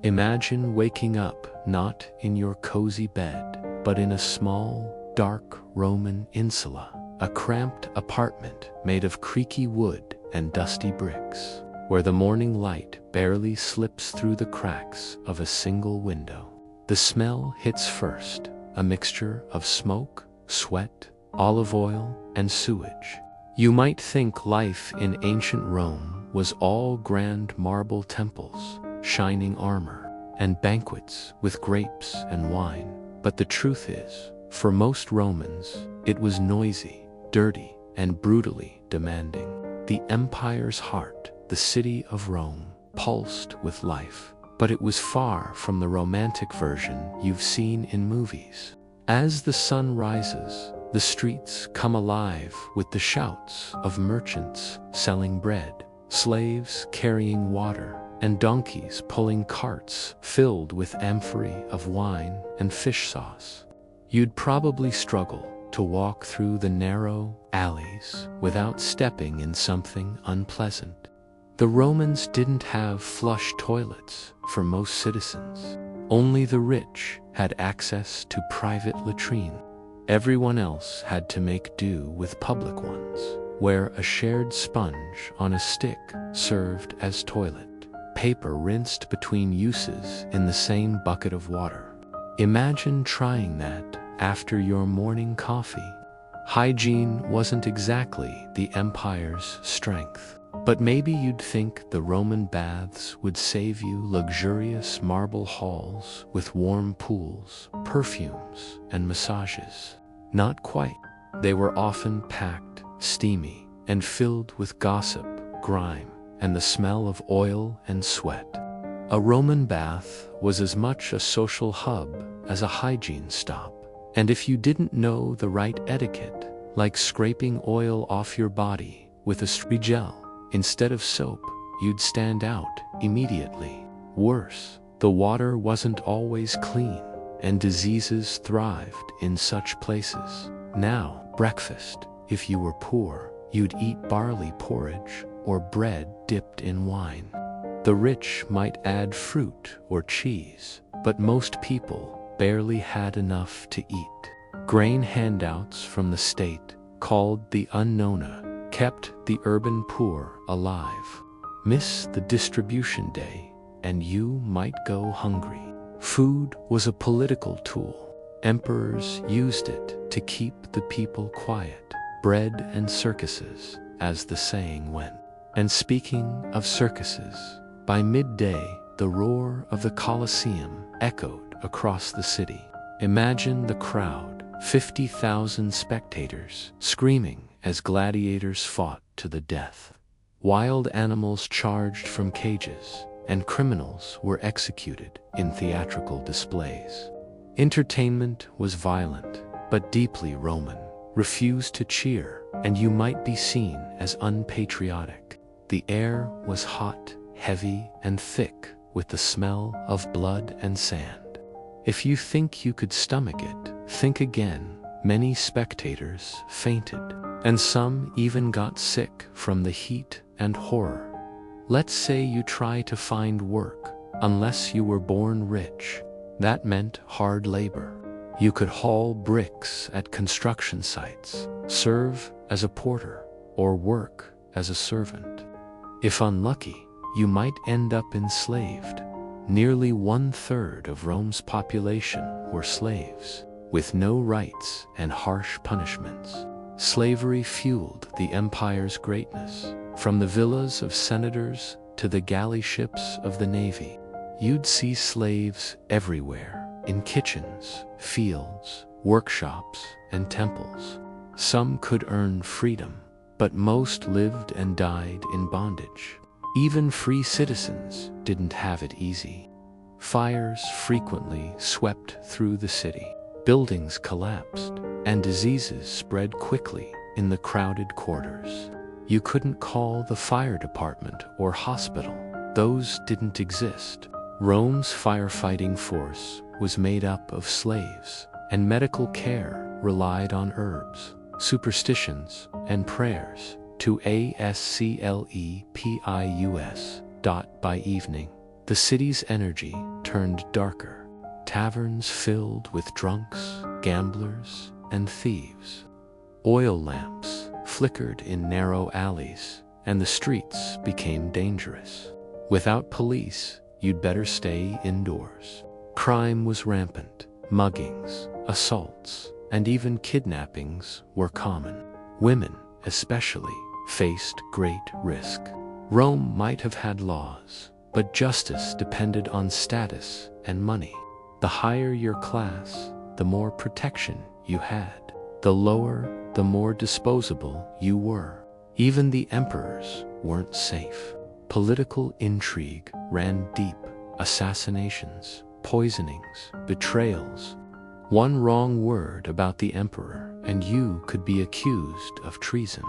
Imagine waking up not in your cozy bed, but in a small, dark Roman insula, a cramped apartment made of creaky wood and dusty bricks, where the morning light barely slips through the cracks of a single window. The smell hits first, a mixture of smoke, sweat, olive oil, and sewage. You might think life in ancient Rome was all grand marble temples, shining armor, and banquets with grapes and wine. But the truth is, for most Romans, it was noisy, dirty, and brutally demanding. The empire's heart, the city of Rome, pulsed with life, but it was far from the romantic version you've seen in movies. As the sun rises, the streets come alive with the shouts of merchants selling bread, slaves carrying water, and donkeys pulling carts filled with amphorae of wine and fish sauce. You'd probably struggle to walk through the narrow alleys without stepping in something unpleasant. The Romans didn't have flush toilets for most citizens. Only the rich had access to private latrines. Everyone else had to make do with public ones, where a shared sponge on a stick served as toilet paper rinsed between uses in the same bucket of water. Imagine trying that after your morning coffee. Hygiene wasn't exactly the empire's strength, but maybe you'd think the Roman baths would save you luxurious marble halls with warm pools, perfumes, and massages. Not quite. They were often packed, steamy, and filled with gossip, grime, and the smell of oil and sweat. A Roman bath was as much a social hub as a hygiene stop. And if you didn't know the right etiquette, like scraping oil off your body with a spray gel instead of soap, you'd stand out immediately. Worse, the water wasn't always clean, and diseases thrived in such places. Now, breakfast, if you were poor, you'd eat barley porridge or bread dipped in wine. The rich might add fruit or cheese, but most people barely had enough to eat. Grain handouts from the state, called the unknowna, kept the urban poor alive. Miss the distribution day, and you might go hungry. Food was a political tool. Emperors used it to keep the people quiet. Bread and circuses, as the saying went. And speaking of circuses, by midday, the roar of the Colosseum echoed across the city. Imagine the crowd, 50,000 spectators, screaming as gladiators fought to the death. Wild animals charged from cages, and criminals were executed in theatrical displays. Entertainment was violent, but deeply Roman. Refuse to cheer, and you might be seen as unpatriotic. The air was hot, heavy, and thick with the smell of blood and sand. If you think you could stomach it, think again. Many spectators fainted, and some even got sick from the heat and horror. Let's say you try to find work. Unless you were born rich, that meant hard labor. You could haul bricks at construction sites, serve as a porter, or work as a servant. If unlucky, you might end up enslaved. Nearly 1/3 of Rome's population were slaves, with no rights and harsh punishments. Slavery fueled the empire's greatness, from the villas of senators to the galley ships of the navy. You'd see slaves everywhere, in kitchens, fields, workshops, and temples. Some could earn freedom, but most lived and died in bondage. Even free citizens didn't have it easy. Fires frequently swept through the city. Buildings collapsed, and diseases spread quickly in the crowded quarters. You couldn't call the fire department or hospital. Those didn't exist. Rome's firefighting force was made up of slaves, and medical care relied on herbs, superstitions, and prayers to asclepius. By evening, The city's energy turned darker. Taverns filled with drunks, gamblers, and thieves. Oil lamps flickered in narrow alleys, and the streets became dangerous. Without police, you'd better stay indoors. Crime was rampant. Muggings, assaults, and even kidnappings were common. Women, especially, faced great risk. Rome might have had laws, but justice depended on status and money. The higher your class, the more protection you had. The lower, the more disposable you were. Even the emperors weren't safe. Political intrigue ran deep. Assassinations, poisonings, betrayals. One wrong word about the emperor and you could be accused of treason.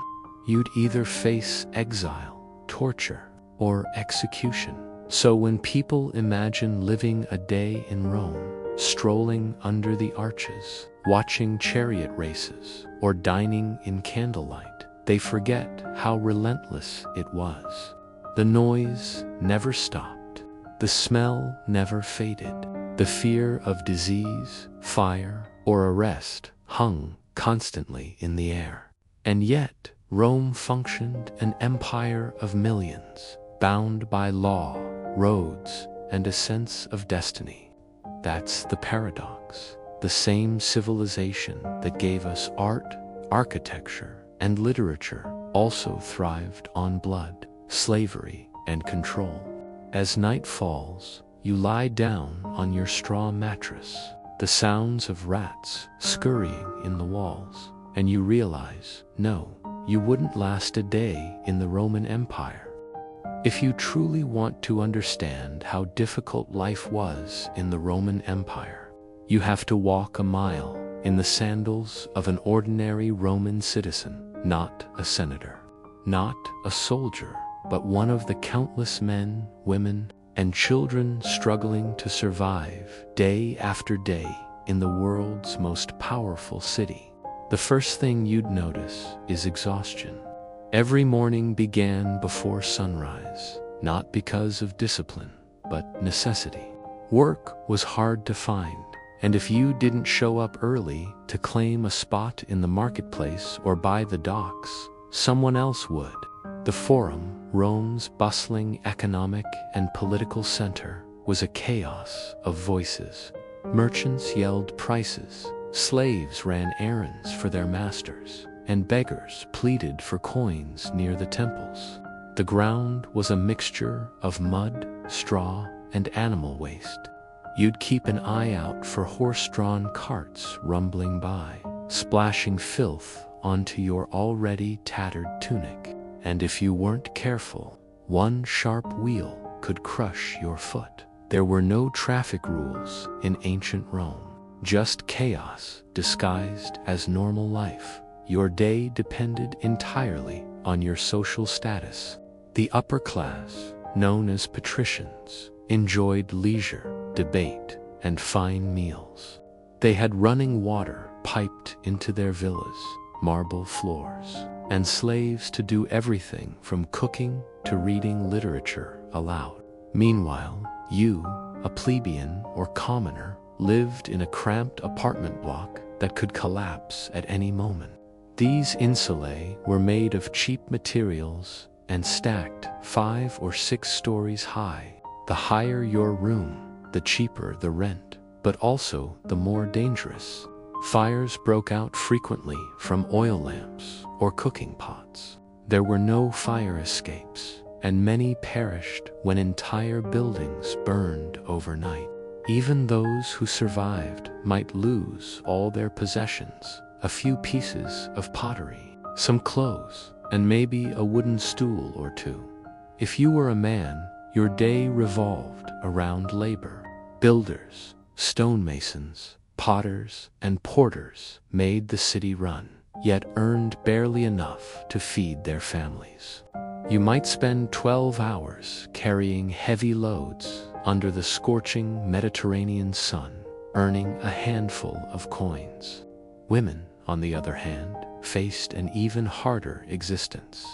You'd either face exile, torture, or execution. So when people imagine living a day in Rome, strolling under the arches, watching chariot races, or dining in candlelight, they forget how relentless it was. The noise never stopped. The smell never faded. The fear of disease, fire, or arrest hung constantly in the air. And yet, Rome functioned an empire of millions, bound by law, roads, and a sense of destiny. That's the paradox. The same civilization that gave us art, architecture, and literature also thrived on blood, slavery, and control. As night falls, you lie down on your straw mattress, the sounds of rats scurrying in the walls, and you realize, no, you wouldn't last a day in the Roman Empire. If you truly want to understand how difficult life was in the Roman Empire, you have to walk a mile in the sandals of an ordinary Roman citizen, not a senator, not a soldier, but one of the countless men, women, and children struggling to survive day after day in the world's most powerful city. The first thing you'd notice is exhaustion. Every morning began before sunrise, not because of discipline, but necessity. Work was hard to find, and if you didn't show up early to claim a spot in the marketplace or by the docks, someone else would. The Forum, Rome's bustling economic and political center, was a chaos of voices. Merchants yelled prices, slaves ran errands for their masters, and beggars pleaded for coins near the temples. The ground was a mixture of mud, straw, and animal waste. You'd keep an eye out for horse-drawn carts rumbling by, splashing filth onto your already tattered tunic. And if you weren't careful, one sharp wheel could crush your foot. There were no traffic rules in ancient Rome, just chaos disguised as normal life. Your day depended entirely on your social status. The upper class, known as patricians, enjoyed leisure, debate, and fine meals. They had running water piped into their villas, marble floors, and slaves to do everything from cooking to reading literature aloud. Meanwhile, you, a plebeian or commoner, lived in a cramped apartment block that could collapse at any moment. These insulae were made of cheap materials and stacked 5 or 6 stories high. The higher your room, the cheaper the rent, but also the more dangerous. Fires broke out frequently from oil lamps or cooking pots. There were no fire escapes, and many perished when entire buildings burned overnight. Even those who survived might lose all their possessions, a few pieces of pottery, some clothes, and maybe a wooden stool or two. If you were a man, your day revolved around labor. Builders, stonemasons, potters, and porters made the city run, yet earned barely enough to feed their families. You might spend 12 hours carrying heavy loads under the scorching Mediterranean sun, earning a handful of coins. Women, on the other hand, faced an even harder existence.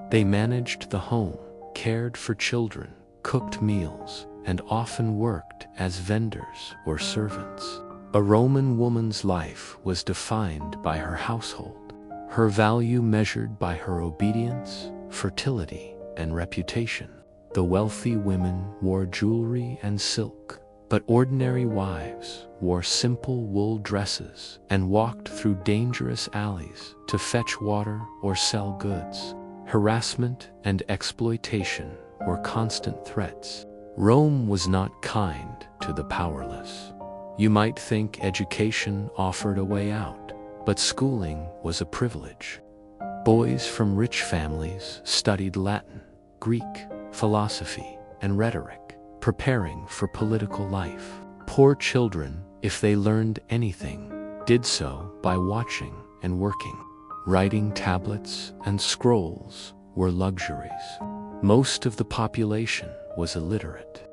They managed the home, cared for children, cooked meals, and often worked as vendors or servants. A Roman woman's life was defined by her household, her value measured by her obedience, fertility, and reputation. The wealthy women wore jewelry and silk, but ordinary wives wore simple wool dresses and walked through dangerous alleys to fetch water or sell goods. Harassment and exploitation were constant threats. Rome was not kind to the powerless. You might think education offered a way out, but schooling was a privilege. Boys from rich families studied Latin, Greek, philosophy, and rhetoric, preparing for political life. Poor children, if they learned anything, did so by watching and working. Writing tablets and scrolls were luxuries. Most of the population was illiterate.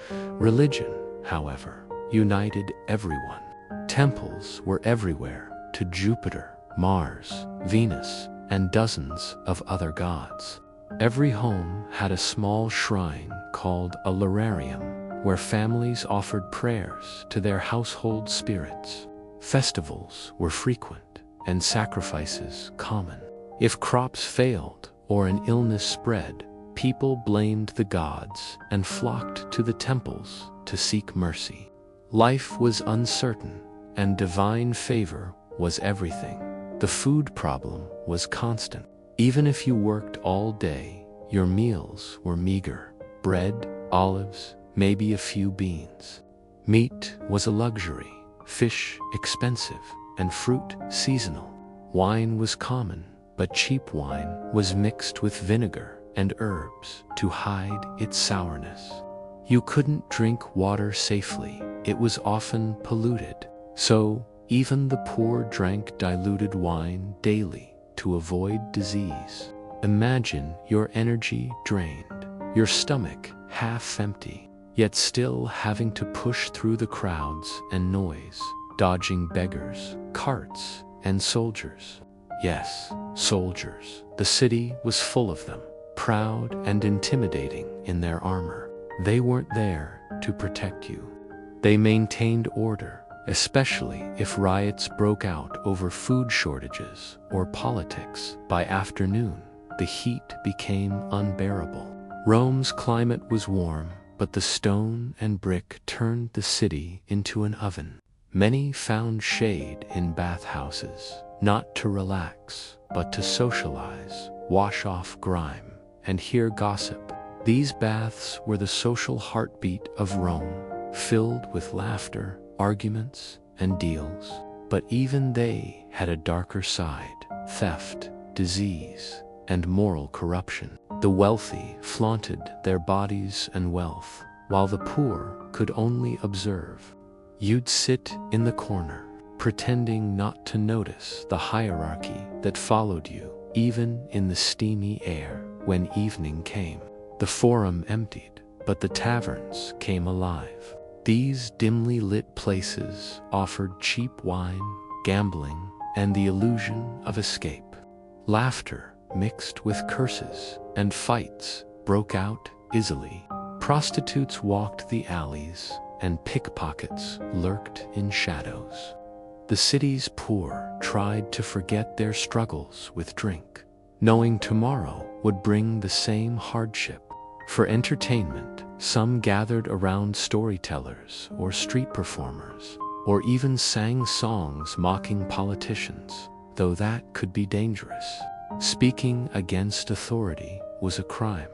Religion, however, united everyone. Temples were everywhere to Jupiter, Mars, Venus, and dozens of other gods. Every home had a small shrine called a lararium, where families offered prayers to their household spirits. Festivals were frequent and sacrifices common. If crops failed or an illness spread, people blamed the gods and flocked to the temples to seek mercy. Life was uncertain, and divine favor was everything. The food problem was constant. Even if you worked all day, your meals were meager: bread, olives, maybe a few beans. Meat was a luxury, fish expensive, and fruit seasonal. Wine was common, but cheap wine was mixed with vinegar and herbs to hide its sourness. You couldn't drink water safely, it was often polluted. So, even the poor drank diluted wine daily to avoid disease. Imagine your energy drained, your stomach half empty, yet still having to push through the crowds and noise, dodging beggars, carts, and soldiers. Yes, soldiers. The city was full of them, proud and intimidating in their armor. They weren't there to protect you. They maintained order, especially if riots broke out over food shortages or politics. By afternoon, the heat became unbearable. Rome's climate was warm, but the stone and brick turned the city into an oven. Many found shade in bathhouses, not to relax, but to socialize, wash off grime, and hear gossip. These baths were the social heartbeat of Rome, filled with laughter, arguments, and deals. But even they had a darker side: theft, disease, and moral corruption. The wealthy flaunted their bodies and wealth, while the poor could only observe. You'd sit in the corner, pretending not to notice the hierarchy that followed you, even in the steamy air. When evening came, the forum emptied, but the taverns came alive. These dimly lit places offered cheap wine, gambling, and the illusion of escape. Laughter mixed with curses, and fights broke out easily. Prostitutes walked the alleys, and pickpockets lurked in shadows. The city's poor tried to forget their struggles with drink, knowing tomorrow would bring the same hardship. For entertainment, some gathered around storytellers or street performers, or even sang songs mocking politicians, though that could be dangerous. Speaking against authority was a crime.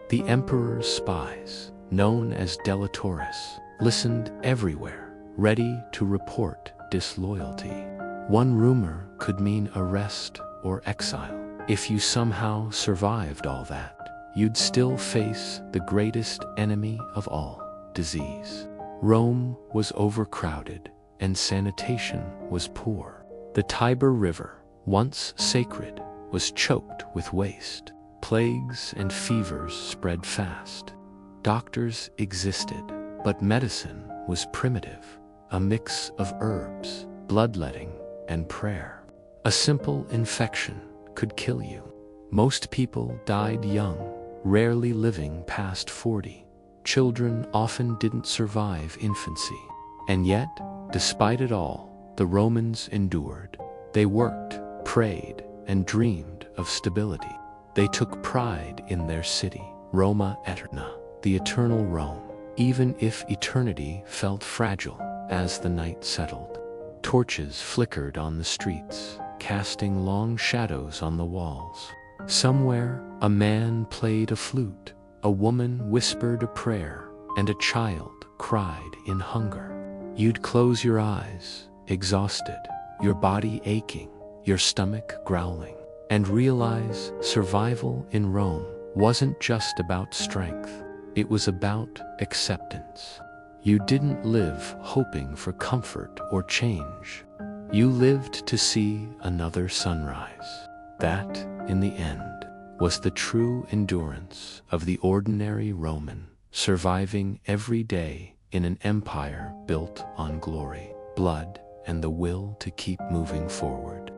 The emperor's spies, known as delatores, listened everywhere, ready to report disloyalty. One rumor could mean arrest or exile. If you somehow survived all that, you'd still face the greatest enemy of all: disease. Rome was overcrowded, and sanitation was poor. The Tiber River, once sacred, was choked with waste. Plagues and fevers spread fast. Doctors existed, but medicine was primitive, a mix of herbs, bloodletting, and prayer. A simple infection could kill you. Most people died young, rarely living past 40. children often didn't survive infancy. And yet, despite it all, the Romans endured. They worked, prayed, and dreamed of stability. They took pride in their city, Roma Eterna, the eternal Rome, even if eternity felt fragile as the night settled. Torches flickered on the streets, casting long shadows on the walls. Somewhere, a man played a flute, a woman whispered a prayer, and a child cried in hunger. You'd close your eyes, exhausted, your body aching, your stomach growling, and realize survival in Rome wasn't just about strength. It was about acceptance. You didn't live hoping for comfort or change. You lived to see another sunrise. That, in the end, was the true endurance of the ordinary Roman, surviving every day in an empire built on glory, blood, and the will to keep moving forward.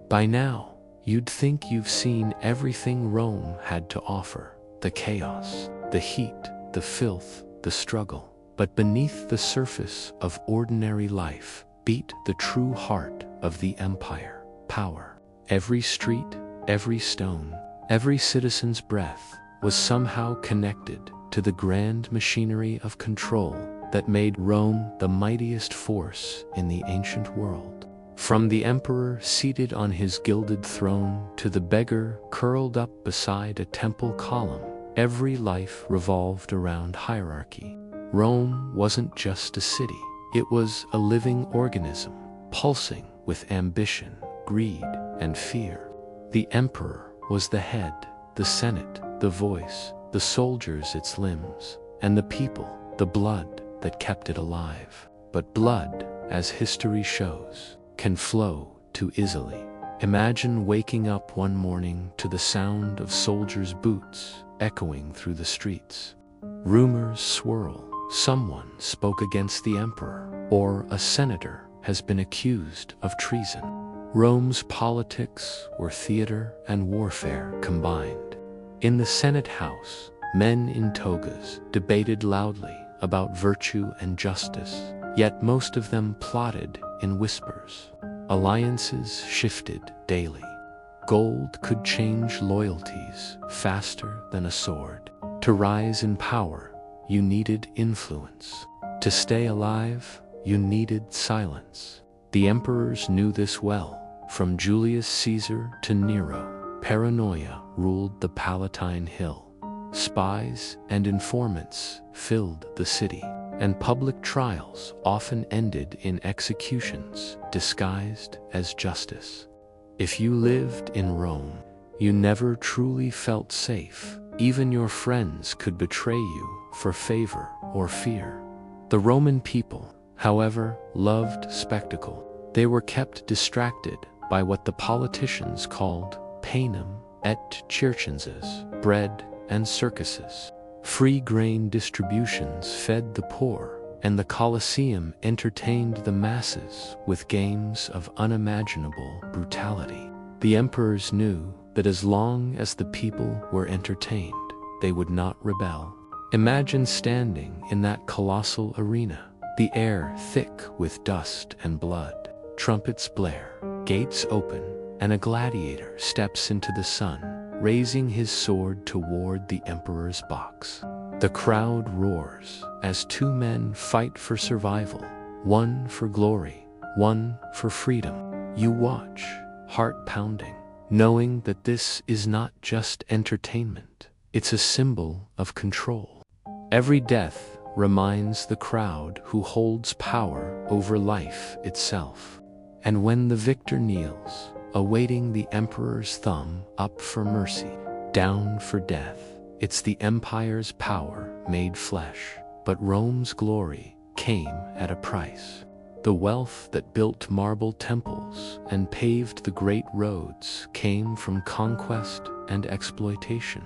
By now, you'd think you've seen everything Rome had to offer: the chaos, the heat, the filth, the struggle. But beneath the surface of ordinary life beat the true heart of the empire: power. Every street, every stone, every citizen's breath was somehow connected to the grand machinery of control that made Rome the mightiest force in the ancient world. From the emperor seated on his gilded throne to the beggar curled up beside a temple column, every life revolved around hierarchy. Rome wasn't just a city, it was a living organism, pulsing with ambition, greed, and fear. The emperor was the head, the senate, the voice, the soldiers its limbs, and the people, the blood that kept it alive. But blood, as history shows, can flow too easily. Imagine waking up one morning to the sound of soldiers' boots echoing through the streets. Rumors swirl. Someone spoke against the emperor, or a senator has been accused of treason. Rome's politics were theater and warfare combined. In the Senate House, men in togas debated loudly about virtue and justice, yet most of them plotted in whispers. Alliances shifted daily. Gold could change loyalties faster than a sword. To rise in power, you needed influence. To stay alive, you needed silence. The emperors knew this well. From Julius Caesar to Nero, paranoia ruled the Palatine Hill. Spies and informants filled the city, and public trials often ended in executions disguised as justice. If you lived in Rome, you never truly felt safe. Even your friends could betray you for favor or fear. The Roman people, however, loved spectacle. They were kept distracted by what the politicians called panem et circenses, bread and circuses. Free grain distributions fed the poor, and the Colosseum entertained the masses with games of unimaginable brutality. The emperors knew that as long as the people were entertained, they would not rebel. Imagine standing in that colossal arena, the air thick with dust and blood. Trumpets blare, gates open, and a gladiator steps into the sun, raising his sword toward the emperor's box. The crowd roars as two men fight for survival, one for glory, one for freedom. You watch, heart pounding, knowing that this is not just entertainment, it's a symbol of control. Every death reminds the crowd who holds power over life itself. And when the victor kneels, awaiting the emperor's thumb up for mercy, down for death, it's the empire's power made flesh. But Rome's glory came at a price. The wealth that built marble temples and paved the great roads came from conquest and exploitation.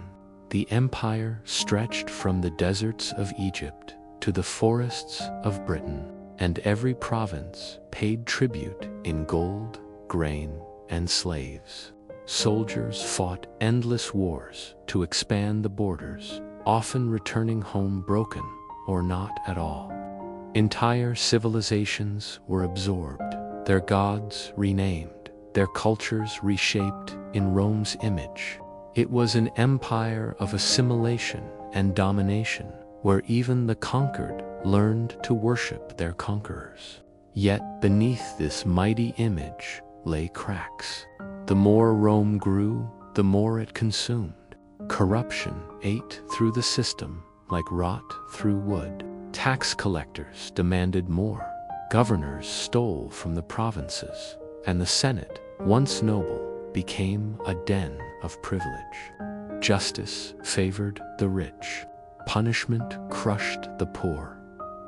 The empire stretched from the deserts of Egypt to the forests of Britain, and every province paid tribute in gold, grain, and slaves. Soldiers fought endless wars to expand the borders, often returning home broken or not at all. Entire civilizations were absorbed, their gods renamed, their cultures reshaped in Rome's image. It was an empire of assimilation and domination, where even the conquered learned to worship their conquerors. Yet beneath this mighty image lay cracks. The more Rome grew, the more it consumed. Corruption ate through the system like rot through wood. Tax collectors demanded more. Governors stole from the provinces, and the Senate, once noble, became a den of privilege. Justice favored the rich. Punishment crushed the poor.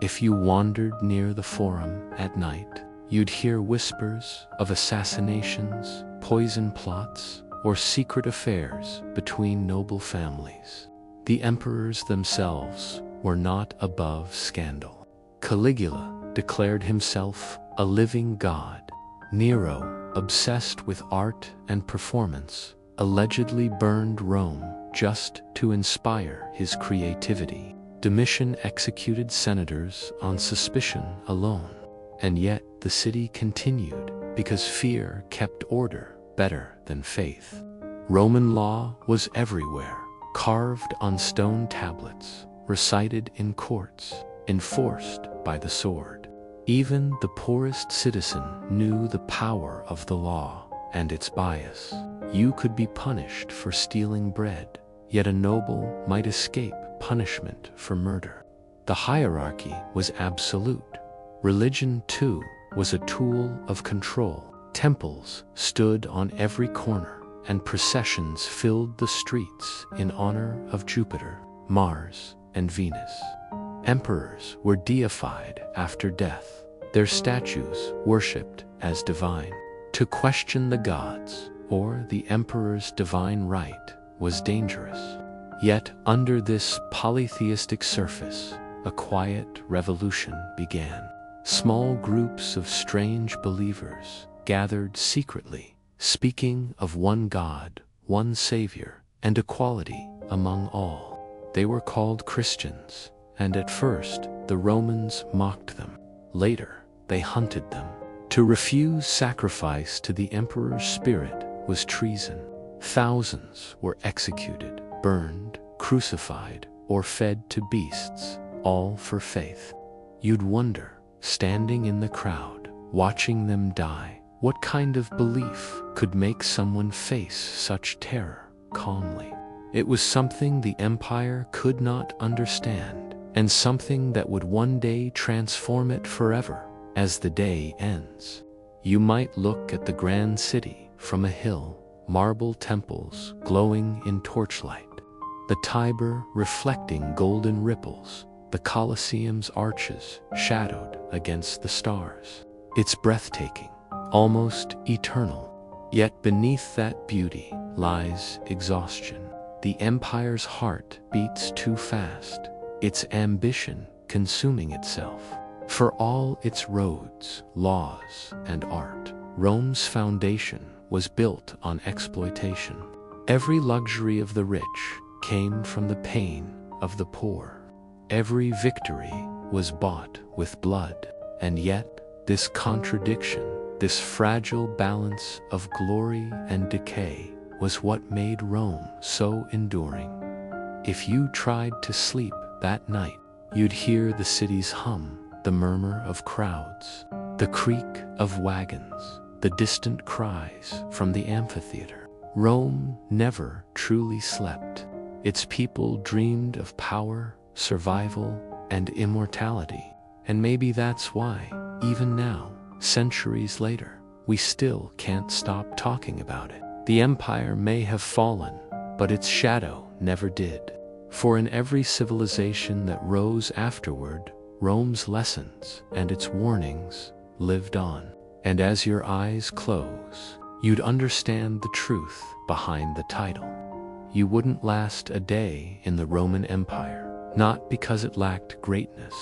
If you wandered near the Forum at night, you'd hear whispers of assassinations, poison plots, or secret affairs between noble families. The emperors themselves were not above scandal. Caligula declared himself a living god. Nero, obsessed with art and performance, allegedly burned Rome just to inspire his creativity. Domitian executed senators on suspicion alone. And yet the city continued because fear kept order better than faith. Roman law was everywhere, carved on stone tablets, recited in courts, enforced by the sword. Even the poorest citizen knew the power of the law and its bias. You could be punished for stealing bread, yet a noble might escape punishment for murder. The hierarchy was absolute. Religion, too, was a tool of control. Temples stood on every corner, and processions filled the streets in honor of Jupiter, Mars, and Venus. Emperors were deified after death, their statues worshipped as divine. To question the gods, or the emperor's divine right, was dangerous. Yet under this polytheistic surface, a quiet revolution began. Small groups of strange believers gathered secretly, speaking of one God, one Savior, and equality among all. They were called Christians, and at first the Romans mocked them. Later, they hunted them. To refuse sacrifice to the emperor's spirit was treason. Thousands were executed, burned, crucified, or fed to beasts, all for faith. You'd wonder, standing in the crowd, watching them die, what kind of belief could make someone face such terror calmly? It was something the empire could not understand, and something that would one day transform it forever. As the day ends, you might look at the grand city from a hill, marble temples glowing in torchlight, the Tiber reflecting golden ripples, the Colosseum's arches shadowed against the stars. It's breathtaking, almost eternal. Yet beneath that beauty lies exhaustion. The empire's heart beats too fast, its ambition consuming itself. For all its roads, laws, and art, Rome's foundation was built on exploitation. Every luxury of the rich came from the pain of the poor. Every victory was bought with blood, and yet this contradiction, this fragile balance of glory and decay, was what made Rome so enduring. If you tried to sleep that night, you'd hear the city's hum, the murmur of crowds, the creak of wagons, the distant cries from the amphitheater. Rome never truly slept. Its people dreamed of power, survival, and immortality. And maybe that's why, even now, centuries later, we still can't stop talking about it. The empire may have fallen, but its shadow never did. For in every civilization that rose afterward, Rome's lessons and its warnings lived on. And as your eyes close, you'd understand the truth behind the title. You wouldn't last a day in the Roman Empire, not because it lacked greatness,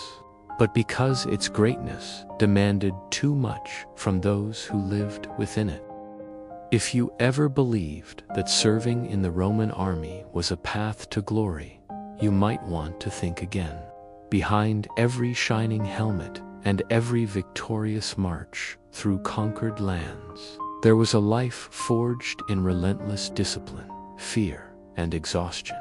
but because its greatness demanded too much from those who lived within it. If you ever believed that serving in the Roman army was a path to glory, you might want to think again. Behind every shining helmet and every victorious march through conquered lands, there was a life forged in relentless discipline, fear, and exhaustion.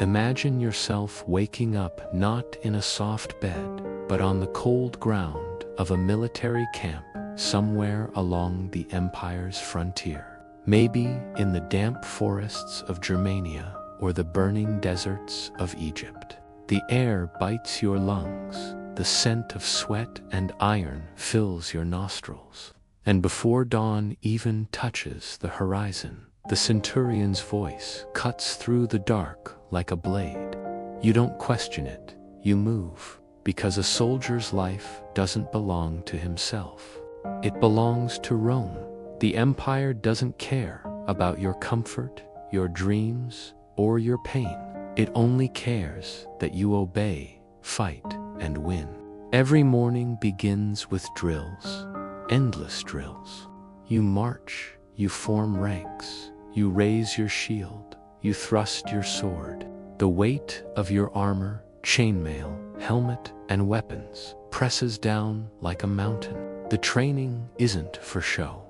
Imagine yourself waking up not in a soft bed, but on the cold ground of a military camp somewhere along the empire's frontier. Maybe in the damp forests of Germania or the burning deserts of Egypt. The air bites your lungs, the scent of sweat and iron fills your nostrils. And before dawn even touches the horizon, the centurion's voice cuts through the dark like a blade. You don't question it, you move, because a soldier's life doesn't belong to himself. It belongs to Rome. The empire doesn't care about your comfort, your dreams, or your pain. It only cares that you obey, fight, and win. Every morning begins with drills, endless drills. You march, you form ranks, you raise your shield, you thrust your sword. The weight of your armor, chainmail, helmet, and weapons presses down like a mountain. The training isn't for show.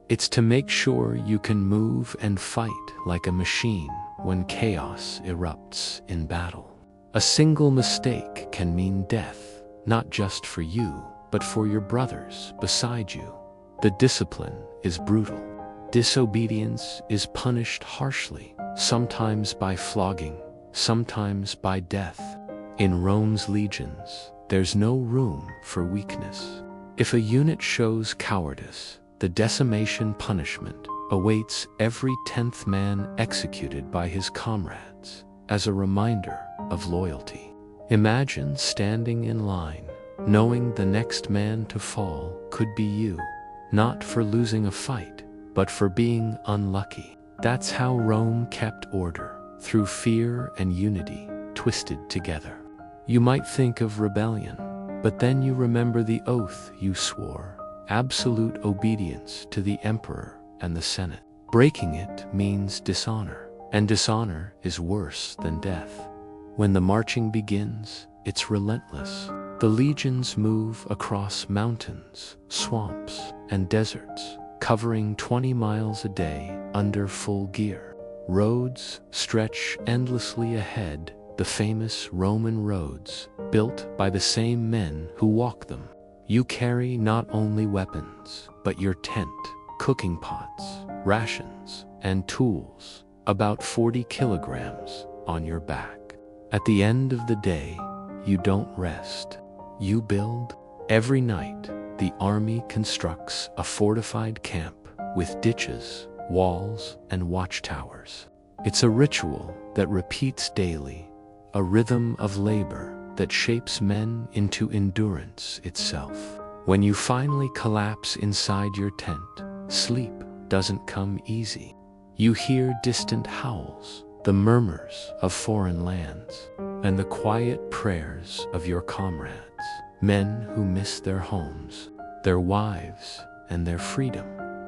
It's to make sure you can move and fight like a machine when chaos erupts in battle. A single mistake can mean death, not just for you, but for your brothers beside you. The discipline is brutal. Disobedience is punished harshly, sometimes by flogging, sometimes by death. In Rome's legions, there's no room for weakness. If a unit shows cowardice, the decimation punishment awaits every 10th man executed by his comrades as a reminder of loyalty. Imagine standing in line, knowing the next man to fall could be you, not for losing a fight, but for being unlucky. That's how Rome kept order, through fear and unity, twisted together. You might think of rebellion, but then you remember the oath you swore, absolute obedience to the emperor and the Senate. Breaking it means dishonor, and dishonor is worse than death. When the marching begins, it's relentless. The legions move across mountains, swamps, and deserts, covering 20 miles a day under full gear. Roads stretch endlessly ahead, the famous Roman roads, built by the same men who walk them. You carry not only weapons, but your tent, cooking pots, rations, and tools, about 40 kilograms, on your back. At the end of the day, you don't rest. You build. Every night, the army constructs a fortified camp with ditches, walls, and watchtowers. It's a ritual that repeats daily, a rhythm of labor that shapes men into endurance itself. When you finally collapse inside your tent, sleep doesn't come easy. You hear distant howls, the murmurs of foreign lands, and the quiet prayers of your comrades, men who miss their homes, their wives, and their freedom.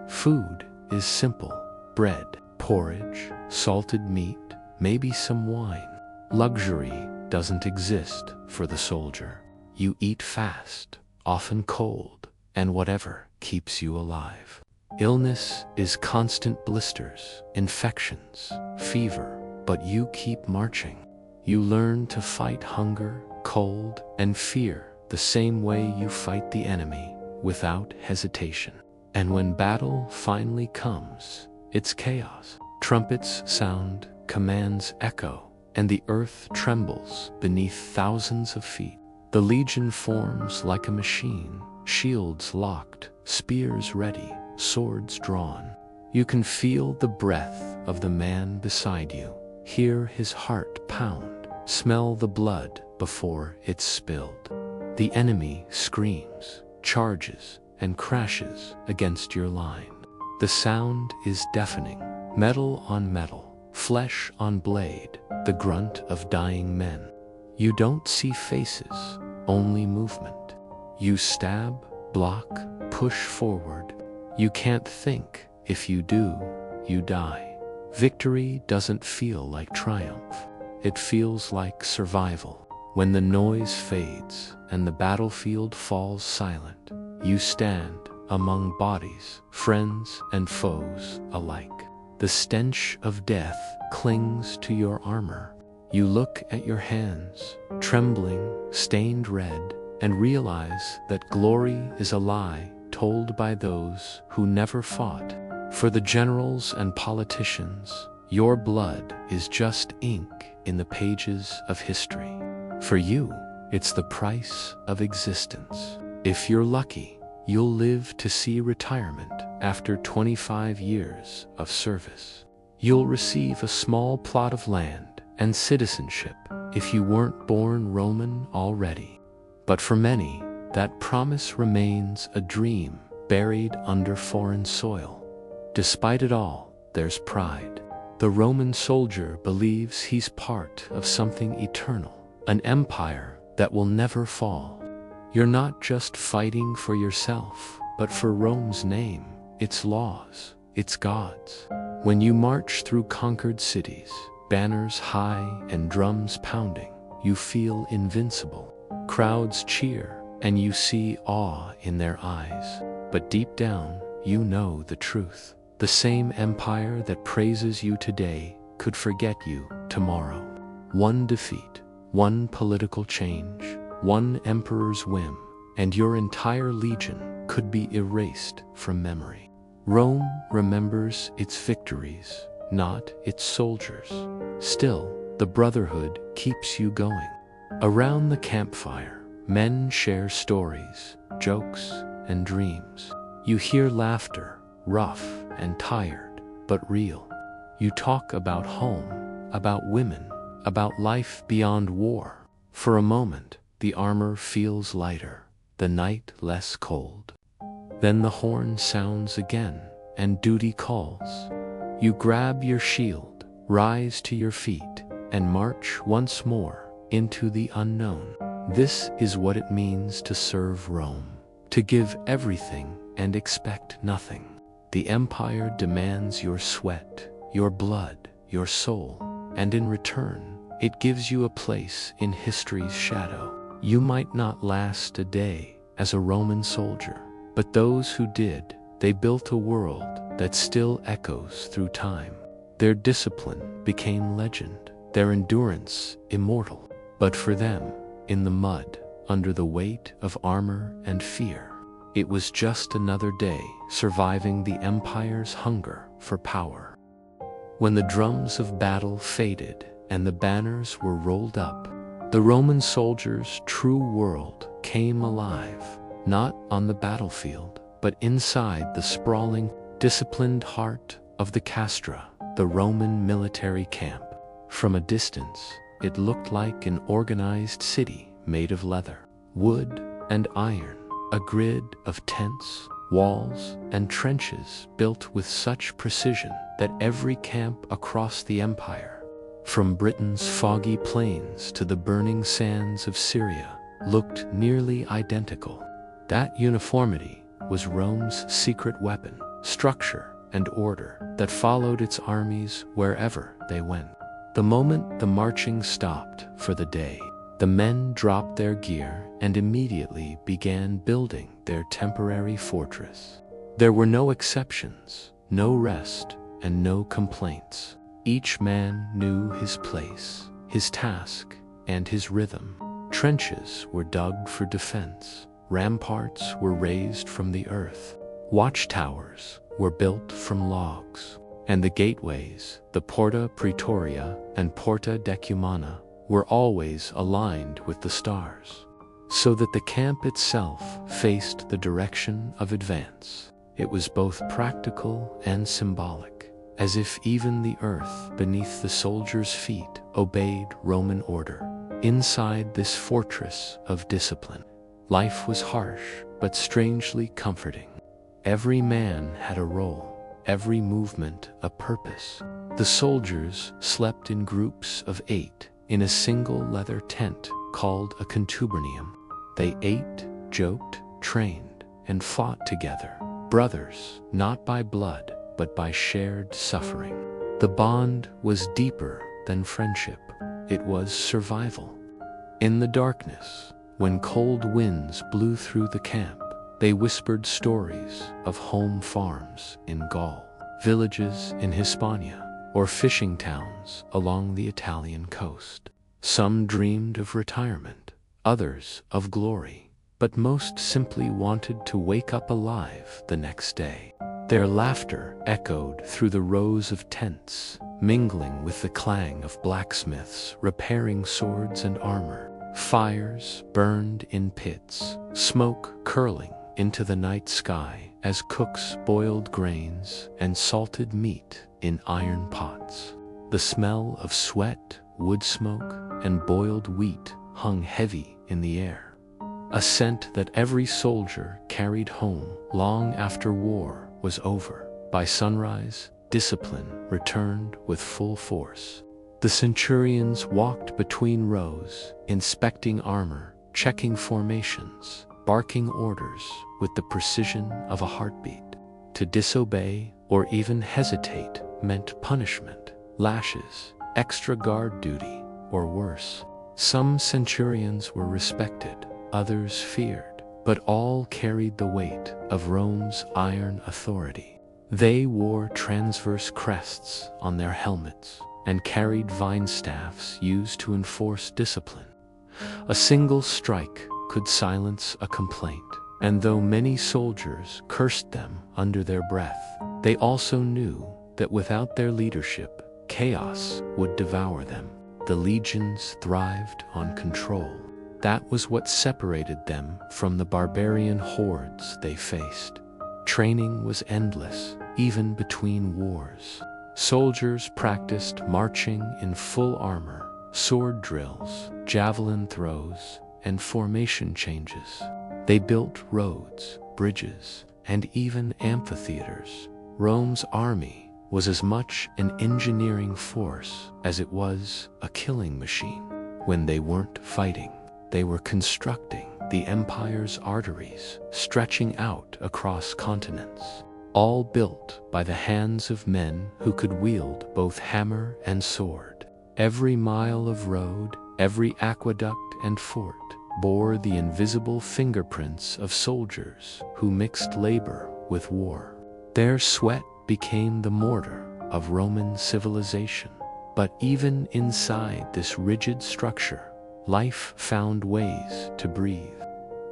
Food is simple: bread, porridge, salted meat, maybe some wine. Luxury doesn't exist for the soldier. You eat fast, often cold, and whatever keeps you alive. Illness is constant blisters, infections, fever, but you keep marching. You learn to fight hunger, cold, and fear the same way you fight the enemy, without hesitation. And when battle finally comes, it's chaos. Trumpets sound, commands echo, and the earth trembles beneath thousands of feet. The legion forms like a machine, shields locked, spears ready, swords drawn. You can feel the breath of the man beside you, hear his heart pound, smell the blood before it's spilled. The enemy screams, charges, and crashes against your line. The sound is deafening, metal on metal, flesh on blade, the grunt of dying men. You don't see faces, only movement. You stab, block, push forward. You can't think. If you do, you die. Victory doesn't feel like triumph. it feels like survival. When the noise fades and the battlefield falls silent, you stand among bodies, friends and foes alike. The stench of death clings to your armor. You look at your hands, trembling, stained red, and realize that glory is a lie told by those who never fought. For the generals and politicians, your blood is just ink in the pages of history. For you, it's the price of existence. If you're lucky, you'll live to see retirement after 25 years of service. You'll receive a small plot of land and citizenship if you weren't born Roman already. But for many, that promise remains a dream buried under foreign soil. Despite it all, there's pride. The Roman soldier believes he's part of something eternal, an empire that will never fall. You're not just fighting for yourself, but for Rome's name, its laws, its gods. When you march through conquered cities, banners high and drums pounding, you feel invincible. Crowds cheer, and you see awe in their eyes. But deep down, you know the truth. The same empire that praises you today could forget you tomorrow. One defeat, one political change, one emperor's whim, and your entire legion could be erased from memory. Rome remembers its victories, not its soldiers. Still, the brotherhood keeps you going. Around the campfire, men share stories, jokes, and dreams. You hear laughter, rough and tired, but real. You talk about home, about women, about life beyond war. For a moment, the armor feels lighter, the night less cold. Then the horn sounds again, and duty calls. You grab your shield, rise to your feet, and march once more into the unknown. This is what it means to serve Rome, to give everything and expect nothing. The empire demands your sweat, your blood, your soul, and in return, it gives you a place in history's shadow. You might not last a day as a Roman soldier, but those who did, they built a world that still echoes through time. Their discipline became legend, their endurance immortal. But for them, in the mud, under the weight of armor and fear, it was just another day surviving the empire's hunger for power. When the drums of battle faded and the banners were rolled up, the Roman soldiers' true world came alive, not on the battlefield, but inside the sprawling, disciplined heart of the castra, the Roman military camp. From a distance, it looked like an organized city made of leather, wood, and iron. A grid of tents, walls, and trenches built with such precision that every camp across the empire, from Britain's foggy plains to the burning sands of Syria, looked nearly identical. That uniformity was Rome's secret weapon, structure and order that followed its armies wherever they went. The moment the marching stopped for the day, the men dropped their gear and immediately began building their temporary fortress. There were no exceptions, no rest, and no complaints. Each man knew his place, his task, and his rhythm. Trenches were dug for defense, ramparts were raised from the earth, watchtowers were built from logs, and the gateways, the Porta Praetoria and Porta Decumana, were always aligned with the stars, so that the camp itself faced the direction of advance. It was both practical and symbolic, as if even the earth beneath the soldiers' feet obeyed Roman order. Inside this fortress of discipline, life was harsh but strangely comforting. Every man had a role, every movement a purpose. The soldiers slept in groups of 8 in a single leather tent called a contubernium. They ate, joked, trained, and fought together, brothers, not by blood, but by shared suffering. The bond was deeper than friendship. it was survival. In the darkness, when cold winds blew through the camp, they whispered stories of home farms in Gaul, villages in Hispania, or fishing towns along the Italian coast. Some dreamed of retirement, others of glory, but most simply wanted to wake up alive the next day. Their laughter echoed through the rows of tents, mingling with the clang of blacksmiths repairing swords and armor. Fires burned in pits, smoke curling into the night sky as cooks boiled grains and salted meat in iron pots. The smell of sweat, wood smoke, and boiled wheat hung heavy in the air, a scent that every soldier carried home long after war was over. By sunrise, discipline returned with full force. The centurions walked between rows, inspecting armor, checking formations, barking orders with the precision of a heartbeat. To disobey or even hesitate meant punishment, lashes, extra guard duty, or worse. Some centurions were respected, others feared, but all carried the weight of Rome's iron authority. They wore transverse crests on their helmets and carried vine staffs used to enforce discipline. A single strike could silence a complaint, and though many soldiers cursed them under their breath, they also knew that without their leadership, chaos would devour them. The legions thrived on control. That was what separated them from the barbarian hordes they faced. Training was endless, even between wars. Soldiers practiced marching in full armor, sword drills, javelin throws, and formation changes. They built roads, bridges, and even amphitheaters. Rome's army was as much an engineering force as it was a killing machine. When they weren't fighting, they were constructing the empire's arteries, stretching out across continents, all built by the hands of men who could wield both hammer and sword. Every mile of road, every aqueduct and fort bore the invisible fingerprints of soldiers who mixed labor with war. Their sweat became the mortar of Roman civilization. But even inside this rigid structure, life found ways to breathe.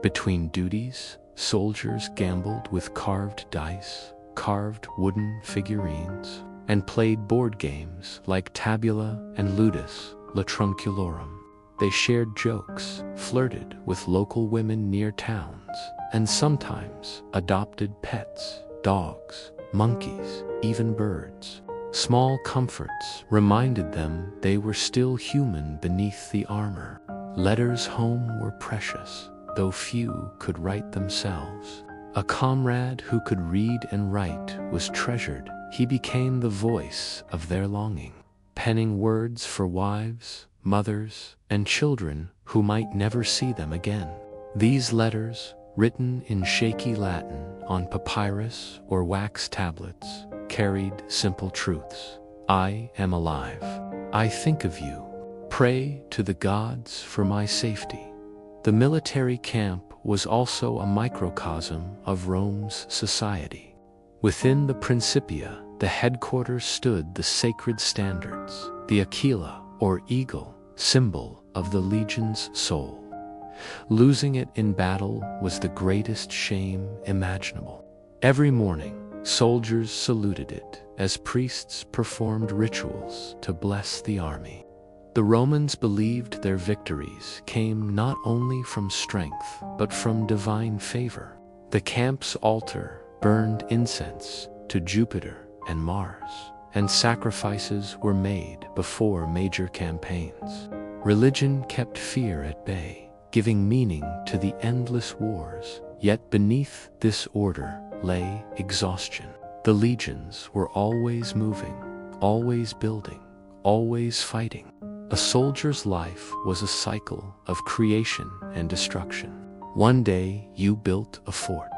Between duties, soldiers gambled with carved dice, carved wooden figurines, and played board games like tabula and ludus latrunculorum. They shared jokes, flirted with local women near towns, and sometimes adopted pets, dogs, monkeys, even birds. Small comforts reminded them they were still human beneath the armor. Letters home were precious, though few could write themselves. A comrade who could read and write was treasured. He became the voice of their longing, penning words for wives, mothers, and children who might never see them again. These letters, written in shaky Latin on papyrus or wax tablets, carried simple truths. I am alive. I think of you. Pray to the gods for my safety. The military camp was also a microcosm of Rome's society. Within the Principia, the headquarters stood the sacred standards, the aquila, or eagle, symbol of the legion's soul. Losing it in battle was the greatest shame imaginable. Every morning, soldiers saluted it as priests performed rituals to bless the army. The Romans believed their victories came not only from strength, but from divine favor. The camp's altar burned incense to Jupiter and Mars, and sacrifices were made before major campaigns. Religion kept fear at bay, giving meaning to the endless wars. Yet beneath this order lay exhaustion. The legions were always moving, always building, always fighting. A soldier's life was a cycle of creation and destruction. One day you built a fort.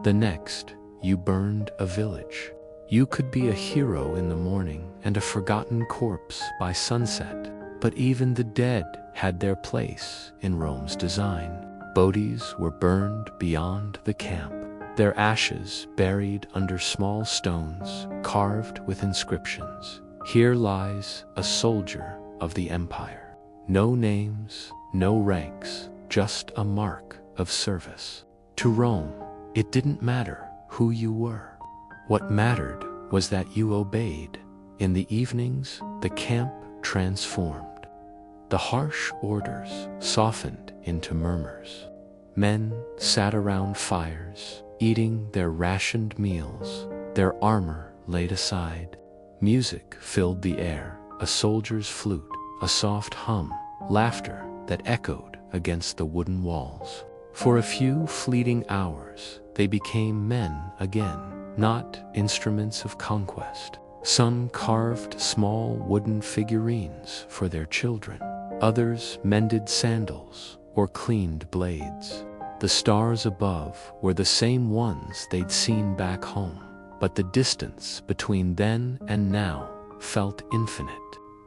The next, you burned a village. You could be a hero in the morning and a forgotten corpse by sunset. But even the dead had their place in Rome's design. Bodies were burned beyond the camp, their ashes buried under small stones carved with inscriptions. Here lies a soldier of the empire. No names, no ranks, just a mark of service. To Rome, it didn't matter who you were. What mattered was that you obeyed. In the evenings, the camp transformed. The harsh orders softened into murmurs. Men sat around fires, eating their rationed meals, their armor laid aside. Music filled the air, a soldier's flute, a soft hum, laughter that echoed against the wooden walls. For a few fleeting hours, they became men again, not instruments of conquest. Some carved small wooden figurines for their children. Others mended sandals or cleaned blades. The stars above were the same ones they'd seen back home, but the distance between then and now felt infinite.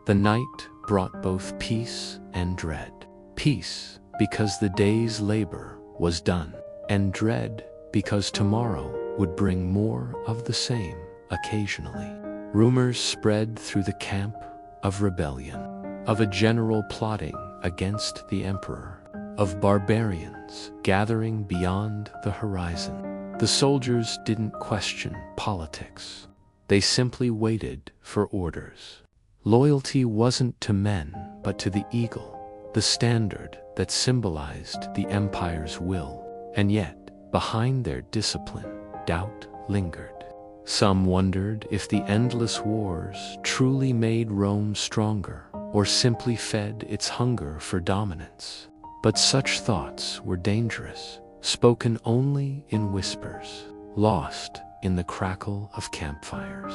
The night brought both peace and dread. Peace because the day's labor was done, and dread because tomorrow would bring more of the same occasionally. Rumors spread through the camp of rebellion, of a general plotting against the emperor, of barbarians gathering beyond the horizon. The soldiers didn't question politics. They simply waited for orders. Loyalty wasn't to men, but to the eagle, the standard that symbolized the empire's will. And yet, behind their discipline, doubt lingered. Some wondered if the endless wars truly made Rome stronger, or simply fed its hunger for dominance. But such thoughts were dangerous, spoken only in whispers, lost in the crackle of campfires.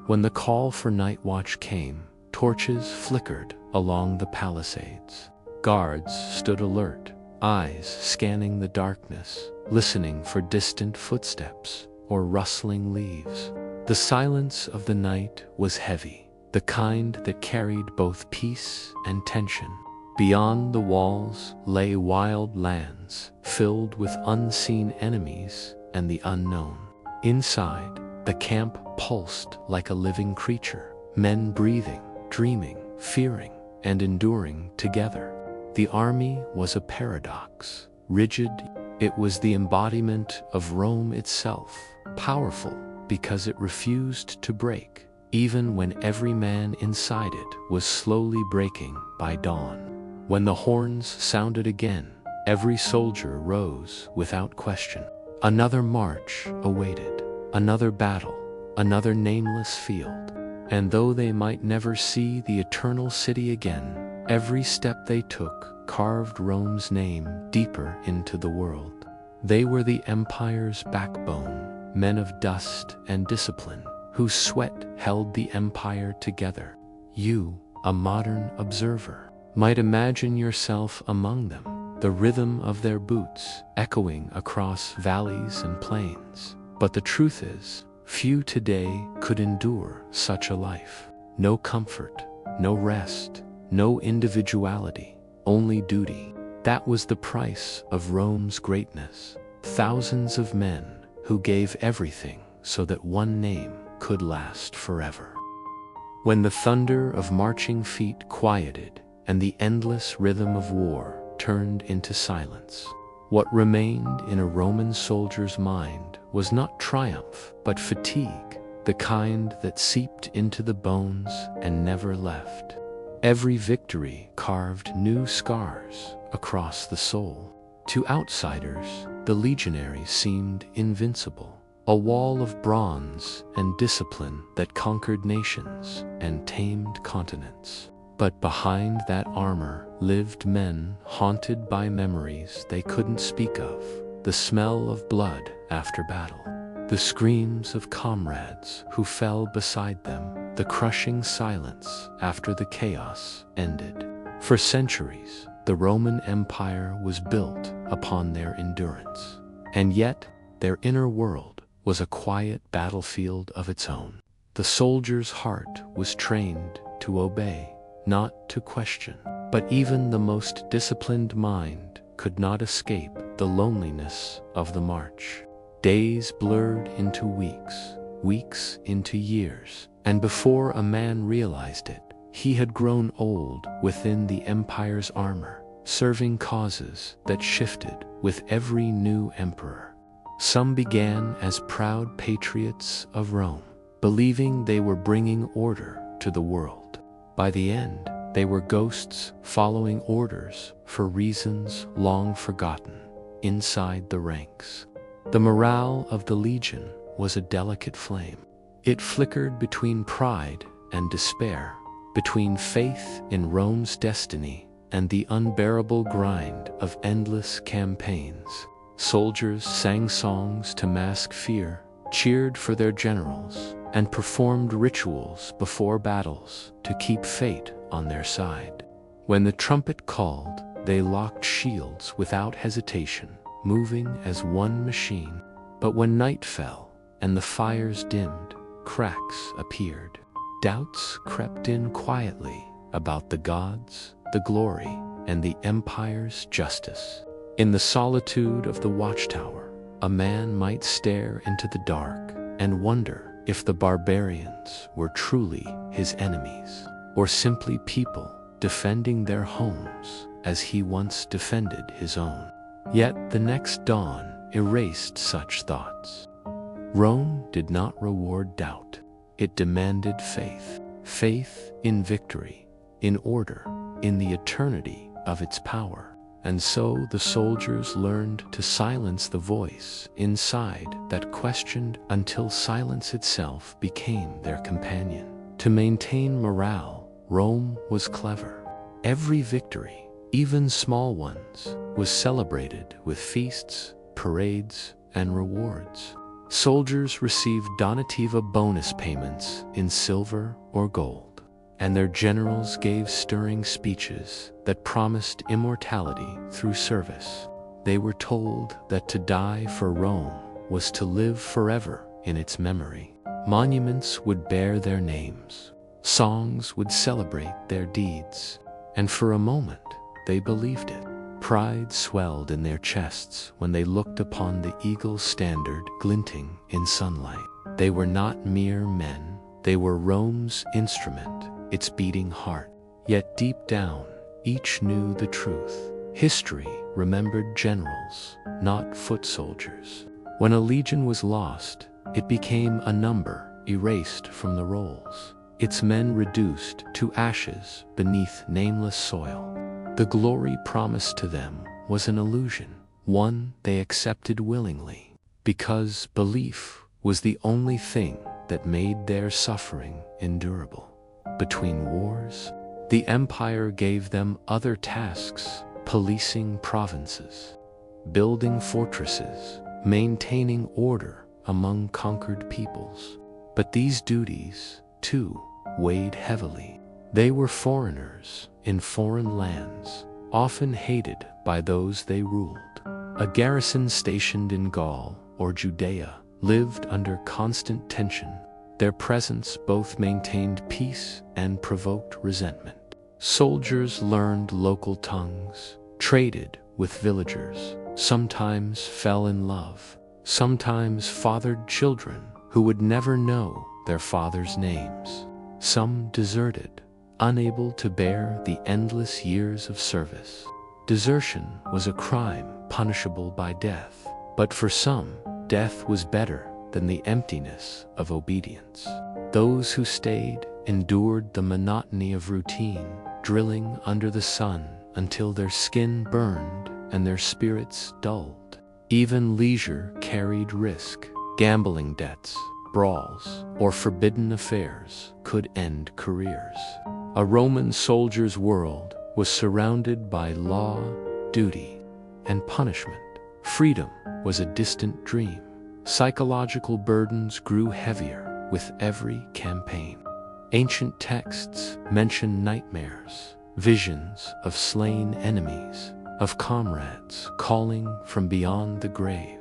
When the call for night watch came, torches flickered along the palisades. Guards stood alert, eyes scanning the darkness, listening for distant footsteps or rustling leaves. The silence of the night was heavy, the kind that carried both peace and tension. Beyond the walls lay wild lands filled with unseen enemies and the unknown. Inside, the camp pulsed like a living creature, men breathing, dreaming, fearing, and enduring together. The army was a paradox, rigid. It was the embodiment of Rome itself, powerful because it refused to break, even when every man inside it was slowly breaking by dawn. When the horns sounded again, every soldier rose without question. Another march awaited, another battle, another nameless field. And though they might never see the eternal city again, every step they took carved Rome's name deeper into the world. They were the empire's backbone, men of dust and discipline, whose sweat held the empire together. You, a modern observer, might imagine yourself among them, the rhythm of their boots echoing across valleys and plains. But the truth is, few today could endure such a life. No comfort, no rest, no individuality, only duty. That was the price of Rome's greatness. Thousands of men who gave everything so that one name could last forever. When the thunder of marching feet quieted and the endless rhythm of war turned into silence, what remained in a Roman soldier's mind was not triumph, but fatigue, the kind that seeped into the bones and never left. Every victory carved new scars across the soul. To outsiders, the legionaries seemed invincible, a wall of bronze and discipline that conquered nations and tamed continents. But behind that armor lived men haunted by memories they couldn't speak of, the smell of blood after battle, the screams of comrades who fell beside them, the crushing silence after the chaos ended. For centuries, the Roman Empire was built upon their endurance, and yet their inner world was a quiet battlefield of its own. The soldier's heart was trained to obey, not to question. But even the most disciplined mind could not escape the loneliness of the march. Days blurred into weeks, weeks into years, and before a man realized it, he had grown old within the empire's armor, serving causes that shifted with every new emperor. Some began as proud patriots of Rome, believing they were bringing order to the world. By the end, they were ghosts following orders for reasons long forgotten inside the ranks. The morale of the legion was a delicate flame. It flickered between pride and despair, between faith in Rome's destiny and the unbearable grind of endless campaigns. Soldiers sang songs to mask fear, cheered for their generals, and performed rituals before battles to keep fate on their side. When the trumpet called, they locked shields without hesitation, moving as one machine. But when night fell and the fires dimmed, cracks appeared. Doubts crept in quietly about the gods, the glory, and the empire's justice. In the solitude of the watchtower, a man might stare into the dark and wonder if the barbarians were truly his enemies, or simply people defending their homes as he once defended his own. Yet the next dawn erased such thoughts. Rome did not reward doubt. It demanded faith. Faith in victory, in order, in the eternity of its power. And so the soldiers learned to silence the voice inside that questioned until silence itself became their companion. To maintain morale, Rome was clever. Every victory, even small ones, was celebrated with feasts, parades, and rewards. Soldiers received donativa bonus payments in silver or gold, and their generals gave stirring speeches that promised immortality through service. They were told that to die for Rome was to live forever in its memory. Monuments would bear their names. Songs would celebrate their deeds. And for a moment, they believed it. Pride swelled in their chests when they looked upon the eagle's standard glinting in sunlight. They were not mere men. They were Rome's instrument, its beating heart. Yet deep down, each knew the truth. History remembered generals, not foot soldiers. When a legion was lost, it became a number erased from the rolls, its men reduced to ashes beneath nameless soil. The glory promised to them was an illusion, one they accepted willingly, because belief was the only thing that made their suffering endurable. Between wars, the empire gave them other tasks: policing provinces, building fortresses, maintaining order among conquered peoples. But these duties, too, weighed heavily. They were foreigners in foreign lands, often hated by those they ruled. A garrison stationed in Gaul or Judea lived under constant tension. Their presence both maintained peace and provoked resentment. Soldiers learned local tongues, traded with villagers, sometimes fell in love, sometimes fathered children who would never know their fathers' names. Some deserted, unable to bear the endless years of service. Desertion was a crime punishable by death, but for some, death was better than the emptiness of obedience. Those who stayed endured the monotony of routine, drilling under the sun until their skin burned and their spirits dulled. Even leisure carried risk. Gambling debts, brawls, or forbidden affairs could end careers. A Roman soldier's world was surrounded by law, duty, and punishment. Freedom was a distant dream. Psychological burdens grew heavier with every campaign. Ancient texts mention nightmares, visions of slain enemies, of comrades calling from beyond the grave.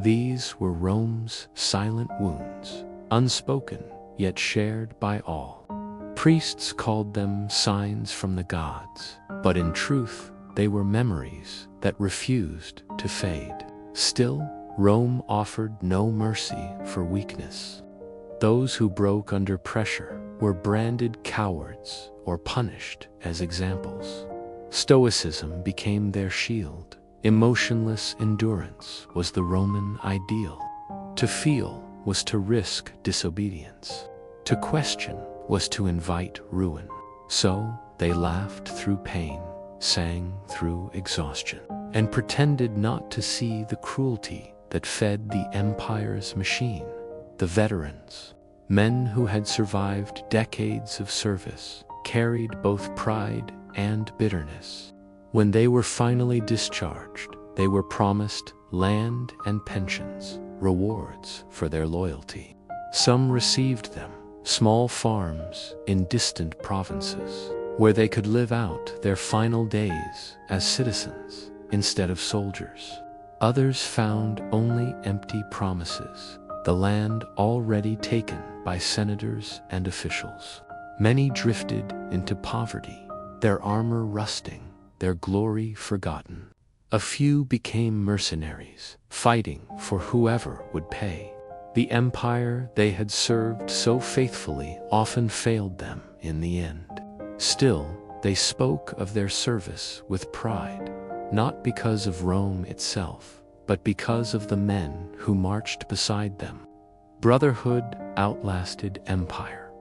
These were Rome's silent wounds, unspoken yet shared by all. Priests called them signs from the gods, but in truth, they were memories that refused to fade. Still, Rome offered no mercy for weakness. Those who broke under pressure were branded cowards or punished as examples. Stoicism became their shield. Emotionless endurance was the Roman ideal. To feel was to risk disobedience. To question was to invite ruin. So they laughed through pain, sang through exhaustion, and pretended not to see the cruelty that fed the empire's machine. The veterans, men who had survived decades of service, carried both pride and bitterness. When they were finally discharged, they were promised land and pensions, rewards for their loyalty. Some received them, small farms in distant provinces, where they could live out their final days as citizens instead of soldiers. Others found only empty promises, the land already taken by senators and officials. Many drifted into poverty, their armor rusting, their glory forgotten. A few became mercenaries, fighting for whoever would pay. The empire they had served so faithfully often failed them in the end. Still, they spoke of their service with pride, not because of Rome itself, but because of the men who marched beside them. Brotherhood outlasted empire.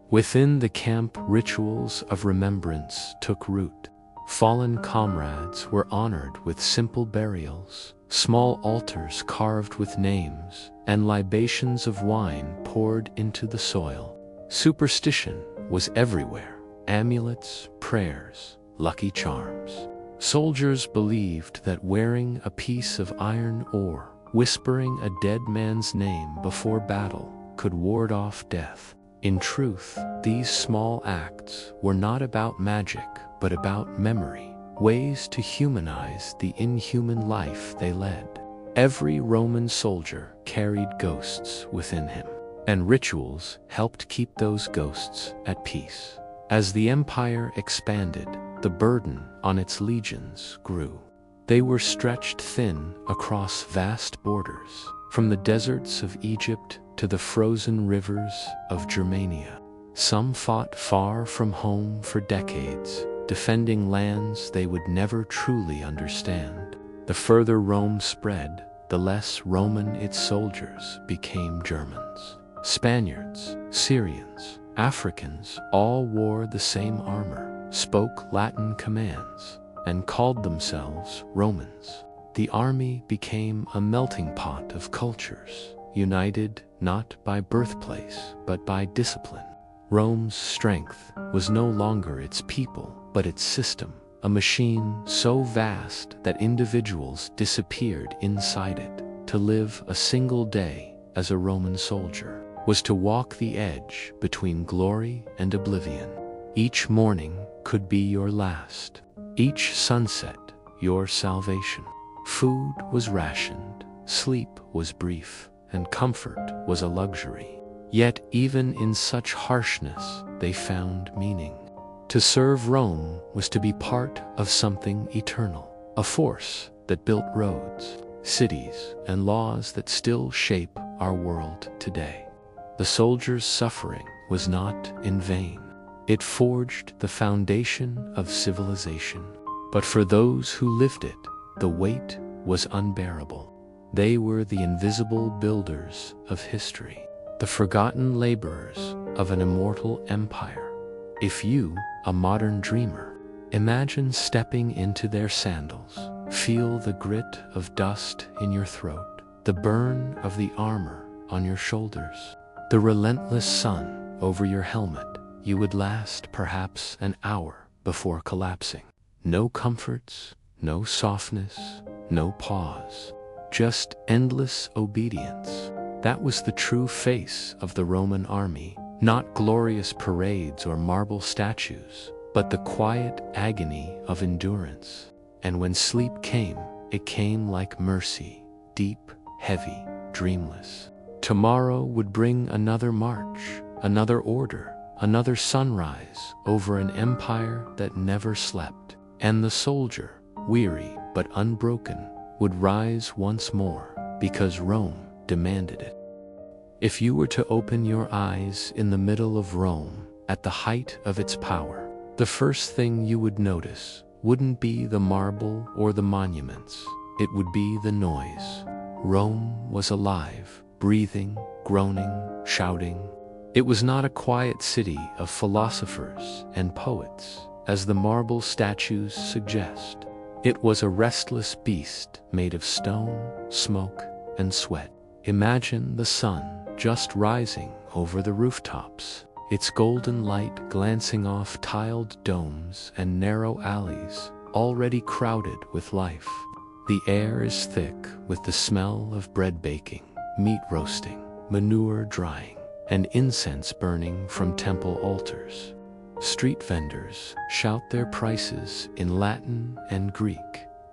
Within the camp, rituals of remembrance took root. Fallen comrades were honored with simple burials, small altars carved with names, and libations of wine poured into the soil. Superstition was everywhere: amulets, prayers, lucky charms. Soldiers believed that wearing a piece of iron ore, whispering a dead man's name before battle, could ward off death. In truth, these small acts were not about magic, but about memory, ways to humanize the inhuman life they led. Every Roman soldier carried ghosts within him, and rituals helped keep those ghosts at peace. As the empire expanded, the burden on its legions grew. They were stretched thin across vast borders, from the deserts of Egypt to the frozen rivers of Germania. Some fought far from home for decades, defending lands they would never truly understand. The further Rome spread, the less Roman its soldiers became. Germans, Spaniards, Syrians, Africans all wore the same armor, spoke Latin commands, and called themselves Romans. The army became a melting pot of cultures, united not by birthplace but by discipline. Rome's strength was no longer its people, but its system, a machine so vast that individuals disappeared inside it. To live a single day as a Roman soldier was to walk the edge between glory and oblivion. Each morning could be your last, each sunset your salvation. Food was rationed, sleep was brief, and comfort was a luxury. Yet even in such harshness, they found meaning. To serve Rome was to be part of something eternal, a force that built roads, cities, and laws that still shape our world today. The soldier's suffering was not in vain. It forged the foundation of civilization. But for those who lived it, the weight was unbearable. They were the invisible builders of history, the forgotten laborers of an immortal empire. If you, a modern dreamer, imagine stepping into their sandals, feel the grit of dust in your throat, the burn of the armor on your shoulders, the relentless sun over your helmet, you would last perhaps an hour before collapsing. No comforts, no softness, no pause, just endless obedience. That was the true face of the Roman army, not glorious parades or marble statues, but the quiet agony of endurance. And when sleep came, it came like mercy, deep, heavy, dreamless. Tomorrow would bring another march, another order, another sunrise over an empire that never slept. And the soldier, weary but unbroken, would rise once more because Rome demanded it. If you were to open your eyes in the middle of Rome at the height of its power, the first thing you would notice wouldn't be the marble or the monuments. It would be the noise. Rome was alive, breathing, groaning, shouting. It was not a quiet city of philosophers and poets, as the marble statues suggest. It was a restless beast made of stone, smoke, and sweat. Imagine the sun just rising over the rooftops, its golden light glancing off tiled domes and narrow alleys already crowded with life. The air is thick with the smell of bread baking, meat roasting, manure drying, and incense burning from temple altars. Street vendors shout their prices in Latin and Greek,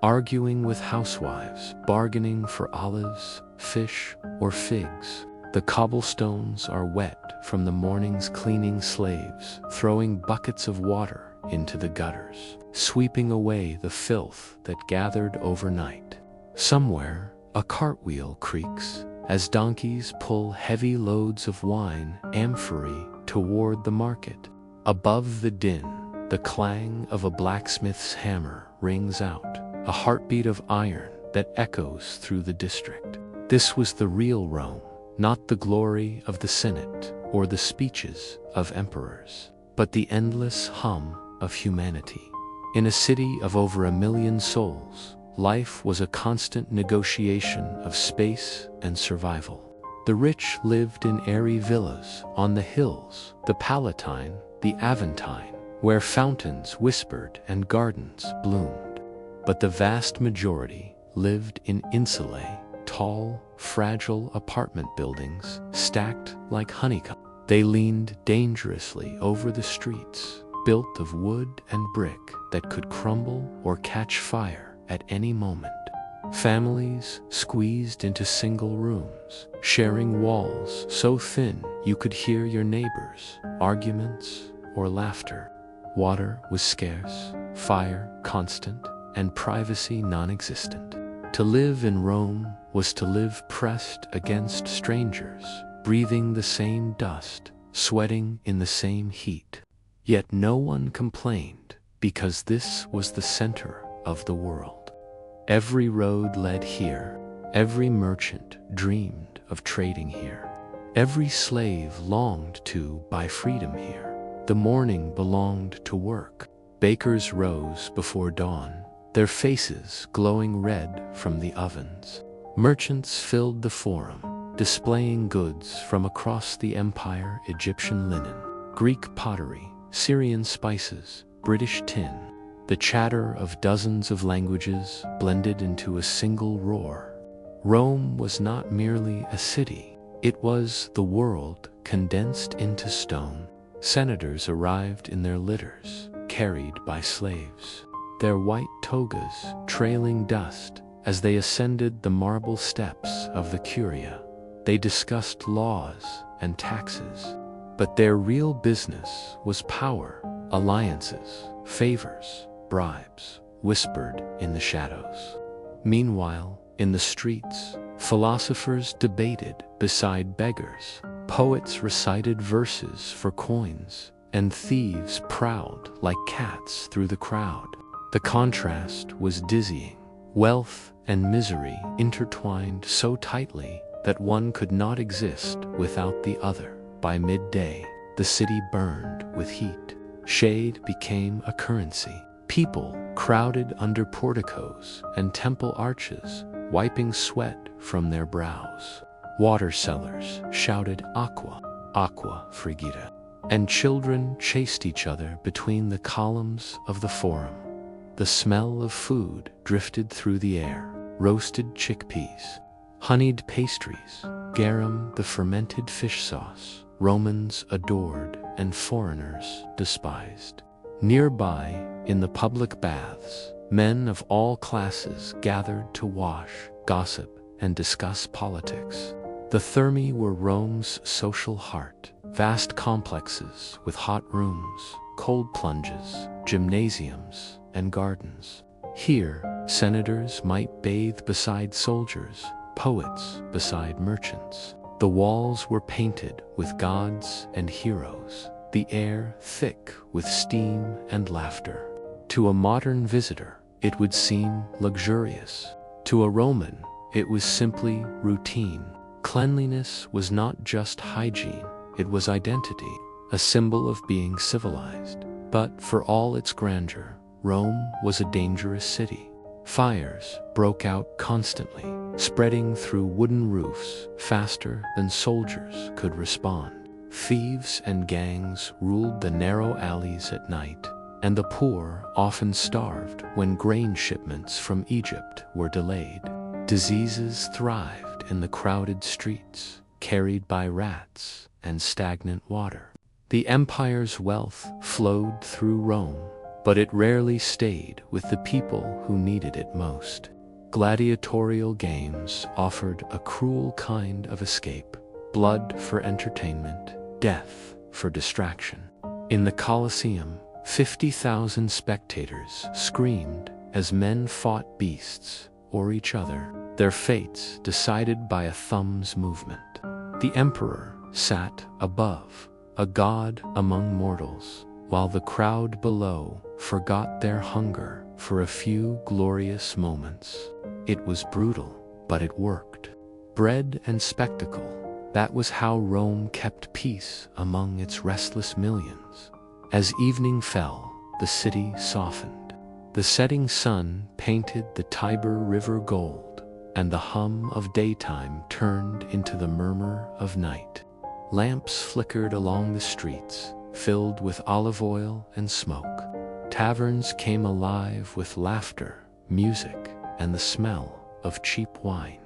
arguing with housewives, bargaining for olives, fish, or figs. The cobblestones are wet from the morning's cleaning slaves, throwing buckets of water into the gutters, sweeping away the filth that gathered overnight. Somewhere, a cartwheel creaks as donkeys pull heavy loads of wine amphorae toward the market. Above the din, the clang of a blacksmith's hammer rings out, a heartbeat of iron that echoes through the district. This was the real Rome, not the glory of the Senate or the speeches of emperors, but the endless hum of humanity. In a city of over 1 million souls, life was a constant negotiation of space and survival. The rich lived in airy villas on the hills, the Palatine, the Aventine, where fountains whispered and gardens bloomed. But the vast majority lived in insulae, tall, fragile apartment buildings stacked like honeycomb. They leaned dangerously over the streets, built of wood and brick that could crumble or catch fire at any moment. Families squeezed into single rooms, sharing walls so thin you could hear your neighbors' arguments or laughter. Water was scarce, fire constant, and privacy non-existent. To live in Rome was to live pressed against strangers, breathing the same dust, sweating in the same heat. Yet no one complained, because this was the center of the world. Every road led here, every merchant dreamed of trading here. Every slave longed to buy freedom here. The morning belonged to work. Bakers rose before dawn, their faces glowing red from the ovens. Merchants filled the forum, displaying goods from across the empire: Egyptian linen, Greek pottery, Syrian spices, British tin. The chatter of dozens of languages blended into a single roar. Rome was not merely a city, it was the world condensed into stone. Senators arrived in their litters, carried by slaves, their white togas trailing dust as they ascended the marble steps of the Curia. They discussed laws and taxes, but their real business was power, alliances, favors, bribes, whispered in the shadows. Meanwhile, in the streets, philosophers debated beside beggars, poets recited verses for coins, and thieves prowled like cats through the crowd. The contrast was dizzying. Wealth and misery intertwined so tightly that one could not exist without the other. By midday, the city burned with heat. Shade became a currency. People crowded under porticos and temple arches, wiping sweat from their brows. Water sellers shouted aqua, aqua frigida, and children chased each other between the columns of the forum. The smell of food drifted through the air: roasted chickpeas, honeyed pastries, garum, the fermented fish sauce Romans adored and foreigners despised. Nearby, in the public baths, men of all classes gathered to wash, gossip, and discuss politics. The Thermae were Rome's social heart, vast complexes with hot rooms, cold plunges, gymnasiums, and gardens. Here, senators might bathe beside soldiers, poets beside merchants. The walls were painted with gods and heroes, the air thick with steam and laughter. To a modern visitor, it would seem luxurious. To a Roman, it was simply routine. Cleanliness was not just hygiene, it was identity, a symbol of being civilized. But for all its grandeur, Rome was a dangerous city. Fires broke out constantly, spreading through wooden roofs faster than soldiers could respond. Thieves and gangs ruled the narrow alleys at night, and the poor often starved when grain shipments from Egypt were delayed. Diseases thrived in the crowded streets, carried by rats and stagnant water. The empire's wealth flowed through Rome, but it rarely stayed with the people who needed it most. Gladiatorial games offered a cruel kind of escape, blood for entertainment, death for distraction. In the Colosseum, 50,000 spectators screamed as men fought beasts or each other, their fates decided by a thumb's movement. The emperor sat above, a god among mortals, while the crowd below forgot their hunger for a few glorious moments. It was brutal, but it worked. Bread and spectacle, that was how Rome kept peace among its restless millions. As evening fell, the city softened. The setting sun painted the Tiber River gold, and the hum of daytime turned into the murmur of night. Lamps flickered along the streets, filled with olive oil and smoke. Taverns came alive with laughter, music, and the smell of cheap wine.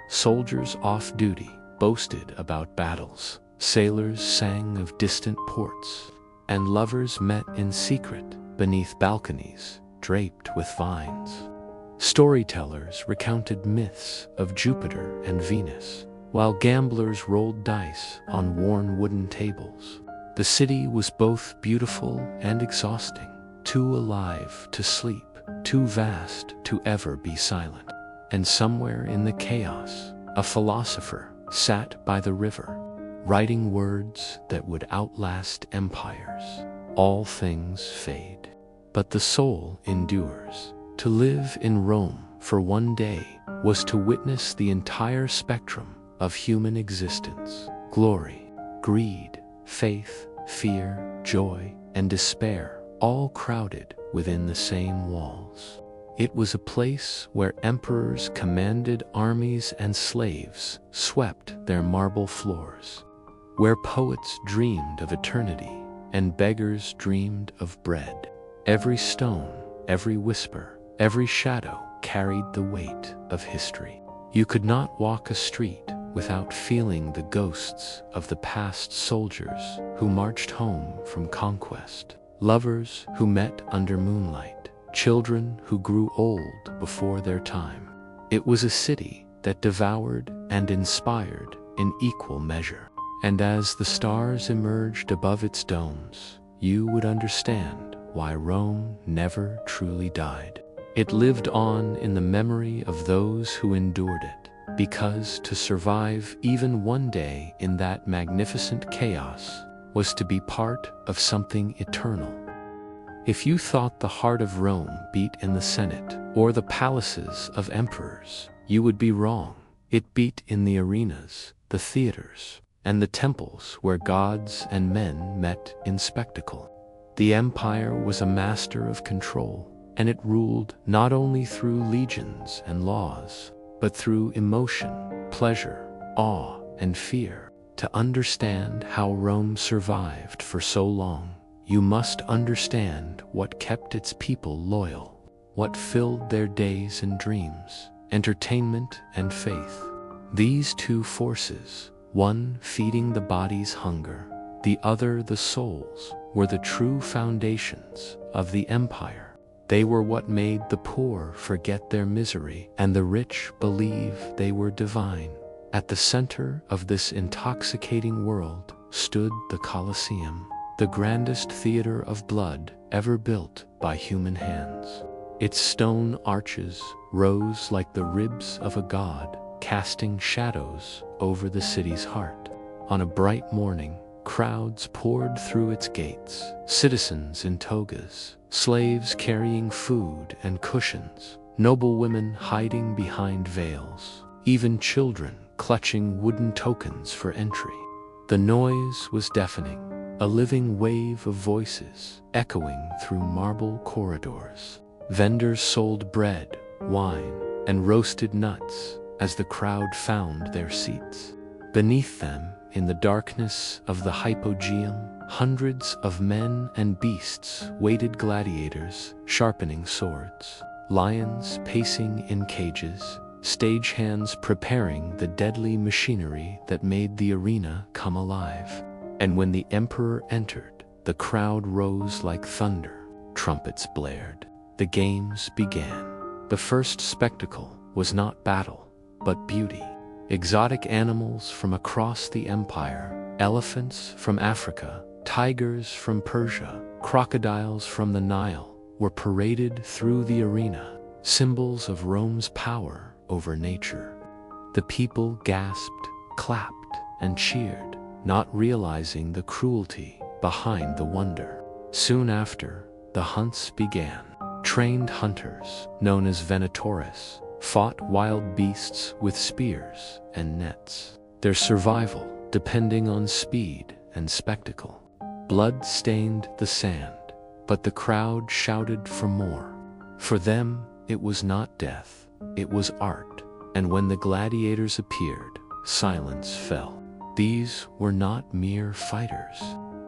Soldiers off duty boasted about battles, sailors sang of distant ports, and lovers met in secret beneath balconies draped with vines. Storytellers recounted myths of Jupiter and Venus, while gamblers rolled dice on worn wooden tables. The city was both beautiful and exhausting, too alive to sleep, too vast to ever be silent. And somewhere in the chaos, a philosopher sat by the river, writing words that would outlast empires. All things fade, but the soul endures. To live in Rome for one day was to witness the entire spectrum of human existence: glory, greed, faith, fear, joy, and despair, all crowded within the same walls. It was a place where emperors commanded armies and slaves swept their marble floors, where poets dreamed of eternity and beggars dreamed of bread. Every stone, every whisper, every shadow carried the weight of history. You could not walk a street without feeling the ghosts of the past soldiers who marched home from conquest, lovers who met under moonlight, children who grew old before their time. It was a city that devoured and inspired in equal measure. And as the stars emerged above its domes, you would understand why Rome never truly died. It lived on in the memory of those who endured it, because to survive even one day in that magnificent chaos was to be part of something eternal. If you thought the heart of Rome beat in the Senate or the palaces of emperors, you would be wrong. It beat in the arenas, the theaters, and the temples where gods and men met in spectacle. The empire was a master of control, and it ruled not only through legions and laws, but through emotion, pleasure, awe, and fear. To understand how Rome survived for so long, you must understand what kept its people loyal, what filled their days and dreams, entertainment and faith. These two forces, one feeding the body's hunger, the other the soul's, were the true foundations of the empire. They were what made the poor forget their misery and the rich believe they were divine. At the center of this intoxicating world stood the Colosseum, the grandest theater of blood ever built by human hands. Its stone arches rose like the ribs of a god, casting shadows over the city's heart. On a bright morning, crowds poured through its gates, citizens in togas, slaves carrying food and cushions, noblewomen hiding behind veils, even children clutching wooden tokens for entry. The noise was deafening, a living wave of voices echoing through marble corridors. Vendors sold bread, wine, and roasted nuts as the crowd found their seats. Beneath them, in the darkness of the hypogeum, hundreds of men and beasts waited, gladiators sharpening swords, lions pacing in cages, stagehands preparing the deadly machinery that made the arena come alive. And when the emperor entered, the crowd rose like thunder, trumpets blared. The games began. The first spectacle was not battle, but beauty. Exotic animals from across the empire, elephants from Africa, tigers from Persia, crocodiles from the Nile, were paraded through the arena, symbols of Rome's power over nature. The people gasped, clapped, and cheered, not realizing the cruelty behind the wonder. Soon after, the hunts began. Trained hunters, known as venatores, fought wild beasts with spears and nets, their survival depending on speed and spectacle. Blood stained the sand, but the crowd shouted for more. For them, it was not death, it was art, and when the gladiators appeared, silence fell. These were not mere fighters.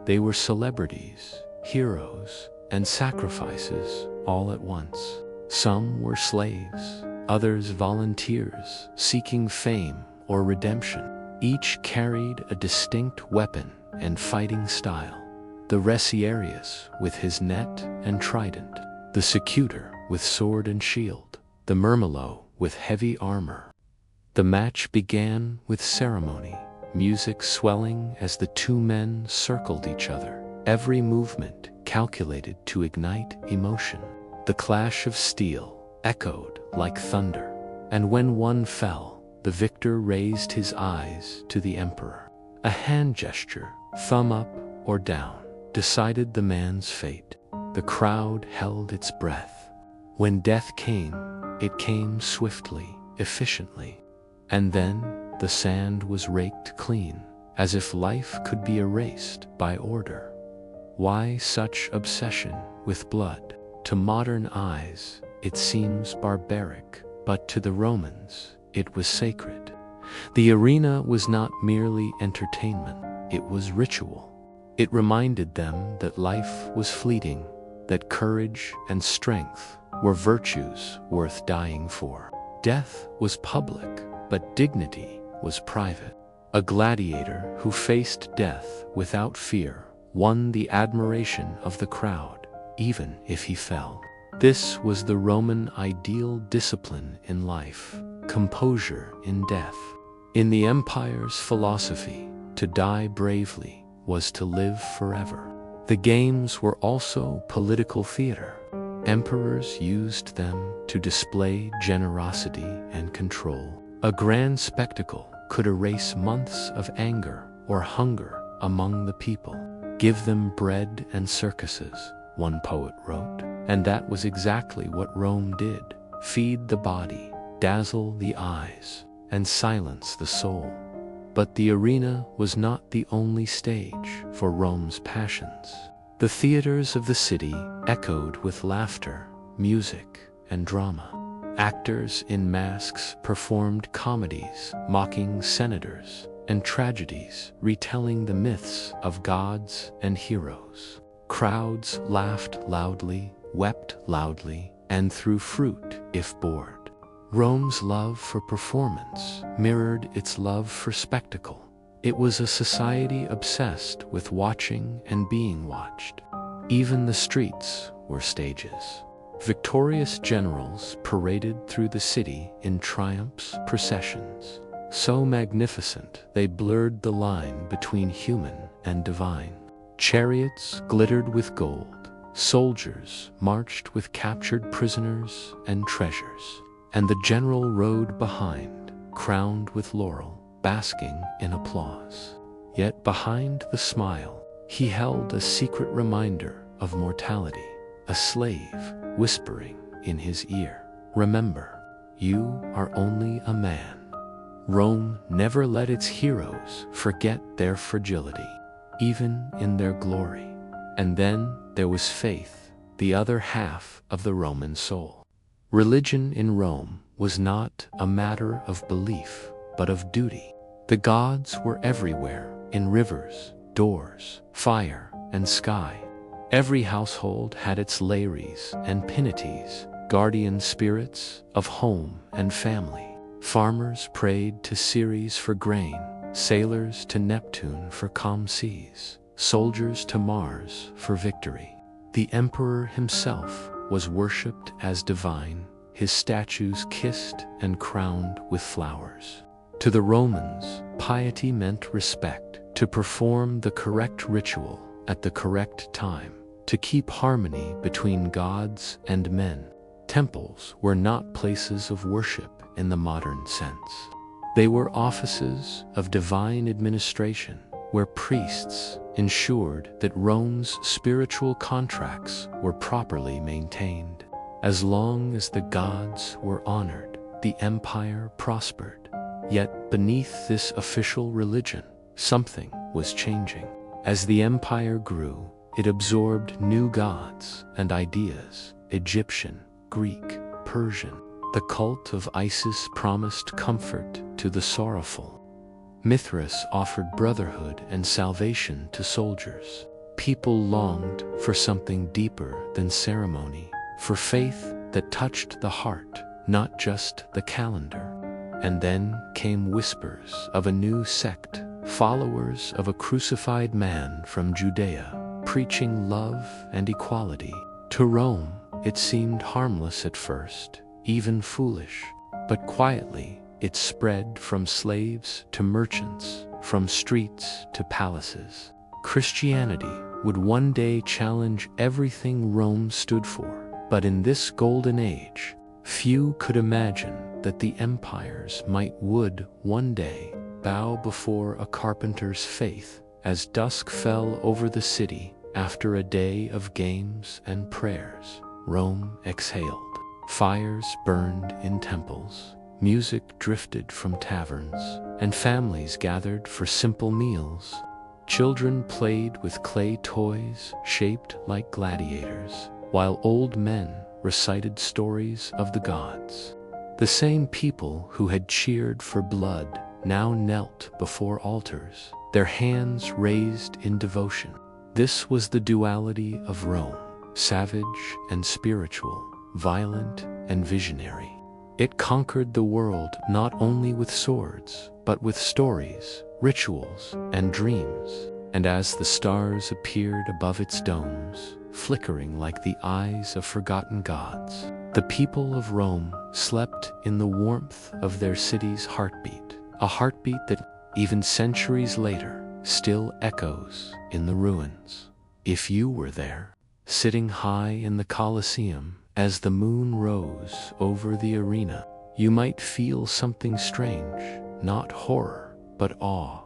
They were celebrities, heroes, and sacrifices all at once. Some were slaves, others volunteers seeking fame or redemption. Each carried a distinct weapon and fighting style. The reciarius with his net and trident, the secutor with sword and shield, the murmillo with heavy armor. The match began with ceremony, music swelling as the two men circled each other, every movement calculated to ignite emotion. The clash of steel echoed like thunder, and when one fell, the victor raised his eyes to the emperor. A hand gesture, thumb up or down, decided the man's fate. The crowd held its breath. When death came, it came swiftly, efficiently. And then the sand was raked clean, as if life could be erased by order. Why such obsession with blood? To modern eyes, it seems barbaric, but to the Romans, it was sacred. The arena was not merely entertainment, it was ritual. It reminded them that life was fleeting, that courage and strength were virtues worth dying for. Death was public, but dignity was private. A gladiator who faced death without fear won the admiration of the crowd, even if he fell. This was the Roman ideal: discipline in life, composure in death. In the empire's philosophy, to die bravely was to live forever. The games were also political theater. Emperors used them to display generosity and control. A grand spectacle could erase months of anger or hunger among the people. Give them bread and circuses, one poet wrote, and that was exactly what Rome did. Feed the body, dazzle the eyes, and silence the soul. But the arena was not the only stage for Rome's passions. The theaters of the city echoed with laughter, music, and drama. Actors in masks performed comedies, mocking senators, and tragedies, retelling the myths of gods and heroes. Crowds laughed loudly, wept loudly, and threw fruit if bored. Rome's love for performance mirrored its love for spectacle. It was a society obsessed with watching and being watched. Even the streets were stages. Victorious generals paraded through the city in triumphs, processions. so magnificent they blurred the line between human and divine. Chariots glittered with gold, soldiers marched with captured prisoners and treasures, and the general rode behind, crowned with laurel, basking in applause. Yet behind the smile, he held a secret reminder of mortality, a slave whispering in his ear, "Remember, you are only a man." Rome never let its heroes forget their fragility, even in their glory. And then there was faith, the other half of the Roman soul. Religion in Rome was not a matter of belief, but of duty. The gods were everywhere, in rivers, doors, fire, and sky. Every household had its Lares and Penates, guardian spirits of home and family. Farmers prayed to Ceres for grain, sailors to Neptune for calm seas, soldiers to Mars for victory. The emperor himself was worshipped as divine, his statues kissed and crowned with flowers. To the Romans, piety meant respect, to perform the correct ritual at the correct time, to keep harmony between gods and men. Temples were not places of worship in the modern sense. They were offices of divine administration, where priests ensured that Rome's spiritual contracts were properly maintained. As long as the gods were honored, the empire prospered. Yet beneath this official religion, something was changing. As the empire grew, it absorbed new gods and ideas, Egyptian, Greek, Persian. The cult of Isis promised comfort to the sorrowful. Mithras offered brotherhood and salvation to soldiers. People longed for something deeper than ceremony, for faith that touched the heart, not just the calendar. And then came whispers of a new sect, followers of a crucified man from Judea, preaching love and equality. To Rome, it seemed harmless at first, even foolish, but quietly it spread from slaves to merchants, from streets to palaces. Christianity would one day challenge everything Rome stood for, but in this golden age, few could imagine that the empires would one day bow before a carpenter's faith. As dusk fell over the city after a day of games and prayers, Rome exhaled. Fires burned in temples, music drifted from taverns, and families gathered for simple meals. Children played with clay toys shaped like gladiators, while old men recited stories of the gods. The same people who had cheered for blood now knelt before altars, their hands raised in devotion. This was the duality of Rome, savage and spiritual, violent and visionary. It conquered the world not only with swords, but with stories, rituals, and dreams. And as the stars appeared above its domes, flickering like the eyes of forgotten gods, the people of Rome slept in the warmth of their city's heartbeat, a heartbeat that, even centuries later, still echoes in the ruins. If you were there, sitting high in the Colosseum as the moon rose over the arena, you might feel something strange, not horror, but awe.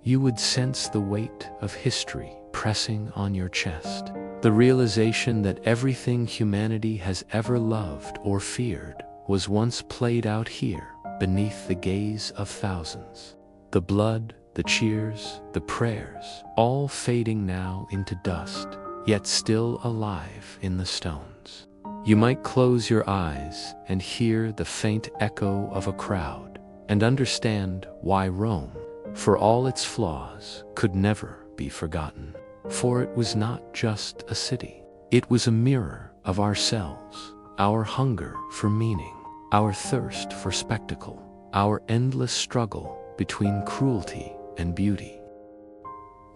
You would sense the weight of history pressing on your chest, the realization that everything humanity has ever loved or feared was once played out here beneath the gaze of thousands. The blood, the cheers, the prayers, all fading now into dust, yet still alive in the stones. You might close your eyes and hear the faint echo of a crowd, and understand why Rome, for all its flaws, could never be forgotten. For it was not just a city. It was a mirror of ourselves, our hunger for meaning, our thirst for spectacle, our endless struggle between cruelty and beauty.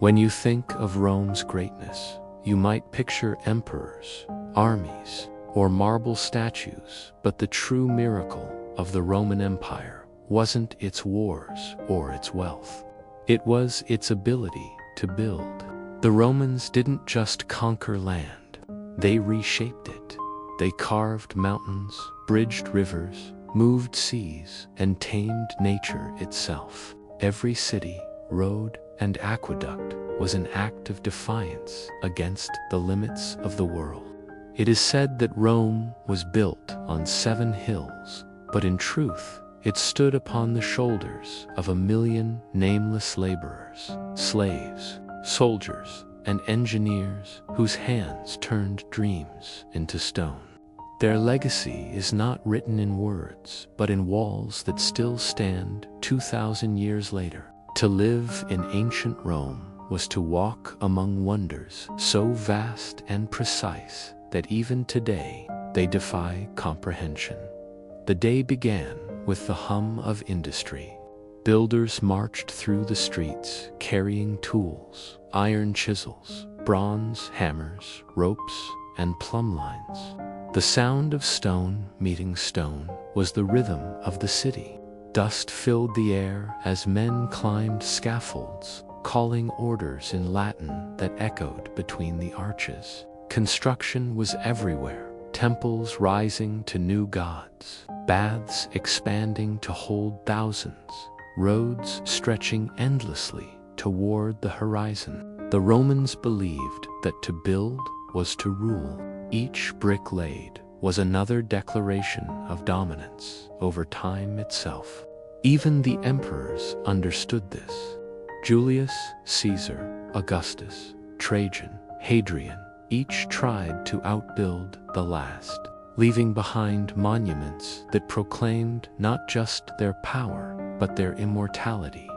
When you think of Rome's greatness, you might picture emperors, armies, or marble statues, but the true miracle of the Roman Empire wasn't its wars or its wealth. It was its ability to build. The Romans didn't just conquer land, they reshaped it. They carved mountains, bridged rivers, moved seas, and tamed nature itself. Every city, road, and aqueduct was an act of defiance against the limits of the world. It is said that Rome was built on 7 hills, but in truth, it stood upon the shoulders of 1 million nameless laborers, slaves, soldiers, and engineers whose hands turned dreams into stone. Their legacy is not written in words, but in walls that still stand 2,000 years later. To live in ancient Rome was to walk among wonders so vast and precise that even today they defy comprehension. The day began with the hum of industry. Builders marched through the streets carrying tools, iron chisels, bronze hammers, ropes, and plumb lines. The sound of stone meeting stone was the rhythm of the city. Dust filled the air as men climbed scaffolds, calling orders in Latin that echoed between the arches. Construction was everywhere, temples rising to new gods, baths expanding to hold thousands, roads stretching endlessly toward the horizon. The Romans believed that to build was to rule. Each brick laid was another declaration of dominance over time itself. Even the emperors understood this. Julius, Caesar, Augustus, Trajan, Hadrian, each tried to outbuild the last, leaving behind monuments that proclaimed not just their power, but their immortality.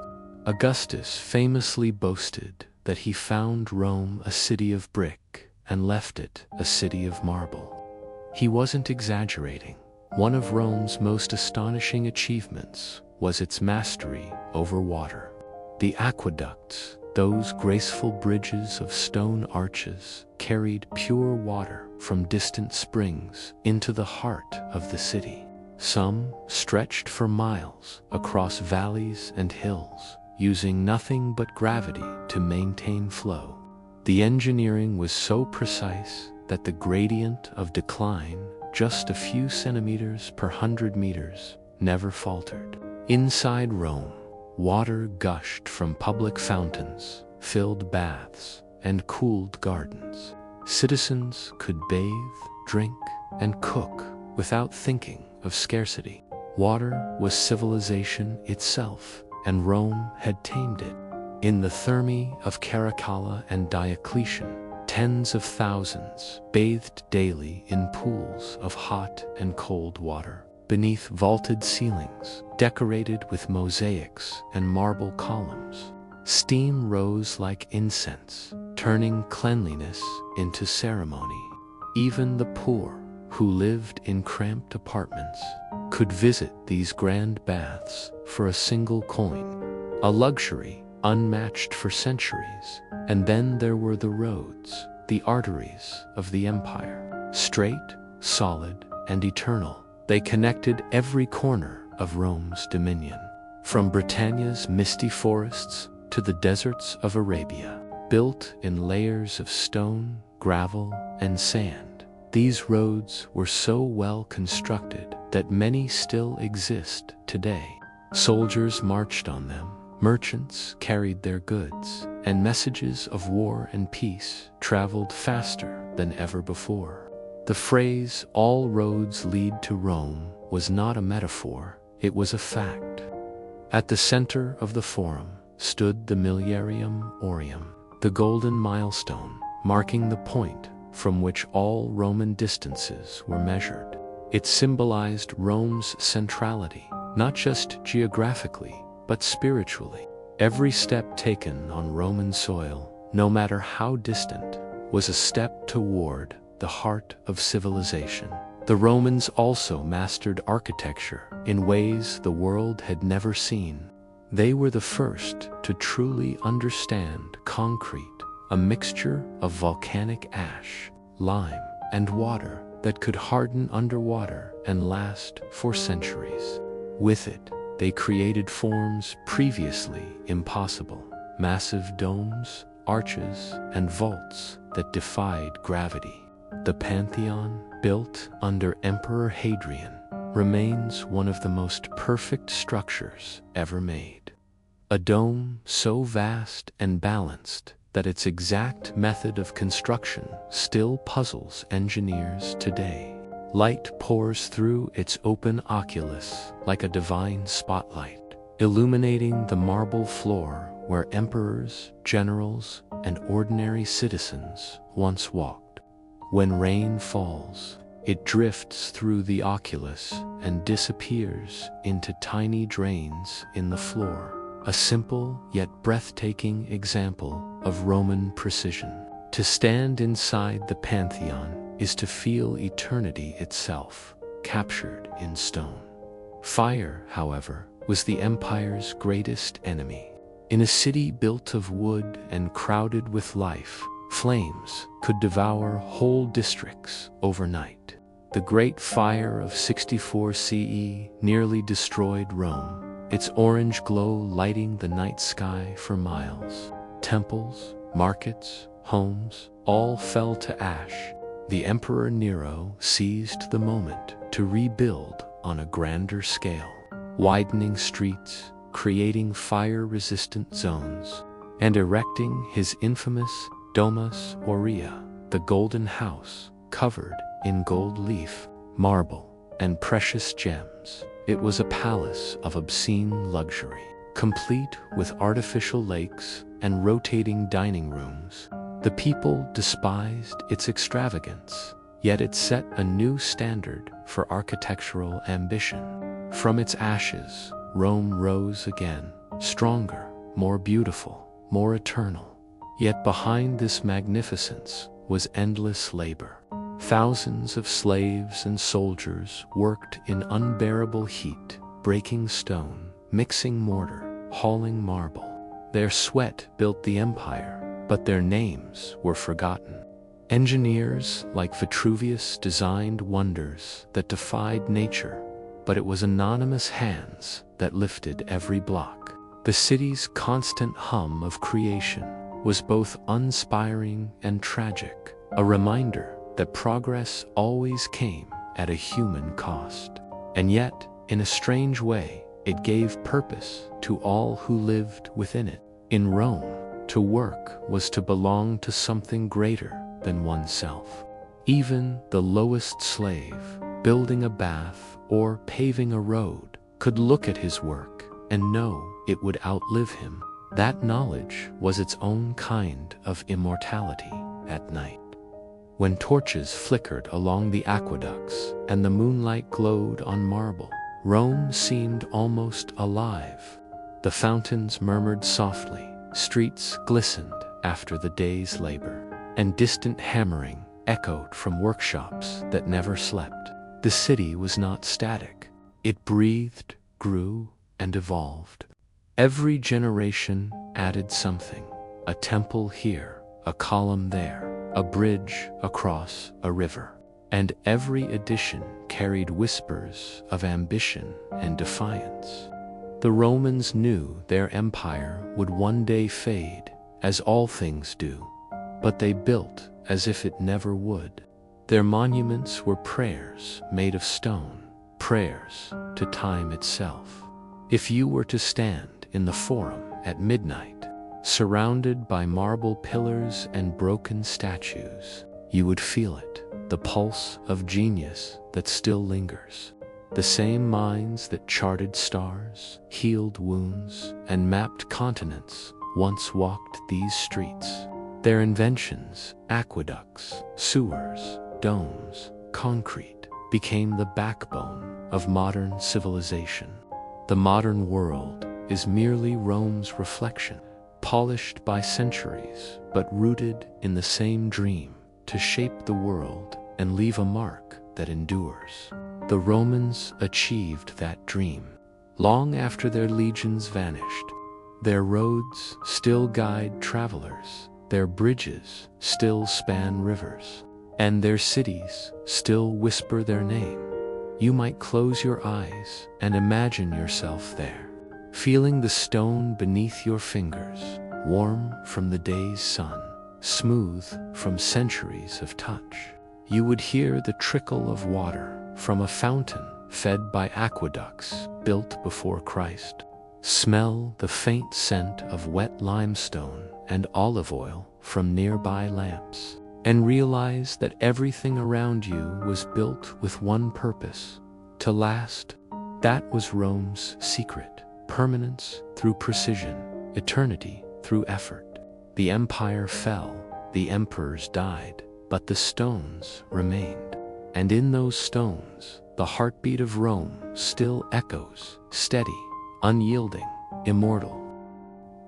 Augustus famously boasted that he found Rome a city of brick and left it a city of marble. He wasn't exaggerating. One of Rome's most astonishing achievements was its mastery over water. The aqueducts, those graceful bridges of stone arches, carried pure water from distant springs into the heart of the city. Some stretched for miles across valleys and hills, using nothing but gravity to maintain flow. The engineering was so precise that the gradient of decline, just a few centimeters per 100 meters, never faltered. Inside Rome, water gushed from public fountains, filled baths, and cooled gardens. Citizens could bathe, drink, and cook without thinking of scarcity. Water was civilization itself, and Rome had tamed it. In the Thermae of Caracalla and Diocletian, tens of thousands bathed daily in pools of hot and cold water, beneath vaulted ceilings decorated with mosaics and marble columns. Steam rose like incense, turning cleanliness into ceremony. Even the poor, who lived in cramped apartments, could visit these grand baths for a single coin, a luxury unmatched for centuries. And then there were the roads, the arteries of the empire. Straight, solid, and eternal, they connected every corner of Rome's dominion. From Britannia's misty forests to the deserts of Arabia, built in layers of stone, gravel, and sand, these roads were so well constructed that many still exist today. Soldiers marched on them, merchants carried their goods, and messages of war and peace traveled faster than ever before. The phrase, "all roads lead to Rome," was not a metaphor, it was a fact. At the center of the forum stood the Miliarium Aureum, the golden milestone, marking the point from which all Roman distances were measured. It symbolized Rome's centrality, not just geographically, but spiritually. Every step taken on Roman soil, no matter how distant, was a step toward the heart of civilization. The Romans also mastered architecture in ways the world had never seen. They were the first to truly understand concrete, a mixture of volcanic ash, lime, and water that could harden underwater and last for centuries. With it, they created forms previously impossible, massive domes, arches, and vaults that defied gravity. The Pantheon, built under Emperor Hadrian, remains one of the most perfect structures ever made. A dome so vast and balanced that its exact method of construction still puzzles engineers today. Light pours through its open oculus like a divine spotlight, illuminating the marble floor where emperors, generals, and ordinary citizens once walked. When rain falls, it drifts through the oculus and disappears into tiny drains in the floor. A simple yet breathtaking example of Roman precision. To stand inside the Pantheon is to feel eternity itself, captured in stone. Fire, however, was the empire's greatest enemy. In a city built of wood and crowded with life, flames could devour whole districts overnight. The Great Fire of 64 CE nearly destroyed Rome, its orange glow lighting the night sky for miles. Temples, markets, homes, all fell to ash. The Emperor Nero seized the moment to rebuild on a grander scale, widening streets, creating fire-resistant zones, and erecting his infamous Domus Aurea, the golden house covered in gold leaf, marble, and precious gems. It was a palace of obscene luxury, complete with artificial lakes and rotating dining rooms. The people despised its extravagance, yet it set a new standard for architectural ambition. From its ashes, Rome rose again, stronger, more beautiful, more eternal. Yet behind this magnificence was endless labor. Thousands of slaves and soldiers worked in unbearable heat, breaking stone, mixing mortar, hauling marble. Their sweat built the empire, but their names were forgotten. Engineers like Vitruvius designed wonders that defied nature, but it was anonymous hands that lifted every block. The city's constant hum of creation was both inspiring and tragic, a reminder that progress always came at a human cost. And yet, in a strange way, it gave purpose to all who lived within it. In Rome, to work was to belong to something greater than oneself. Even the lowest slave, building a bath or paving a road, could look at his work and know it would outlive him. That knowledge was its own kind of immortality at night. When torches flickered along the aqueducts and the moonlight glowed on marble, Rome seemed almost alive. The fountains murmured softly, streets glistened after the day's labor, and distant hammering echoed from workshops that never slept. The city was not static. It breathed, grew, and evolved. Every generation added something, a temple here, a column there, a bridge across a river. And every addition carried whispers of ambition and defiance. The Romans knew their empire would one day fade, as all things do, but they built as if it never would. Their monuments were prayers made of stone, prayers to time itself. If you were to stand in the Forum at midnight, surrounded by marble pillars and broken statues, you would feel it, the pulse of genius that still lingers. The same minds that charted stars, healed wounds, and mapped continents once walked these streets. Their inventions, aqueducts, sewers, domes, concrete, became the backbone of modern civilization. The modern world is merely Rome's reflection, polished by centuries, but rooted in the same dream to shape the world and leave a mark that endures. The Romans achieved that dream. Long after their legions vanished, their roads still guide travelers, their bridges still span rivers, and their cities still whisper their name. You might close your eyes and imagine yourself there, feeling the stone beneath your fingers, warm from the day's sun, smooth from centuries of touch. You would hear the trickle of water from a fountain fed by aqueducts built before Christ. Smell the faint scent of wet limestone and olive oil from nearby lamps, and realize that everything around you was built with one purpose: to last. That was Rome's secret: permanence through precision, eternity through effort. The empire fell, the emperors died, but the stones remained. And in those stones, the heartbeat of Rome still echoes, steady, unyielding, immortal.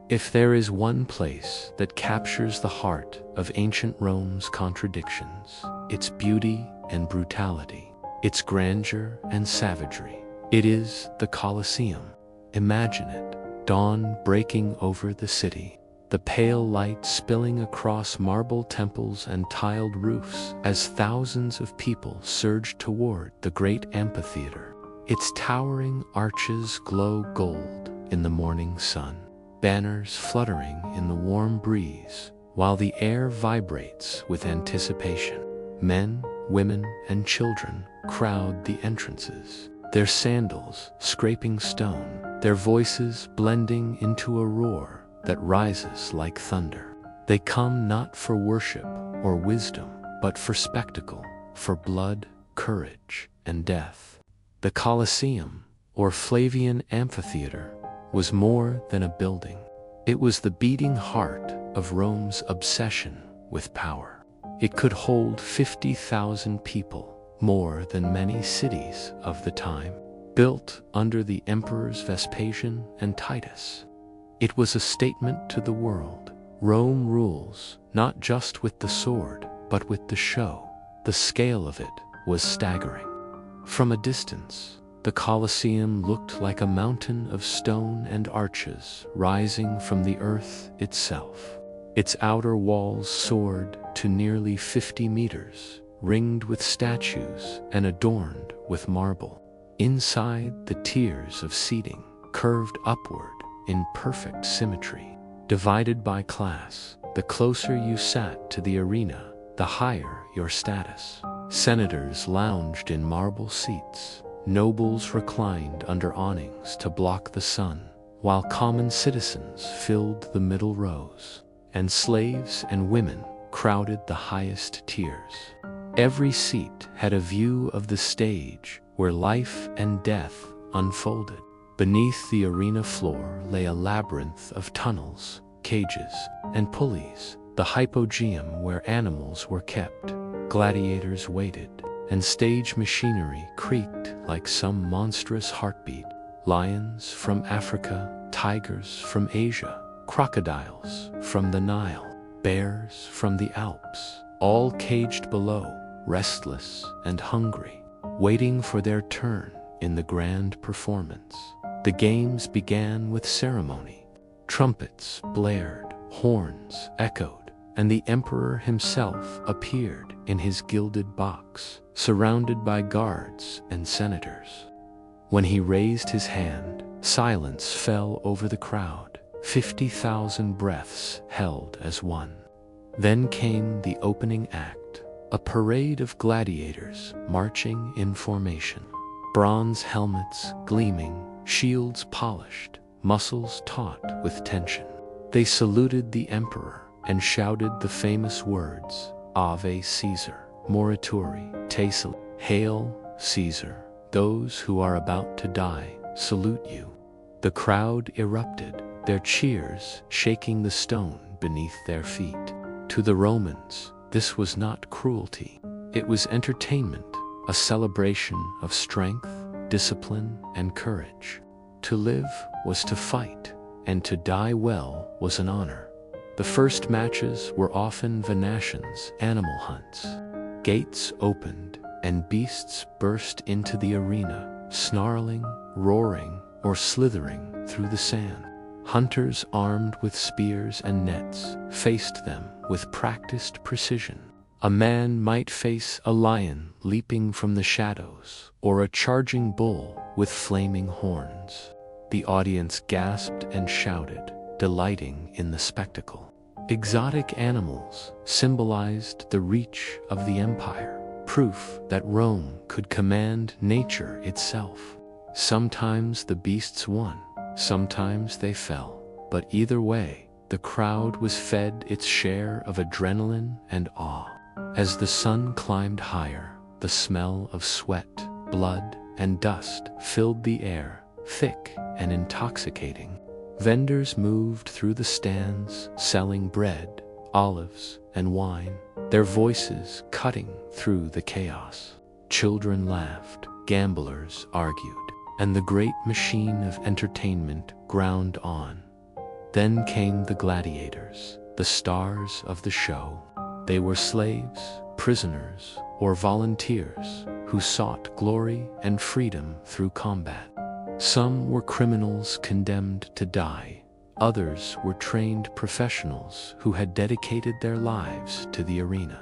If there is one place that captures the heart of ancient Rome's contradictions, its beauty and brutality, its grandeur and savagery, it is the Colosseum. Imagine it, dawn breaking over the city, the pale light spilling across marble temples and tiled roofs as thousands of people surge toward the great amphitheater. Its towering arches glow gold in the morning sun, banners fluttering in the warm breeze, while the air vibrates with anticipation. Men, women, and children crowd the entrances, their sandals scraping stone, their voices blending into a roar that rises like thunder. They come not for worship or wisdom, but for spectacle, for blood, courage, and death. The Colosseum, or Flavian Amphitheater, was more than a building. It was the beating heart of Rome's obsession with power. It could hold 50,000 people, more than many cities of the time, built under the emperors Vespasian and Titus. It was a statement to the world: Rome rules not just with the sword, but with the show. The scale of it was staggering. From a distance, the Colosseum looked like a mountain of stone and arches rising from the earth itself. Its outer walls soared to nearly 50 meters, ringed with statues and adorned with marble. Inside, the tiers of seating curved upward in perfect symmetry. Divided by class, the closer you sat to the arena, the higher your status. Senators lounged in marble seats, nobles reclined under awnings to block the sun, while common citizens filled the middle rows, and slaves and women crowded the highest tiers. Every seat had a view of the stage where life and death unfolded. Beneath the arena floor lay a labyrinth of tunnels, cages, and pulleys, the hypogeum where animals were kept, gladiators waited, and stage machinery creaked like some monstrous heartbeat. Lions from Africa, tigers from Asia, crocodiles from the Nile, bears from the Alps, all caged below, restless and hungry, waiting for their turn in the grand performance. The games began with ceremony. Trumpets blared, horns echoed, and the emperor himself appeared in his gilded box, surrounded by guards and senators. When he raised his hand, silence fell over the crowd, 50,000 breaths held as one. Then came the opening act, a parade of gladiators marching in formation. Bronze helmets gleaming, shields polished, muscles taut with tension. They saluted the emperor and shouted the famous words, Ave Caesar, morituri, te salute. Hail, Caesar, those who are about to die salute you. The crowd erupted, their cheers shaking the stone beneath their feet. To the Romans, this was not cruelty. It was entertainment, a celebration of strength, discipline, and courage. To live was to fight, and to die well was an honor. The first matches were often venations, animal hunts. Gates opened, and beasts burst into the arena, snarling, roaring, or slithering through the sand. Hunters armed with spears and nets faced them with practiced precision. A man might face a lion leaping from the shadows, or a charging bull with flaming horns. The audience gasped and shouted, delighting in the spectacle. Exotic animals symbolized the reach of the empire, proof that Rome could command nature itself. Sometimes the beasts won, sometimes they fell, but either way, the crowd was fed its share of adrenaline and awe. As the sun climbed higher, the smell of sweat, blood, and dust filled the air, thick and intoxicating. Vendors moved through the stands, selling bread, olives, and wine, their voices cutting through the chaos. Children laughed, gamblers argued, and the great machine of entertainment ground on. Then came the gladiators, the stars of the show. They were slaves, prisoners, or volunteers who sought glory and freedom through combat. Some were criminals condemned to die. Others were trained professionals who had dedicated their lives to the arena.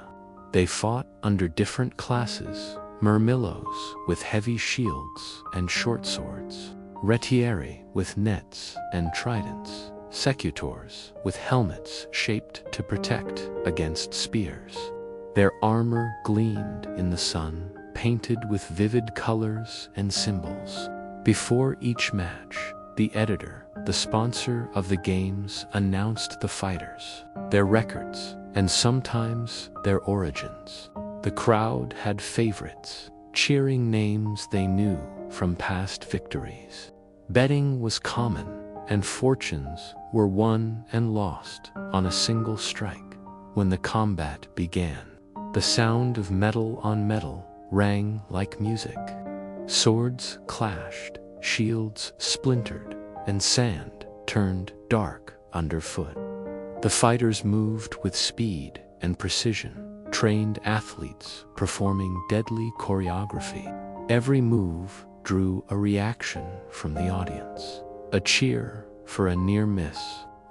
They fought under different classes: murmillos with heavy shields and short swords, retieri with nets and tridents, secutors with helmets shaped to protect against spears. Their armor gleamed in the sun, painted with vivid colors and symbols. Before each match, the editor, the sponsor of the games, announced the fighters, their records, and sometimes their origins. The crowd had favorites, cheering names they knew from past victories. Betting was common, and fortunes were won and lost on a single strike. When the combat began, the sound of metal on metal rang like music. Swords clashed, shields splintered, and sand turned dark underfoot. The fighters moved with speed and precision, trained athletes performing deadly choreography. Every move drew a reaction from the audience. A cheer for a near miss,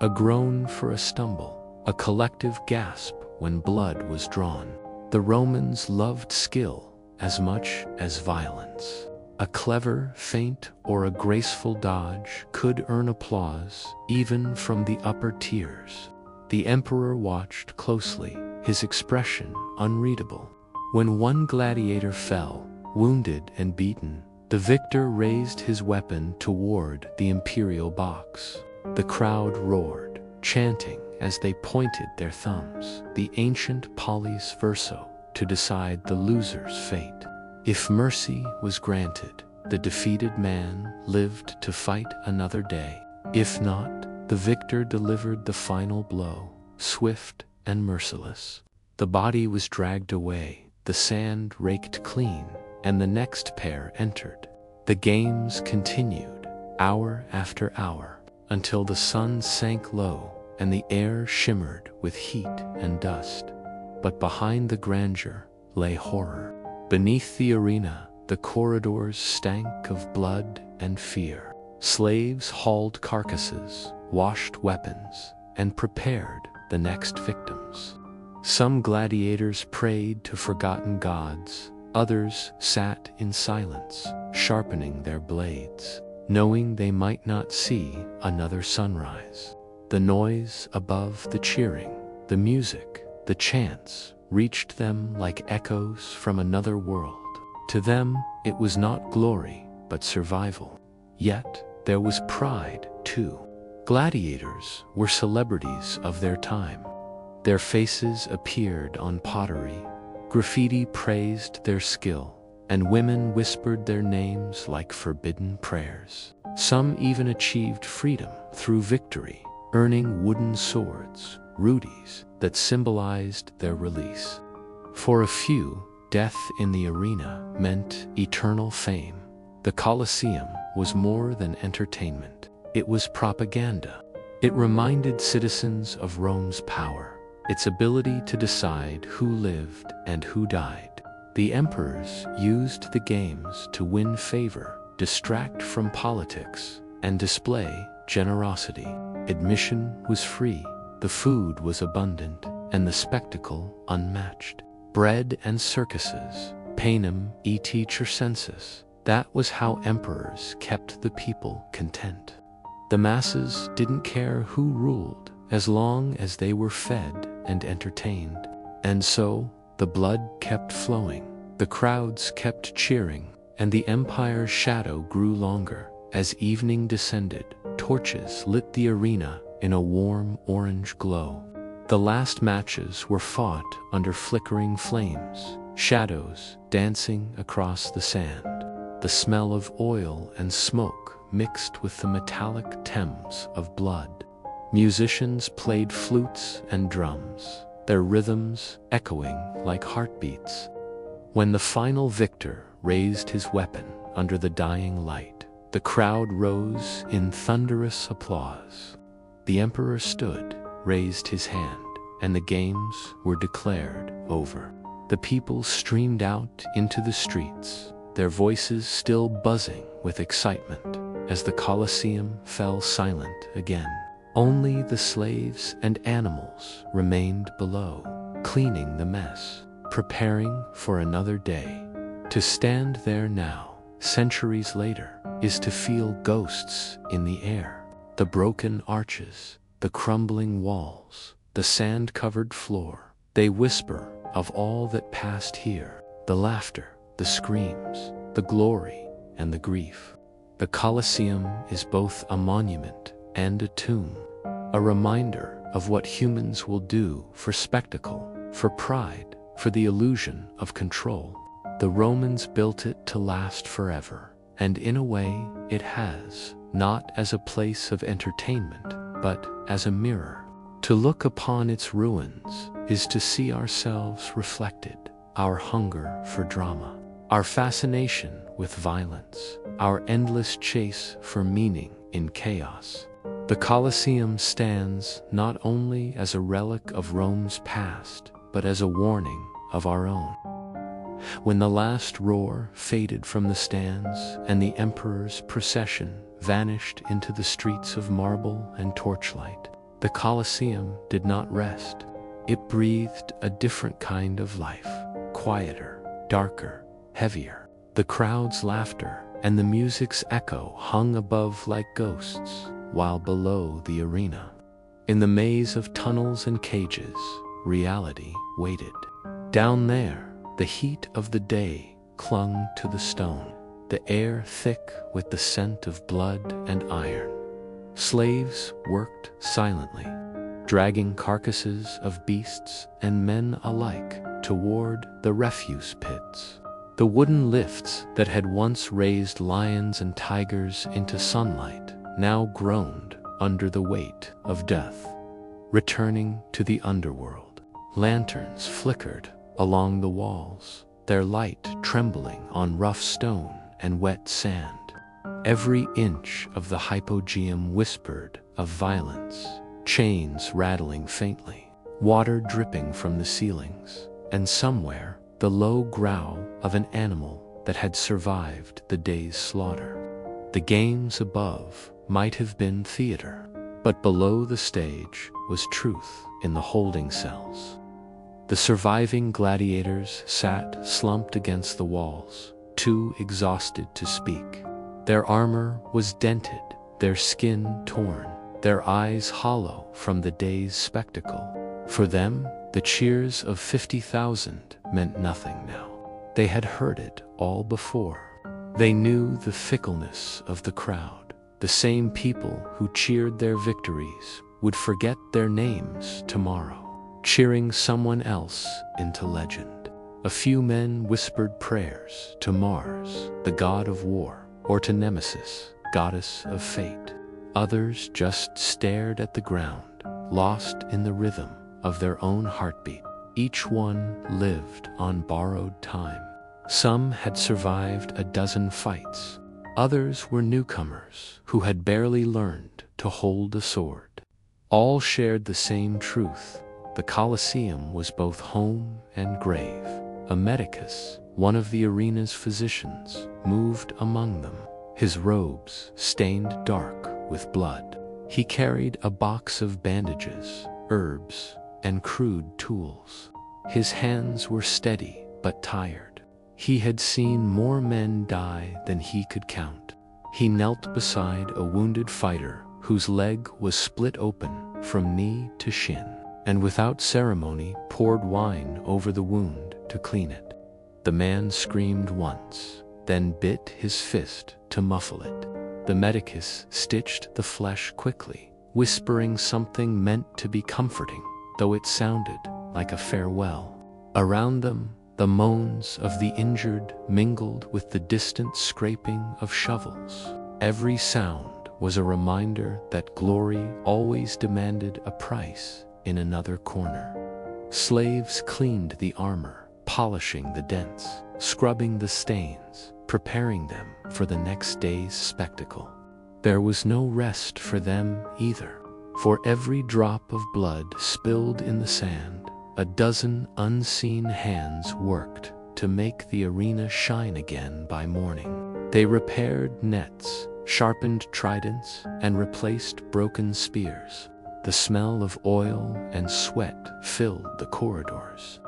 a groan for a stumble, a collective gasp when blood was drawn. The Romans loved skill as much as violence. A clever feint or a graceful dodge could earn applause even from the upper tiers. The emperor watched closely, his expression unreadable. When one gladiator fell, wounded and beaten, the victor raised his weapon toward the imperial box. The crowd roared, chanting as they pointed their thumbs, the ancient polis verso, to decide the loser's fate. If mercy was granted, the defeated man lived to fight another day. If not, the victor delivered the final blow, swift and merciless. The body was dragged away, the sand raked clean, and the next pair entered. The games continued, hour after hour, until the sun sank low and the air shimmered with heat and dust. But behind the grandeur lay horror. Beneath the arena, the corridors stank of blood and fear. Slaves hauled carcasses, washed weapons, and prepared the next victims. Some gladiators prayed to forgotten gods, others sat in silence, sharpening their blades, knowing they might not see another sunrise. The noise above the cheering, the music, the chants reached them like echoes from another world. To them, it was not glory, but survival. Yet, there was pride, too. Gladiators were celebrities of their time. Their faces appeared on pottery, graffiti praised their skill, and women whispered their names like forbidden prayers. Some even achieved freedom through victory, earning wooden swords, rudies, that symbolized their release. For a few, death in the arena meant eternal fame. The Colosseum was more than entertainment. It was propaganda. It reminded citizens of Rome's power, its ability to decide who lived and who died. The emperors used the games to win favor, distract from politics, and display generosity. Admission was free, the food was abundant, and the spectacle unmatched. bread and circuses, panem et circenses. That was how emperors kept the people content. The masses didn't care who ruled, as long as they were fed and entertained. And so, the blood kept flowing, the crowds kept cheering, and the empire's shadow grew longer. As evening descended, torches lit the arena in a warm orange glow. The last matches were fought under flickering flames, shadows dancing across the sand. The smell of oil and smoke mixed with the metallic Thames of blood. Musicians played flutes and drums, their rhythms echoing like heartbeats. When the final victor raised his weapon under the dying light, the crowd rose in thunderous applause. The emperor stood, raised his hand, and the games were declared over. The people streamed out into the streets, their voices still buzzing with excitement, as the Colosseum fell silent again. Only the slaves and animals remained below, cleaning the mess, preparing for another day. To stand there now, centuries later, is to feel ghosts in the air. The broken arches, the crumbling walls, the sand-covered floor, they whisper of all that passed here, the laughter, the screams, the glory, and the grief. The Colosseum is both a monument and a tomb, a reminder of what humans will do for spectacle, for pride, for the illusion of control. The Romans built it to last forever, and in a way it has, not as a place of entertainment, but as a mirror. To look upon its ruins is to see ourselves reflected, our hunger for drama, our fascination with violence, our endless chase for meaning in chaos. The Colosseum stands not only as a relic of Rome's past, but as a warning of our own. When the last roar faded from the stands and the emperor's procession vanished into the streets of marble and torchlight, the Colosseum did not rest. It breathed a different kind of life, quieter, darker, heavier. The crowd's laughter and the music's echo hung above like ghosts, while below the arena, in the maze of tunnels and cages, reality waited. Down there, the heat of the day clung to the stone, the air thick with the scent of blood and iron. Slaves worked silently, dragging carcasses of beasts and men alike toward the refuse pits. The wooden lifts that had once raised lions and tigers into sunlight now groaned under the weight of death. Returning to the underworld, lanterns flickered along the walls, their light trembling on rough stone and wet sand. Every inch of the hypogeum whispered of violence, chains rattling faintly, water dripping from the ceilings, and somewhere the low growl of an animal that had survived the day's slaughter. The games above might have been theater, but below the stage was truth in the holding cells. The surviving gladiators sat slumped against the walls, too exhausted to speak. Their armor was dented, their skin torn, their eyes hollow from the day's spectacle. For them, the cheers of 50,000 meant nothing now. They had heard it all before. They knew the fickleness of the crowd. The same people who cheered their victories would forget their names tomorrow, cheering someone else into legend. A few men whispered prayers to Mars, the god of war, or to Nemesis, goddess of fate. Others just stared at the ground, lost in the rhythm of their own heartbeat. Each one lived on borrowed time. Some had survived a dozen fights. Others were newcomers who had barely learned to hold a sword. All shared the same truth. The Colosseum was both home and grave. A medicus, one of the arena's physicians, moved among them, his robes stained dark with blood. He carried a box of bandages, herbs, and crude tools. His hands were steady but tired. He had seen more men die than he could count. He knelt beside a wounded fighter whose leg was split open from knee to shin, and without ceremony poured wine over the wound to clean it. The man screamed once, then bit his fist to muffle it. The medicus stitched the flesh quickly, whispering something meant to be comforting, though it sounded like a farewell. Around them, the moans of the injured mingled with the distant scraping of shovels. Every sound was a reminder that glory always demanded a price in another corner. Slaves cleaned the armor, polishing the dents, scrubbing the stains, preparing them for the next day's spectacle. There was no rest for them either. For every drop of blood spilled in the sand, a dozen unseen hands worked to make the arena shine again by morning. They repaired nets, sharpened tridents, and replaced broken spears. The smell of oil and sweat filled the corridors.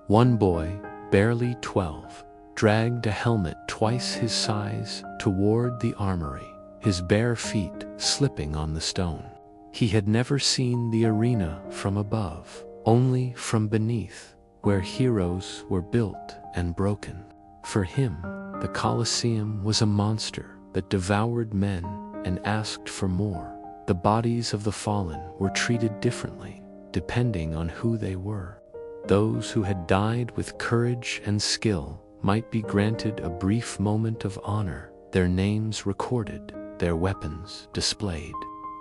One boy, barely 12, dragged a helmet twice his size toward the armory, his bare feet slipping on the stone. He had never seen the arena from above, only from beneath, where heroes were built and broken. For him, the Colosseum was a monster that devoured men and asked for more. The bodies of the fallen were treated differently, depending on who they were. Those who had died with courage and skill might be granted a brief moment of honor, their names recorded, their weapons displayed.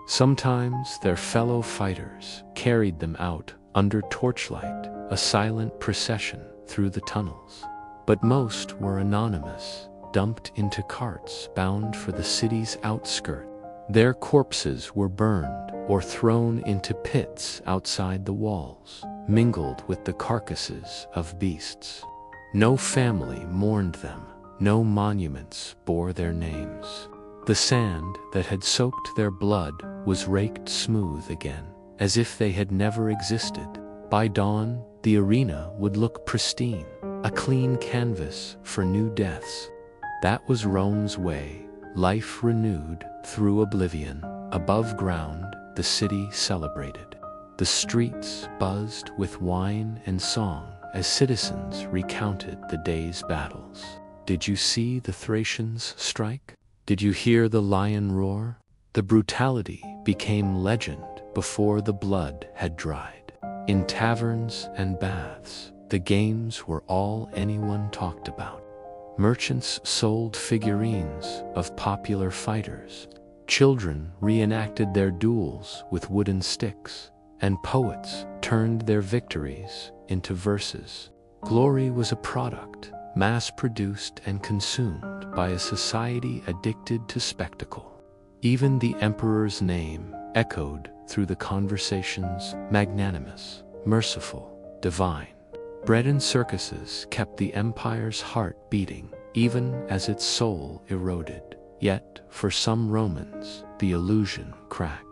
Sometimes their fellow fighters carried them out under torchlight, a silent procession through the tunnels. But most were anonymous, dumped into carts bound for the city's outskirts. Their corpses were burned or thrown into pits outside the walls, mingled with the carcasses of beasts. No family mourned them, no monuments bore their names. The sand that had soaked their blood was raked smooth again, as if they had never existed. By dawn, the arena would look pristine, a clean canvas for new deaths. That was Rome's way, life renewed through oblivion. Above ground, the city celebrated. The streets buzzed with wine and song as citizens recounted the day's battles. Did you see the Thracians strike? Did you hear the lion roar? The brutality became legend before the blood had dried. In taverns and baths, the games were all anyone talked about. Merchants sold figurines of popular fighters. Children reenacted their duels with wooden sticks, and poets turned their victories into verses. Glory was a product, mass-produced and consumed by a society addicted to spectacle. Even the emperor's name echoed through the conversations: magnanimous, merciful, divine. Bread and circuses kept the empire's heart beating, even as its soul eroded. Yet, for some Romans, the illusion cracked.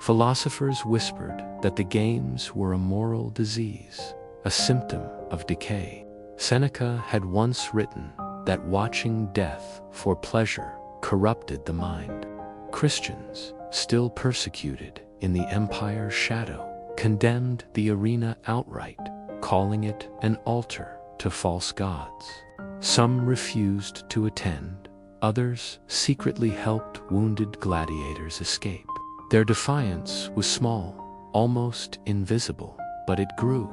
Philosophers whispered that the games were a moral disease, a symptom of decay. Seneca had once written that watching death for pleasure corrupted the mind. Christians, still persecuted in the empire's shadow, condemned the arena outright, calling it an altar to false gods. Some refused to attend, others secretly helped wounded gladiators escape. Their defiance was small, almost invisible, but it grew.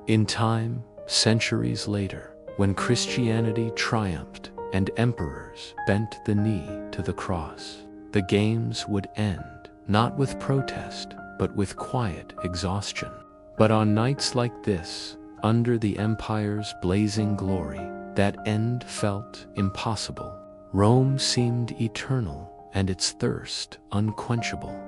In time, centuries later, when Christianity triumphed and emperors bent the knee to the cross, the games would end, not with protest, but with quiet exhaustion. But on nights like this, under the empire's blazing glory, that end felt impossible. Rome seemed eternal, and its thirst unquenchable.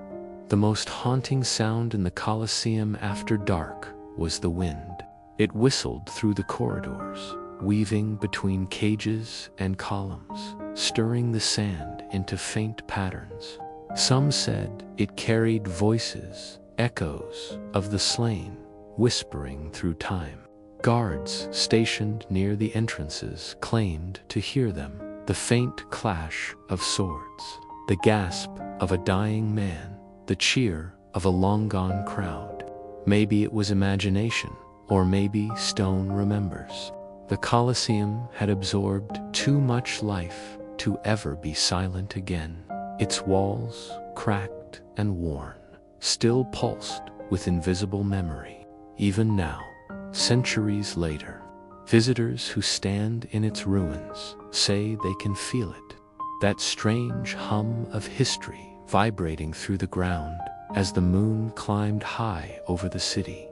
The most haunting sound in the Colosseum after dark was the wind. It whistled through the corridors, weaving between cages and columns, stirring the sand into faint patterns. Some said it carried voices, echoes of the slain, whispering through time. Guards stationed near the entrances claimed to hear them, the faint clash of swords, the gasp of a dying man, the cheer of a long-gone crowd. Maybe it was imagination, or maybe stone remembers. The Colosseum had absorbed too much life to ever be silent again. Its walls, cracked and worn, still pulsed with invisible memory. Even now, centuries later, visitors who stand in its ruins say they can feel it, that strange hum of history vibrating through the ground as the moon climbed high over the city.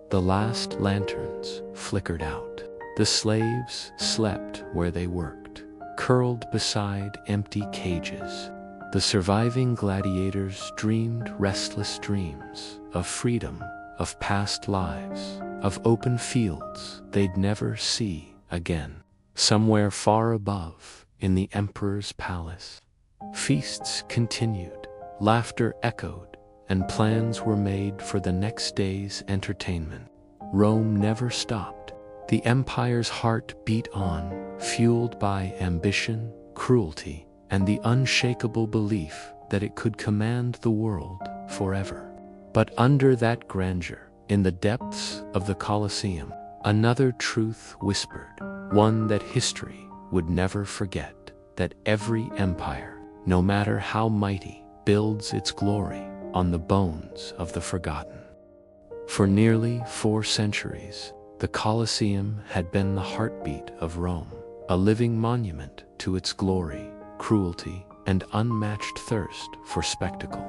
The last lanterns flickered out. The slaves slept where they worked, curled beside empty cages. The surviving gladiators dreamed restless dreams of freedom, of past lives, of open fields they'd never see again. Somewhere far above, in the emperor's palace, feasts continued, laughter echoed, and plans were made for the next day's entertainment. Rome never stopped. The empire's heart beat on, fueled by ambition, cruelty, and the unshakable belief that it could command the world forever. But under that grandeur, in the depths of the Colosseum, another truth whispered, one that history would never forget, that every empire, no matter how mighty, builds its glory on the bones of the forgotten. For nearly 4 centuries, the Colosseum had been the heartbeat of Rome, a living monument to its glory, cruelty, and unmatched thirst for spectacle.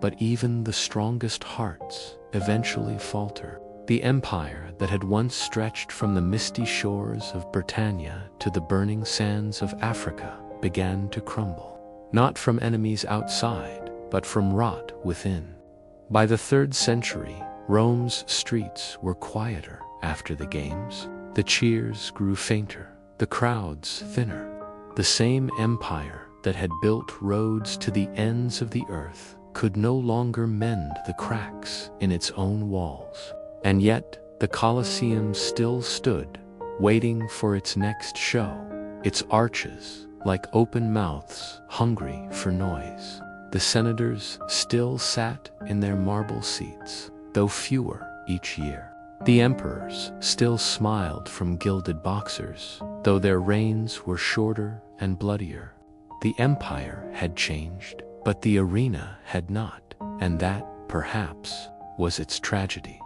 But even the strongest hearts eventually falter. The empire that had once stretched from the misty shores of Britannia to the burning sands of Africa began to crumble, not from enemies outside, but from rot within. By the 3rd century, Rome's streets were quieter after the games. The cheers grew fainter, the crowds thinner. The same empire that had built roads to the ends of the earth could no longer mend the cracks in its own walls. And yet, the Colosseum still stood, waiting for its next show, its arches like open mouths hungry for noise. The senators still sat in their marble seats, though fewer each year. The emperors still smiled from gilded boxers, though their reigns were shorter and bloodier. The empire had changed, but the arena had not, and that, perhaps, was its tragedy.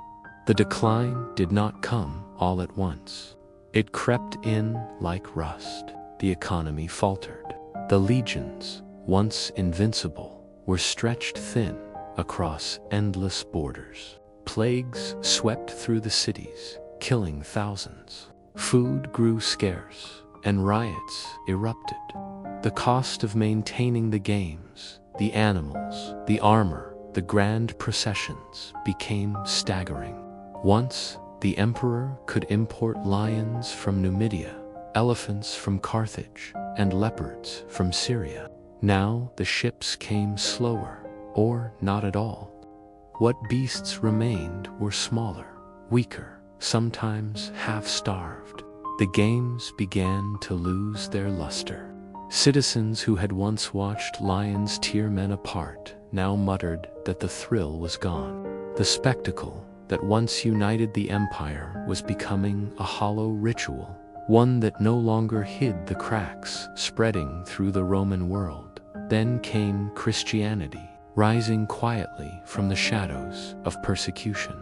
The decline did not come all at once. It crept in like rust. The economy faltered. The legions, once invincible, were stretched thin across endless borders. Plagues swept through the cities, killing thousands. Food grew scarce, and riots erupted. The cost of maintaining the games, the animals, the armor, the grand processions became staggering. Once, the emperor could import lions from Numidia, elephants from Carthage, and leopards from Syria. Now the ships came slower, or not at all. What beasts remained were smaller, weaker, sometimes half-starved. The games began to lose their luster. Citizens who had once watched lions tear men apart now muttered that the thrill was gone. The spectacle that once united the empire was becoming a hollow ritual, one that no longer hid the cracks spreading through the Roman world. Then came Christianity, rising quietly from the shadows of persecution.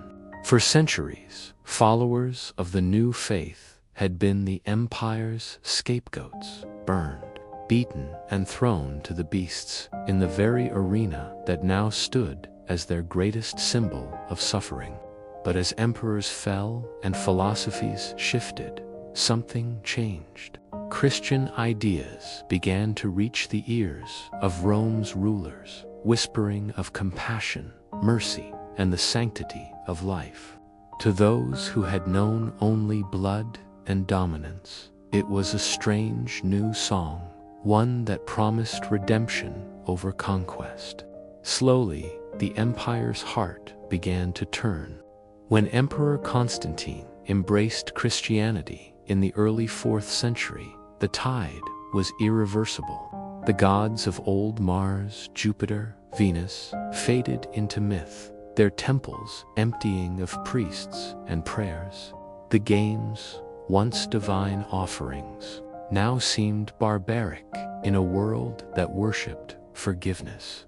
For centuries, followers of the new faith had been the empire's scapegoats, burned, beaten, and thrown to the beasts in the very arena that now stood as their greatest symbol of suffering. But as emperors fell and philosophies shifted, something changed. Christian ideas began to reach the ears of Rome's rulers, whispering of compassion, mercy, and the sanctity of life. To those who had known only blood and dominance, it was a strange new song, one that promised redemption over conquest. Slowly, the empire's heart began to turn. When Emperor Constantine embraced Christianity in the early 4th century, the tide was irreversible. The gods of old Mars, Jupiter, Venus faded into myth, their temples emptying of priests and prayers. The games, once divine offerings, now seemed barbaric in a world that worshipped forgiveness.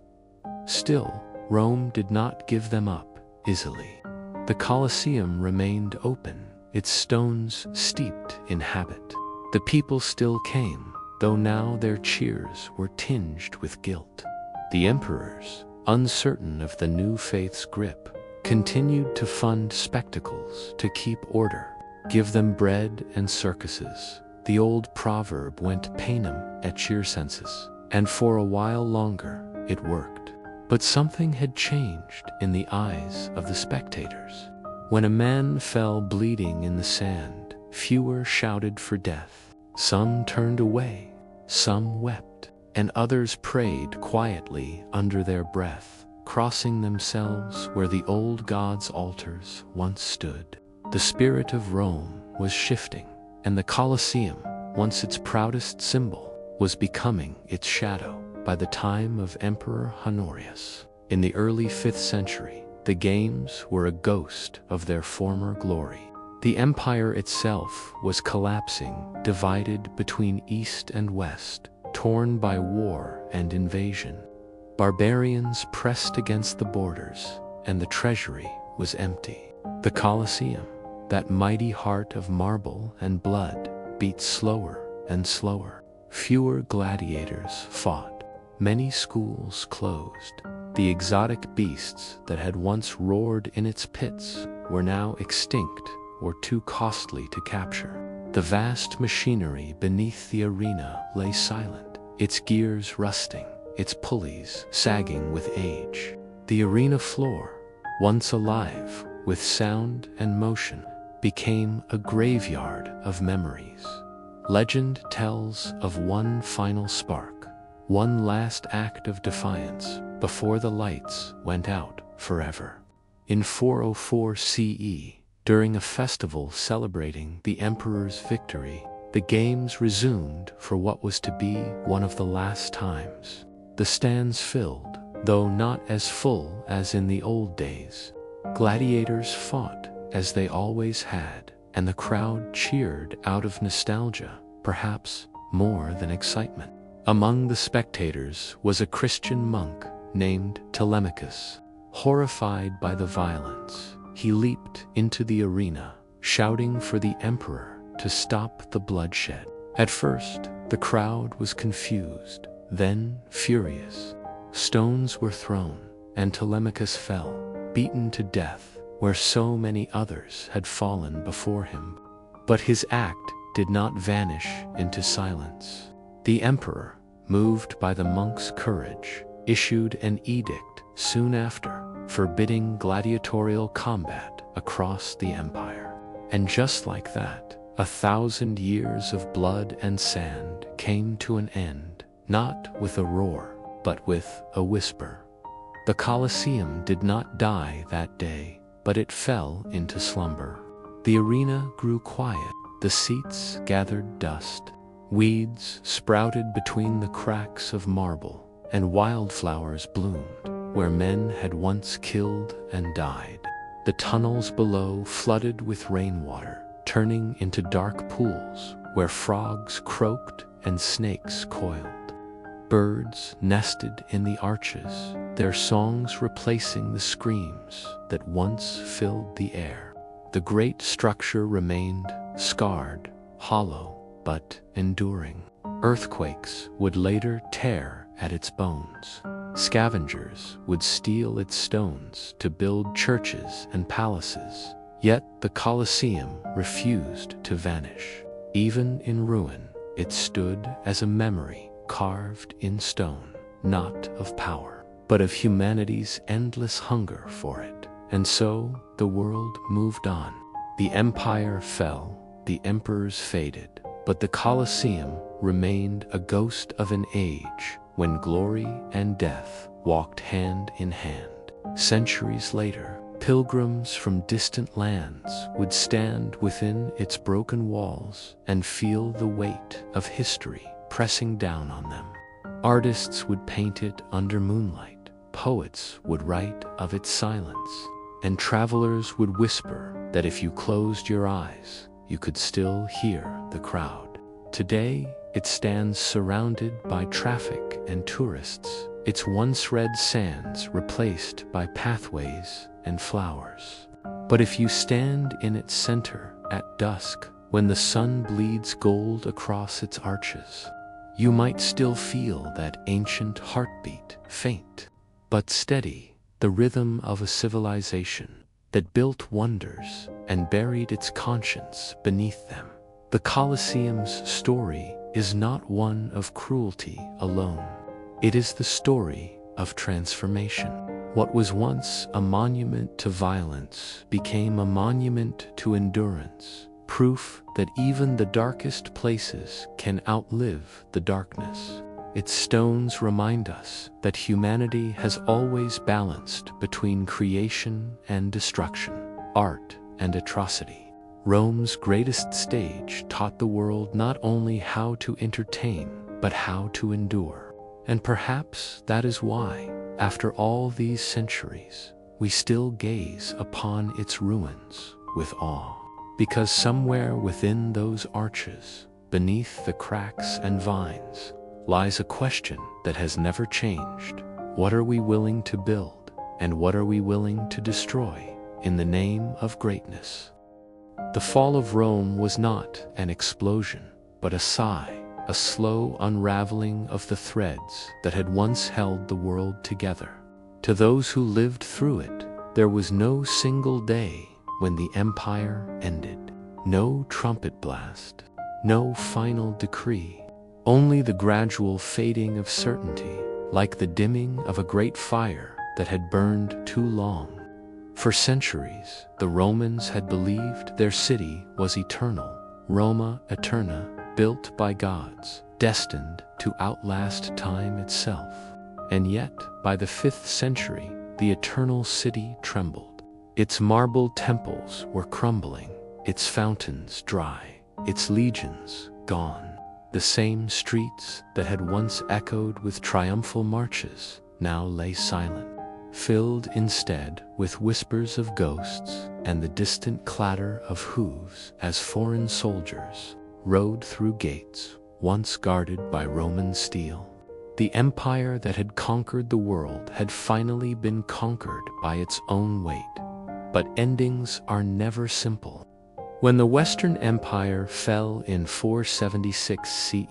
Still, Rome did not give them up easily. The Colosseum remained open, its stones steeped in habit. The people still came, though now their cheers were tinged with guilt. The emperors, uncertain of the new faith's grip, continued to fund spectacles to keep order. Give them bread and circuses. The old proverb went panem et circenses, and for a while longer it worked. But something had changed in the eyes of the spectators. When a man fell bleeding in the sand, fewer shouted for death. Some turned away, some wept, and others prayed quietly under their breath, crossing themselves where the old gods' altars once stood. The spirit of Rome was shifting, and the Colosseum, once its proudest symbol, was becoming its shadow. By the time of Emperor Honorius, in the early 5th century, the games were a ghost of their former glory. The empire itself was collapsing, divided between East and West, torn by war and invasion. Barbarians pressed against the borders, and the treasury was empty. The Colosseum, that mighty heart of marble and blood, beat slower and slower. Fewer gladiators fought. Many schools closed. The exotic beasts that had once roared in its pits were now extinct or too costly to capture. The vast machinery beneath the arena lay silent, its gears rusting, its pulleys sagging with age. The arena floor, once alive with sound and motion, became a graveyard of memories. Legend tells of one final spark, one last act of defiance before the lights went out forever. In 404 CE, during a festival celebrating the emperor's victory, the games resumed for what was to be one of the last times. The stands filled, though not as full as in the old days. Gladiators fought as they always had, and the crowd cheered out of nostalgia, perhaps more than excitement. Among the spectators was a Christian monk named Telemachus. Horrified by the violence, he leaped into the arena, shouting for the emperor to stop the bloodshed. At first, the crowd was confused, then furious. Stones were thrown, and Telemachus fell, beaten to death, where so many others had fallen before him. But his act did not vanish into silence. The emperor, moved by the monk's courage, issued an edict soon after, forbidding gladiatorial combat across the empire. And just like that, 1,000 years of blood and sand came to an end, not with a roar, but with a whisper. The Colosseum did not die that day, but it fell into slumber. The arena grew quiet, the seats gathered dust. Weeds sprouted between the cracks of marble, and wildflowers bloomed where men had once killed and died. The tunnels below flooded with rainwater, turning into dark pools where frogs croaked and snakes coiled. Birds nested in the arches, their songs replacing the screams that once filled the air. The great structure remained scarred, hollow, but enduring. Earthquakes would later tear at its bones. Scavengers would steal its stones to build churches and palaces. Yet the Colosseum refused to vanish. Even in ruin, it stood as a memory carved in stone, not of power, but of humanity's endless hunger for it. And so the world moved on. The empire fell, the emperors faded, but the Colosseum remained a ghost of an age when glory and death walked hand in hand. Centuries later, Pilgrims from distant lands would stand within its broken walls and feel the weight of history pressing down on them. Artists would paint it under moonlight, poets would write of its silence, and travelers would whisper that if you closed your eyes, you could still hear the crowd. Today, it stands surrounded by traffic and tourists, its once red sands replaced by pathways and flowers. But if you stand in its center at dusk, when the sun bleeds gold across its arches, you might still feel that ancient heartbeat, faint but steady, the rhythm of a civilization that built wonders and buried its conscience beneath them. The Colosseum's story is not one of cruelty alone. It is the story of transformation. What was once a monument to violence became a monument to endurance, proof that even the darkest places can outlive the darkness. Its stones remind us that humanity has always balanced between creation and destruction, art and atrocity. Rome's greatest stage taught the world not only how to entertain, but how to endure. And perhaps that is why, after all these centuries, we still gaze upon its ruins with awe. Because somewhere within those arches, beneath the cracks and vines, lies a question that has never changed. What are we willing to build, and what are we willing to destroy in the name of greatness? The fall of Rome was not an explosion, but a sigh, a slow unraveling of the threads that had once held the world together. To those who lived through it, there was no single day when the empire ended, no trumpet blast, no final decree, only the gradual fading of certainty, like the dimming of a great fire that had burned too long. For centuries, the Romans had believed their city was eternal, Roma Eterna, built by gods, destined to outlast time itself. And yet, by the 5th century, the eternal city trembled. Its marble temples were crumbling, its fountains dry, its legions gone. The same streets that had once echoed with triumphal marches now lay silent, filled instead with whispers of ghosts and the distant clatter of hooves as foreign soldiers rode through gates once guarded by Roman steel. The empire that had conquered the world had finally been conquered by its own weight. But endings are never simple. When the Western Empire fell in 476 CE,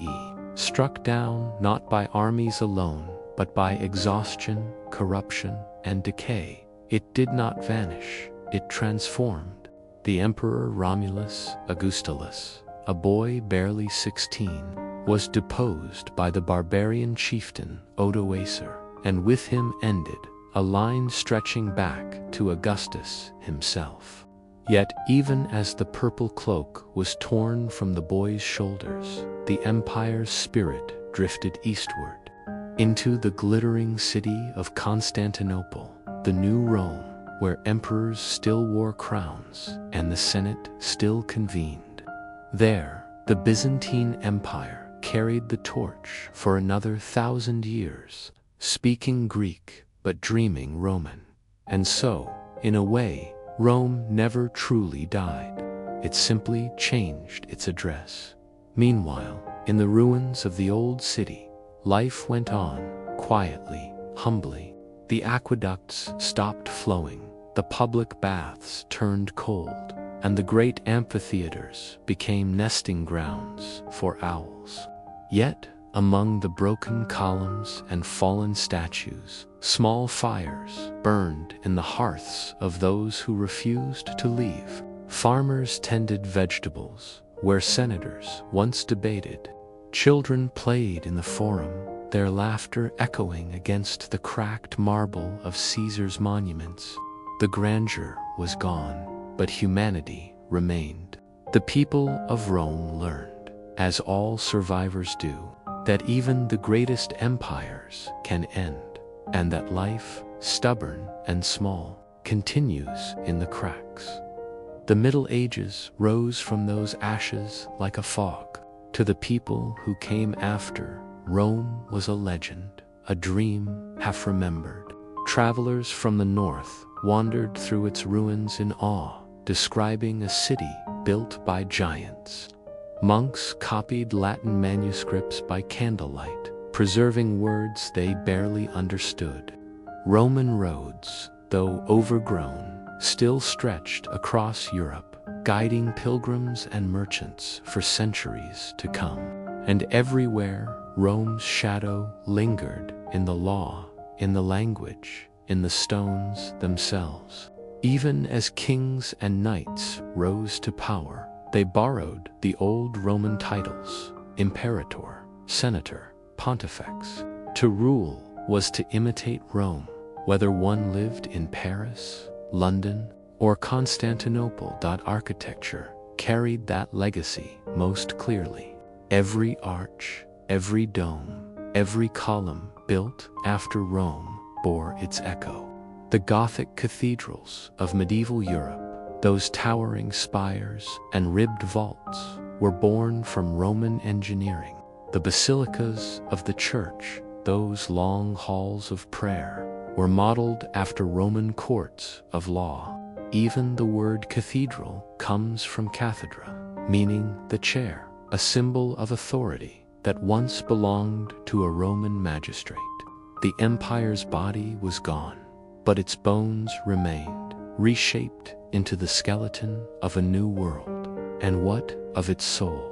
struck down not by armies alone, but by exhaustion, corruption, and decay, it did not vanish, it transformed. The Emperor Romulus Augustulus, a boy barely 16, was deposed by the barbarian chieftain Odoacer, and with him ended a line stretching back to Augustus himself. Yet even as the purple cloak was torn from the boy's shoulders, the empire's spirit drifted eastward, into the glittering city of Constantinople, the new Rome, where emperors still wore crowns and the Senate still convened. There, the Byzantine Empire carried the torch for another 1,000 years, speaking Greek but dreaming Roman. And so, in a way, Rome never truly died. It simply changed its address. Meanwhile, in the ruins of the old city, life went on, quietly, humbly. The aqueducts stopped flowing, the public baths turned cold, and the great amphitheaters became nesting grounds for owls. Yet, among the broken columns and fallen statues, small fires burned in the hearths of those who refused to leave. Farmers tended vegetables where senators once debated. Children played in the forum, their laughter echoing against the cracked marble of Caesar's monuments. The grandeur was gone, but humanity remained. The people of Rome learned, as all survivors do, that even the greatest empires can end, and that life, stubborn and small, continues in the cracks. The Middle Ages rose from those ashes like a fog. To the people who came after, Rome was a legend, a dream half remembered. Travelers from the north wandered through its ruins in awe, describing a city built by giants. Monks copied Latin manuscripts by candlelight, preserving words they barely understood. Roman roads, though overgrown, still stretched across Europe, guiding pilgrims and merchants for centuries to come. And everywhere, Rome's shadow lingered in the law, in the language, in the stones themselves. Even as kings and knights rose to power, they borrowed the old Roman titles: imperator, senator, pontifex. To rule was to imitate Rome, whether one lived in Paris, London, or Constantinople. Architecture carried that legacy most clearly. Every arch, every dome, every column built after Rome bore its echo. The Gothic cathedrals of medieval Europe, those towering spires and ribbed vaults, were born from Roman engineering. The basilicas of the church, those long halls of prayer, were modeled after Roman courts of law. Even the word cathedral comes from cathedra, meaning the chair, a symbol of authority that once belonged to a Roman magistrate. The empire's body was gone, but its bones remained, reshaped into the skeleton of a new world. And what of its soul?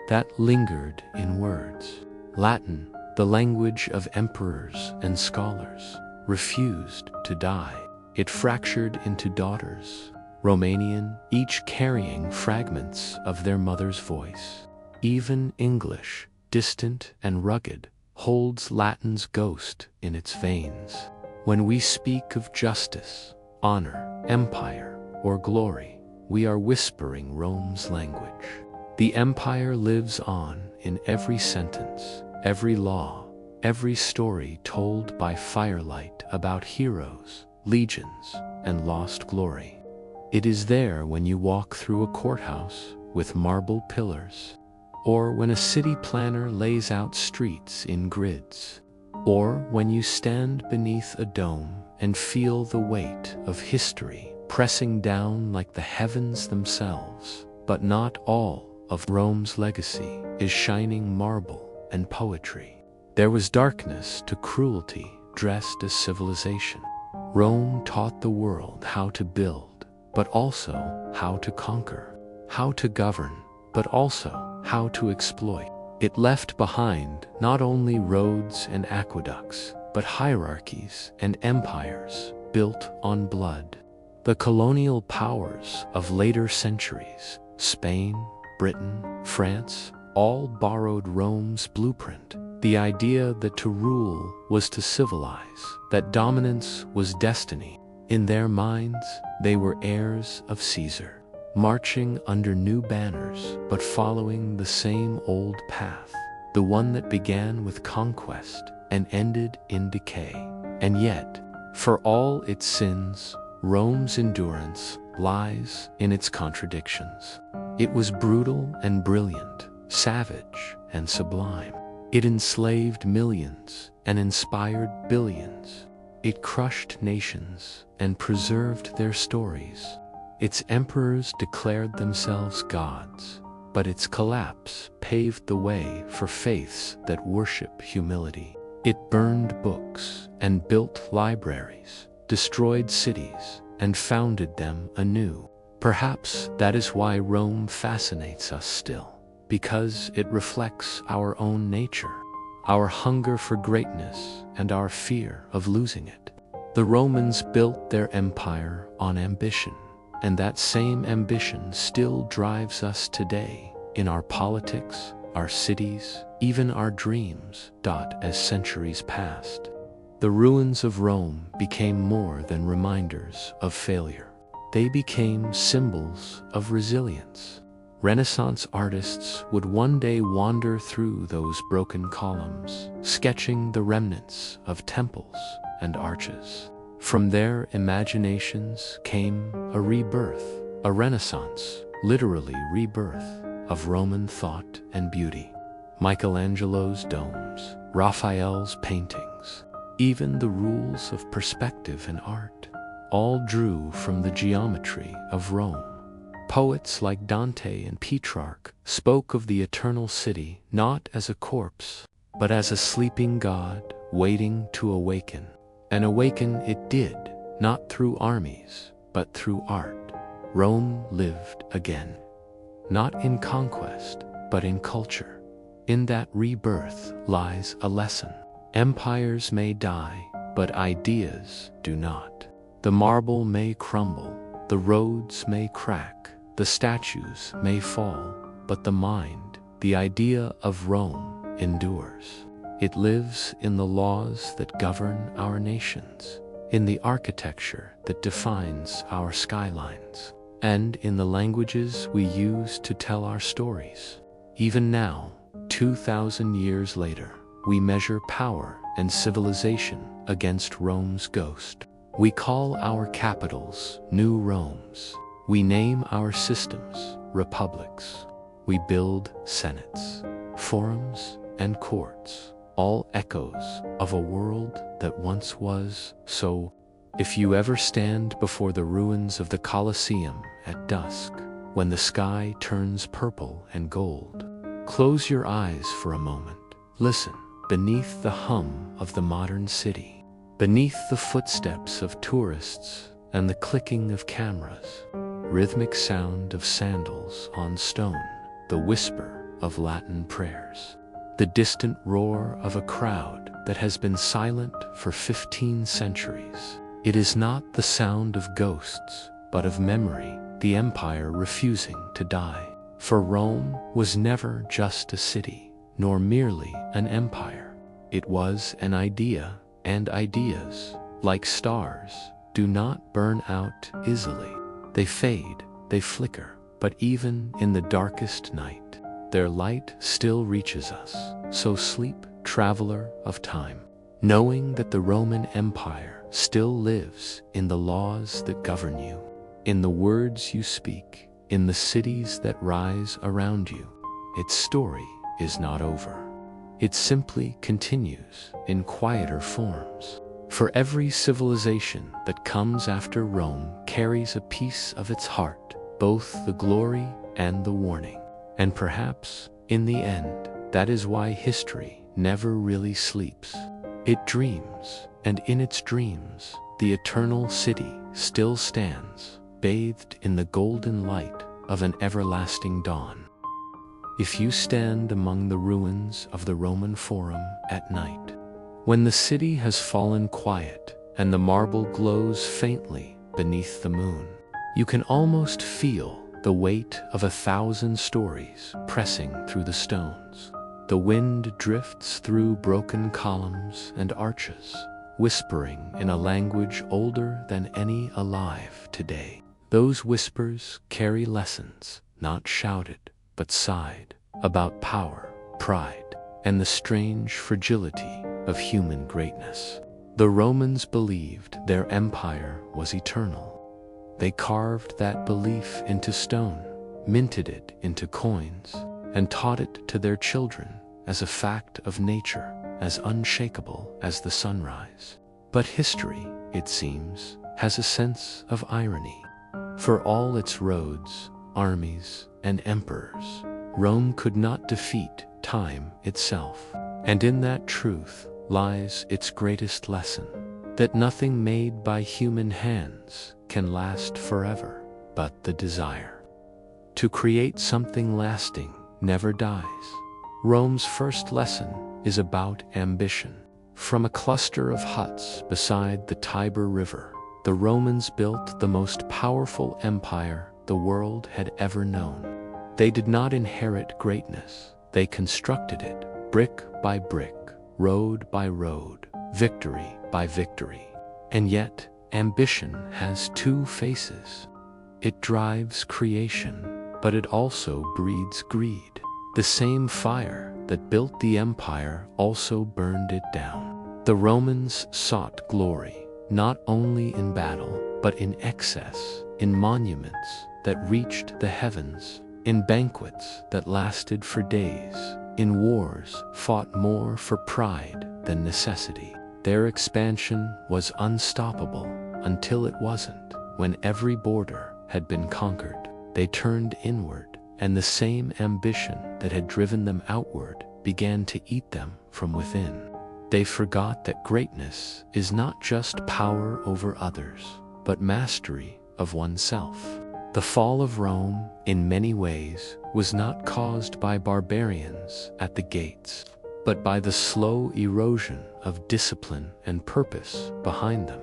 That lingered in words. Latin, the language of emperors and scholars, refused to die. It fractured into daughters, Romanian, each carrying fragments of their mother's voice. Even English, distant and rugged, holds Latin's ghost in its veins. When we speak of justice, honor, empire, or glory, we are whispering Rome's language. The empire lives on in every sentence, every law, every story told by firelight about heroes, legions, and lost glory. It is there when you walk through a courthouse with marble pillars, or when a city planner lays out streets in grids, or when you stand beneath a dome and feel the weight of history pressing down like the heavens themselves. But not all of Rome's legacy is shining marble and poetry. There was darkness to cruelty dressed as civilization. Rome taught the world how to build, but also how to conquer, how to govern, but also how to exploit. It left behind not only roads and aqueducts, but hierarchies and empires built on blood. The colonial powers of later centuries, Spain, Britain, France, all borrowed Rome's blueprint. The idea that to rule was to civilize, that dominance was destiny. In their minds, they were heirs of Caesar, marching under new banners but following the same old path, the one that began with conquest and ended in decay. And yet, for all its sins, Rome's endurance lies in its contradictions. It was brutal and brilliant, savage and sublime. It enslaved millions and inspired billions. It crushed nations and preserved their stories. Its emperors declared themselves gods, but its collapse paved the way for faiths that worship humility. It burned books and built libraries, destroyed cities, and founded them anew. Perhaps that is why Rome fascinates us still, because it reflects our own nature, our hunger for greatness and our fear of losing it. The Romans built their empire on ambition, and that same ambition still drives us today in our politics, our cities, even our dreams. As centuries passed, the ruins of Rome became more than reminders of failure. They became symbols of resilience. Renaissance artists would one day wander through those broken columns, sketching the remnants of temples and arches. From their imaginations came a rebirth, a renaissance, literally rebirth, of Roman thought and beauty. Michelangelo's domes, Raphael's paintings, even the rules of perspective in art, all drew from the geometry of Rome. Poets like Dante and Petrarch spoke of the eternal city not as a corpse, but as a sleeping god waiting to awaken. And awaken it did, not through armies, but through art. Rome lived again, not in conquest, but in culture. In that rebirth lies a lesson. Empires may die, but ideas do not. The marble may crumble, the roads may crack, the statues may fall, but the mind, the idea of Rome, endures. It lives in the laws that govern our nations, in the architecture that defines our skylines, and in the languages we use to tell our stories. Even now, 2,000 years later, we measure power and civilization against Rome's ghost. We call our capitals new Romes. We name our systems republics. We build senates, forums, and courts, all echoes of a world that once was. So, if you ever stand before the ruins of the Colosseum at dusk, when the sky turns purple and gold, close your eyes for a moment. Listen, beneath the hum of the modern city, beneath the footsteps of tourists and the clicking of cameras, rhythmic sound of sandals on stone, the whisper of Latin prayers, the distant roar of a crowd that has been silent for 15 centuries. It is not the sound of ghosts, but of memory, the empire refusing to die. For Rome was never just a city, nor merely an empire. It was an idea, and ideas, like stars, do not burn out easily. They fade, they flicker, but even in the darkest night, their light still reaches us. So sleep, traveler of time, knowing that the Roman Empire still lives in the laws that govern you, in the words you speak, in the cities that rise around you. Its story is not over. It simply continues in quieter forms. For every civilization that comes after Rome carries a piece of its heart, both the glory and the warning. And perhaps, in the end, that is why history never really sleeps. It dreams, and in its dreams, the eternal city still stands, bathed in the golden light of an everlasting dawn. If you stand among the ruins of the Roman Forum at night, when the city has fallen quiet and the marble glows faintly beneath the moon, you can almost feel the weight of 1,000 stories pressing through the stones. The wind drifts through broken columns and arches, whispering in a language older than any alive today. Those whispers carry lessons, not shouted, but sighed, about power, pride, and the strange fragility of human greatness. The Romans believed their empire was eternal. They carved that belief into stone, minted it into coins, and taught it to their children as a fact of nature, as unshakable as the sunrise. But history, it seems, has a sense of irony. For all its roads, armies, and emperors, Rome could not defeat time itself. And in that truth lies its greatest lesson, that nothing made by human hands can last forever, but the desire to create something lasting never dies. Rome's first lesson is about ambition. From a cluster of huts beside the Tiber River, the Romans built the most powerful empire the world had ever known. They did not inherit greatness, they constructed it, brick by brick, road by road, victory by victory. And yet, ambition has two faces. It drives creation, but it also breeds greed. The same fire that built the empire also burned it down. The Romans sought glory, not only in battle, but in excess, in monuments that reached the heavens, in banquets that lasted for days, in wars fought more for pride than necessity. Their expansion was unstoppable until it wasn't. When every border had been conquered, they turned inward, and the same ambition that had driven them outward began to eat them from within. They forgot that greatness is not just power over others, but mastery of oneself. The fall of Rome, in many ways, was not caused by barbarians at the gates, but by the slow erosion of discipline and purpose behind them.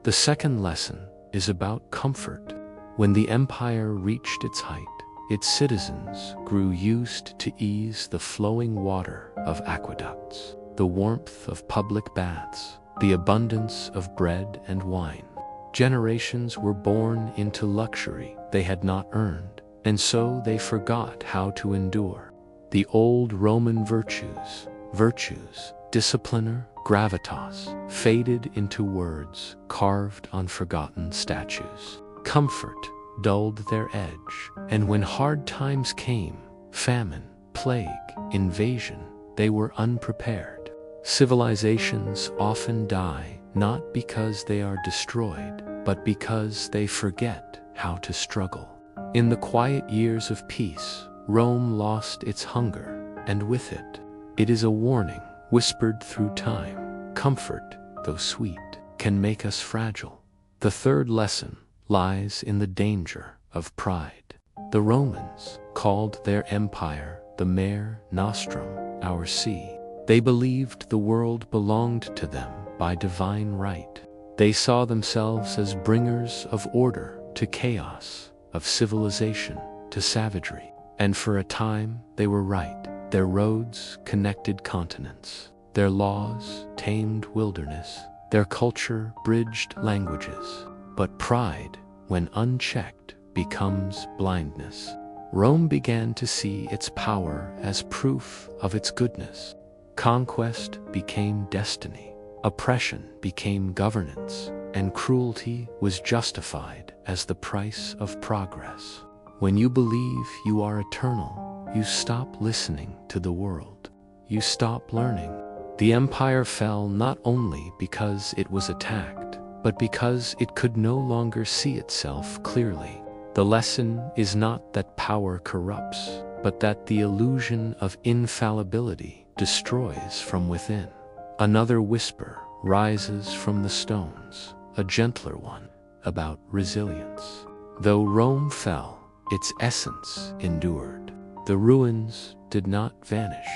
The second lesson is about comfort. When the empire reached its height, its citizens grew used to ease the flowing water of aqueducts, the warmth of public baths, the abundance of bread and wine. Generations were born into luxury they had not earned, and so they forgot how to endure. The old Roman virtues, disciplina, gravitas, faded into words carved on forgotten statues. Comfort dulled their edge, and when hard times came, famine, plague, invasion, they were unprepared. Civilizations often die not because they are destroyed, but because they forget how to struggle. In the quiet years of peace, Rome lost its hunger, and with it, it is a warning whispered through time. Comfort, though sweet, can make us fragile. The third lesson lies in the danger of pride. The Romans called their empire the Mare Nostrum, our sea. They believed the world belonged to them by divine right. They saw themselves as bringers of order to chaos, of civilization to savagery. And for a time, they were right. Their roads connected continents. Their laws tamed wilderness. Their culture bridged languages. But pride, when unchecked, becomes blindness. Rome began to see its power as proof of its goodness. Conquest became destiny. Oppression became governance, and cruelty was justified as the price of progress. When you believe you are eternal, you stop listening to the world. You stop learning. The empire fell not only because it was attacked, but because it could no longer see itself clearly. The lesson is not that power corrupts, but that the illusion of infallibility destroys from within. Another whisper rises from the stones, a gentler one, about resilience. Though Rome fell, its essence endured. The ruins did not vanish.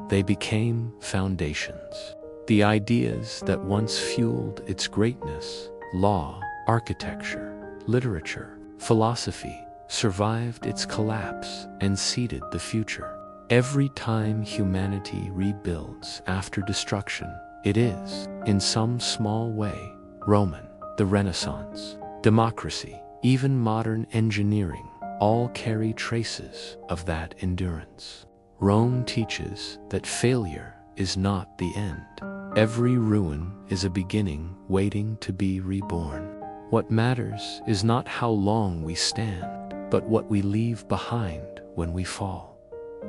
They became foundations. The ideas that once fueled its greatness, law, architecture, literature, philosophy, survived its collapse and seeded the future. Every time humanity rebuilds after destruction, it is, in some small way, Roman. The Renaissance, democracy, even modern engineering, all carry traces of that endurance. Rome teaches that failure is not the end. Every ruin is a beginning waiting to be reborn. What matters is not how long we stand, but what we leave behind when we fall.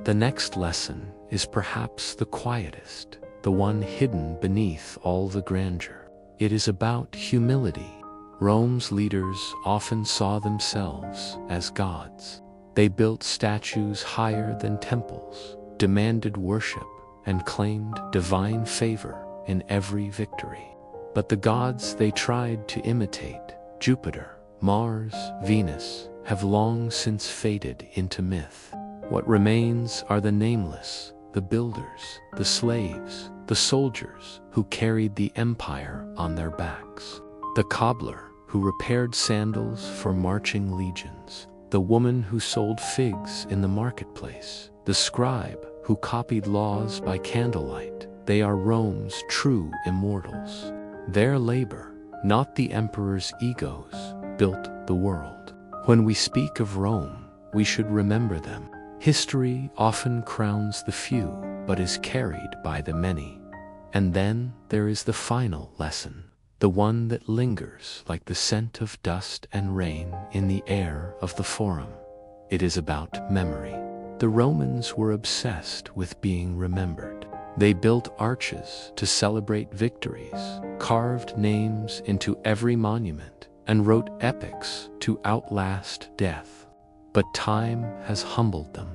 The next lesson is perhaps the quietest, the one hidden beneath all the grandeur. It is about humility. Rome's leaders often saw themselves as gods. They built statues higher than temples, demanded worship, and claimed divine favor in every victory. But the gods they tried to imitate, Jupiter, Mars, Venus, have long since faded into myth. What remains are the nameless, the builders, the slaves, the soldiers who carried the empire on their backs. The cobbler who repaired sandals for marching legions, the woman who sold figs in the marketplace, the scribe who copied laws by candlelight. They are Rome's true immortals. Their labor, not the emperor's egos, built the world. When we speak of Rome, we should remember them. History often crowns the few, but is carried by the many. And then there is the final lesson. the one that lingers like the scent of dust and rain in the air of the Forum. It is about memory. The Romans were obsessed with being remembered. They built arches to celebrate victories, carved names into every monument, and wrote epics to outlast death. But time has humbled them.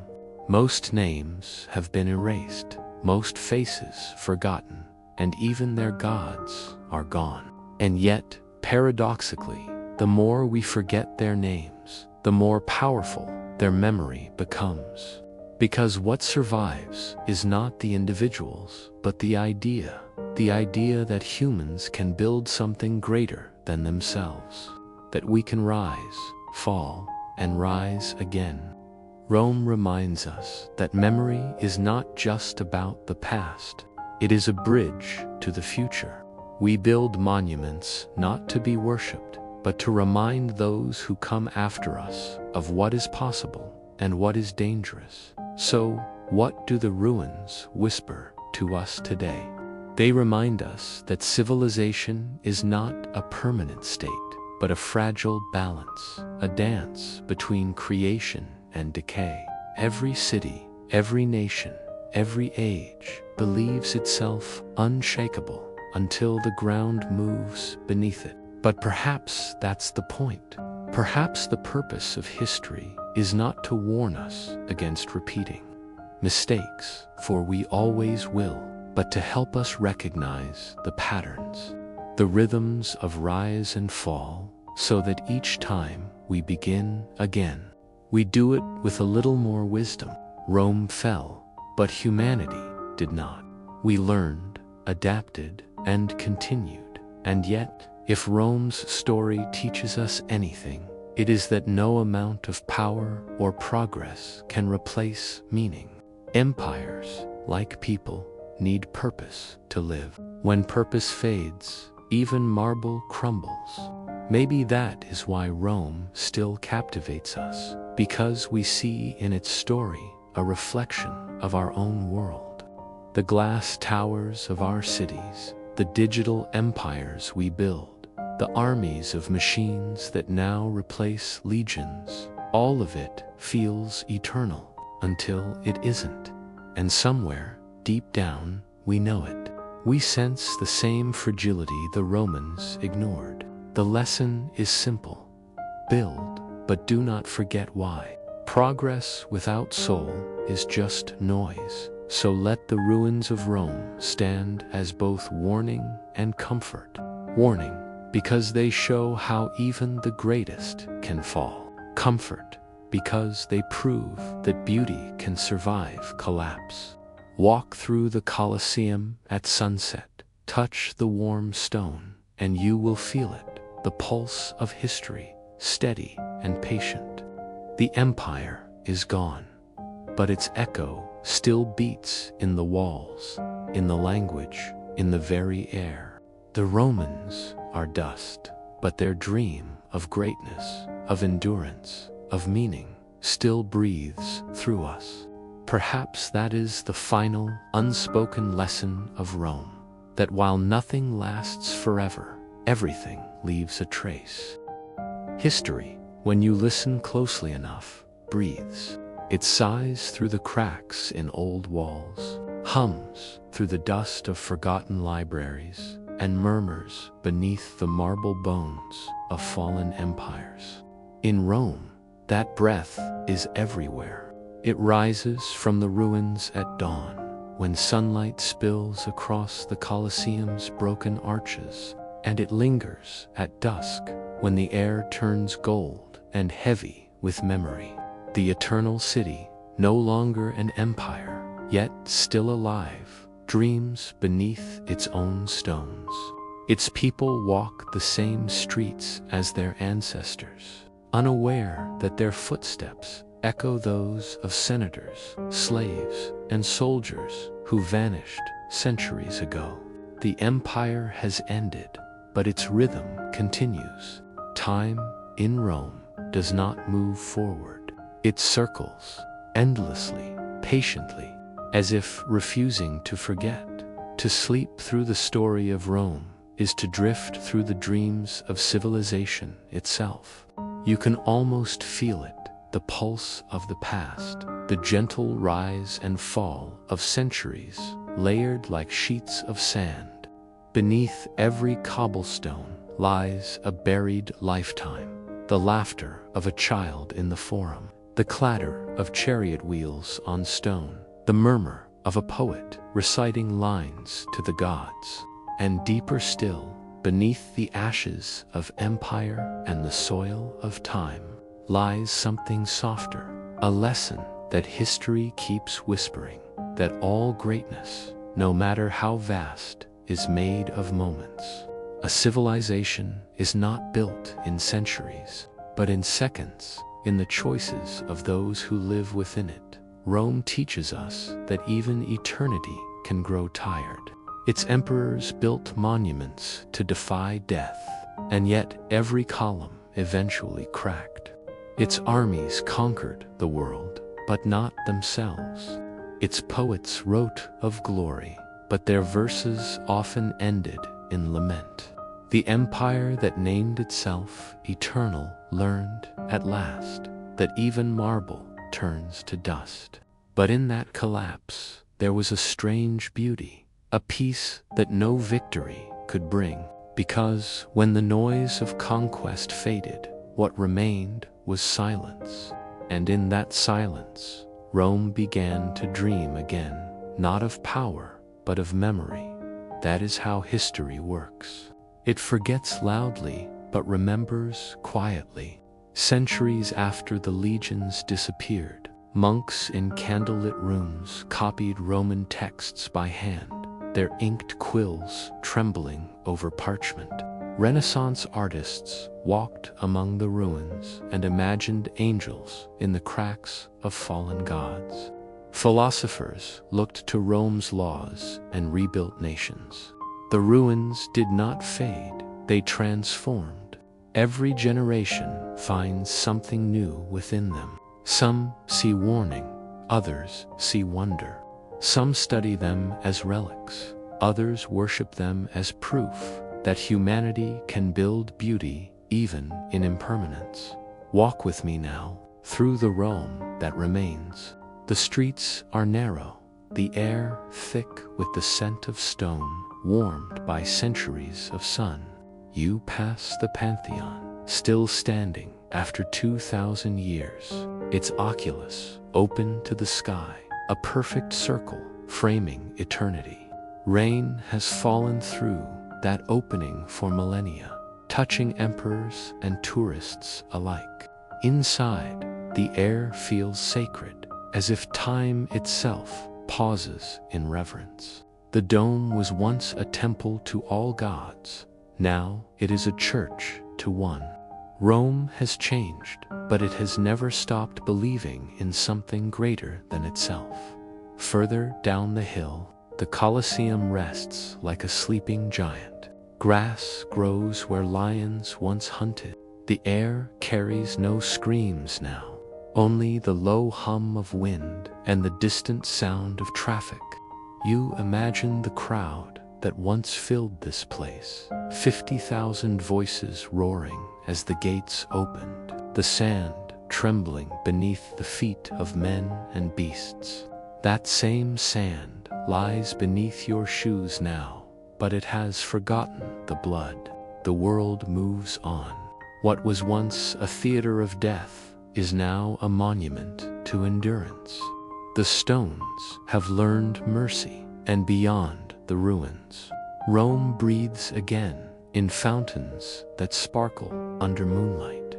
Most names have been erased, most faces forgotten, and even their gods are gone. And yet, paradoxically, the more we forget their names, the more powerful their memory becomes. Because what survives is not the individuals, but the idea that humans can build something greater than themselves, that we can rise, fall, and rise again. Rome reminds us that memory is not just about the past, it is a bridge to the future. We build monuments not to be worshipped, but to remind those who come after us of what is possible and what is dangerous. So, what do the ruins whisper to us today? They remind us that civilization is not a permanent state, but a fragile balance, a dance between creation and decay. Every city, every nation, every age believes itself unshakable until the ground moves beneath it. But perhaps that's the point. Perhaps the purpose of history is not to warn us against repeating mistakes, for we always will, but to help us recognize the patterns, the rhythms of rise and fall, so that each time we begin again, we do it with a little more wisdom. Rome fell, but humanity did not. We learned, adapted, and continued. And yet, if Rome's story teaches us anything, it is that no amount of power or progress can replace meaning. Empires, like people, need purpose to live. When purpose fades, even marble crumbles. Maybe that is why Rome still captivates us, because we see in its story a reflection of our own world. The glass towers of our cities, the digital empires we build, the armies of machines that now replace legions, all of it feels eternal until it isn't. And somewhere, deep down, we know it. We sense the same fragility the Romans ignored. The lesson is simple. Build, but do not forget why. Progress without soul is just noise. So let the ruins of Rome stand as both warning and comfort. Warning, because they show how even the greatest can fall. Comfort, because they prove that beauty can survive collapse. Walk through the Colosseum at sunset, touch the warm stone, and you will feel it, the pulse of history, steady and patient. The empire is gone, but its echo still beats in the walls, in the language, in the very air. The Romans are dust, but their dream of greatness, of endurance, of meaning, still breathes through us. Perhaps that is the final, unspoken lesson of Rome, that while nothing lasts forever, everything leaves a trace. History, when you listen closely enough, breathes. It sighs through the cracks in old walls, hums through the dust of forgotten libraries, and murmurs beneath the marble bones of fallen empires. In Rome, that breath is everywhere. It rises from the ruins at dawn, when sunlight spills across the Colosseum's broken arches, and it lingers at dusk, when the air turns gold and heavy with memory. The eternal city, no longer an empire, yet still alive, dreams beneath its own stones. Its people walk the same streets as their ancestors, unaware that their footsteps echo those of senators, slaves, and soldiers who vanished centuries ago. The empire has ended, but its rhythm continues. Time, in Rome, does not move forward. It circles, endlessly, patiently, as if refusing to forget. To sleep through the story of Rome is to drift through the dreams of civilization itself. You can almost feel it, the pulse of the past, the gentle rise and fall of centuries, layered like sheets of sand. Beneath every cobblestone lies a buried lifetime, the laughter of a child in the forum, the clatter of chariot wheels on stone, the murmur of a poet reciting lines to the gods. And deeper still, beneath the ashes of empire and the soil of time, lies something softer, a lesson that history keeps whispering, that all greatness, no matter how vast, is made of moments. A civilization is not built in centuries, but in seconds, in the choices of those who live within it. Rome teaches us that even eternity can grow tired. Its emperors built monuments to defy death, and yet every column eventually cracked. Its armies conquered the world, but not themselves. Its poets wrote of glory, but their verses often ended in lament. The empire that named itself eternal learned, at last, that even marble turns to dust. But in that collapse, there was a strange beauty, a peace that no victory could bring, because when the noise of conquest faded, what remained was silence. And in that silence, Rome began to dream again, not of power, but of memory. That is how history works. It forgets loudly, but remembers quietly. Centuries after the legions disappeared, monks in candlelit rooms copied Roman texts by hand, their inked quills trembling over parchment. Renaissance artists walked among the ruins and imagined angels in the cracks of fallen gods. Philosophers looked to Rome's laws and rebuilt nations. The ruins did not fade, they transformed. Every generation finds something new within them. Some see warning, others see wonder. Some study them as relics, others worship them as proof that humanity can build beauty even in impermanence. Walk with me now through the Rome that remains. The streets are narrow, the air thick with the scent of stone, warmed by centuries of sun. You pass the Pantheon, still standing after 2,000 years, its oculus open to the sky, a perfect circle framing eternity. Rain has fallen through that opening for millennia, touching emperors and tourists alike. Inside, the air feels sacred, as if time itself pauses in reverence. The dome was once a temple to all gods. Now it is a church to one. Rome has changed, but it has never stopped believing in something greater than itself. Further down the hill, the Colosseum rests like a sleeping giant. Grass grows where lions once hunted. The air carries no screams now, only the low hum of wind and the distant sound of traffic. You imagine the crowd that once filled this place, 50,000 voices roaring as the gates opened, the sand trembling beneath the feet of men and beasts. That same sand lies beneath your shoes now, but it has forgotten the blood. The world moves on. What was once a theater of death is now a monument to endurance. The stones have learned mercy, and beyond the ruins, Rome breathes again in fountains that sparkle under moonlight,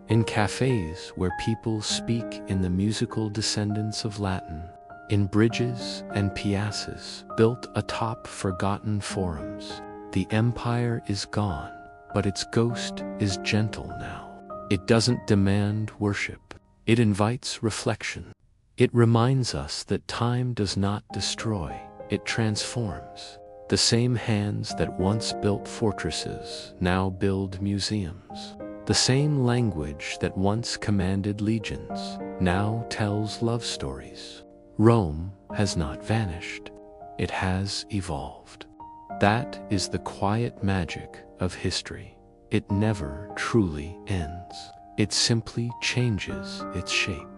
in cafes where people speak in the musical descendants of Latin, in bridges and piazzas built atop forgotten forums. The empire is gone, but its ghost is gentle now. It doesn't demand worship. It invites reflection. It reminds us that time does not destroy, it transforms. The same hands that once built fortresses now build museums. The same language that once commanded legions now tells love stories. Rome has not vanished. It has evolved. That is the quiet magic of history. It never truly ends. It simply changes its shape.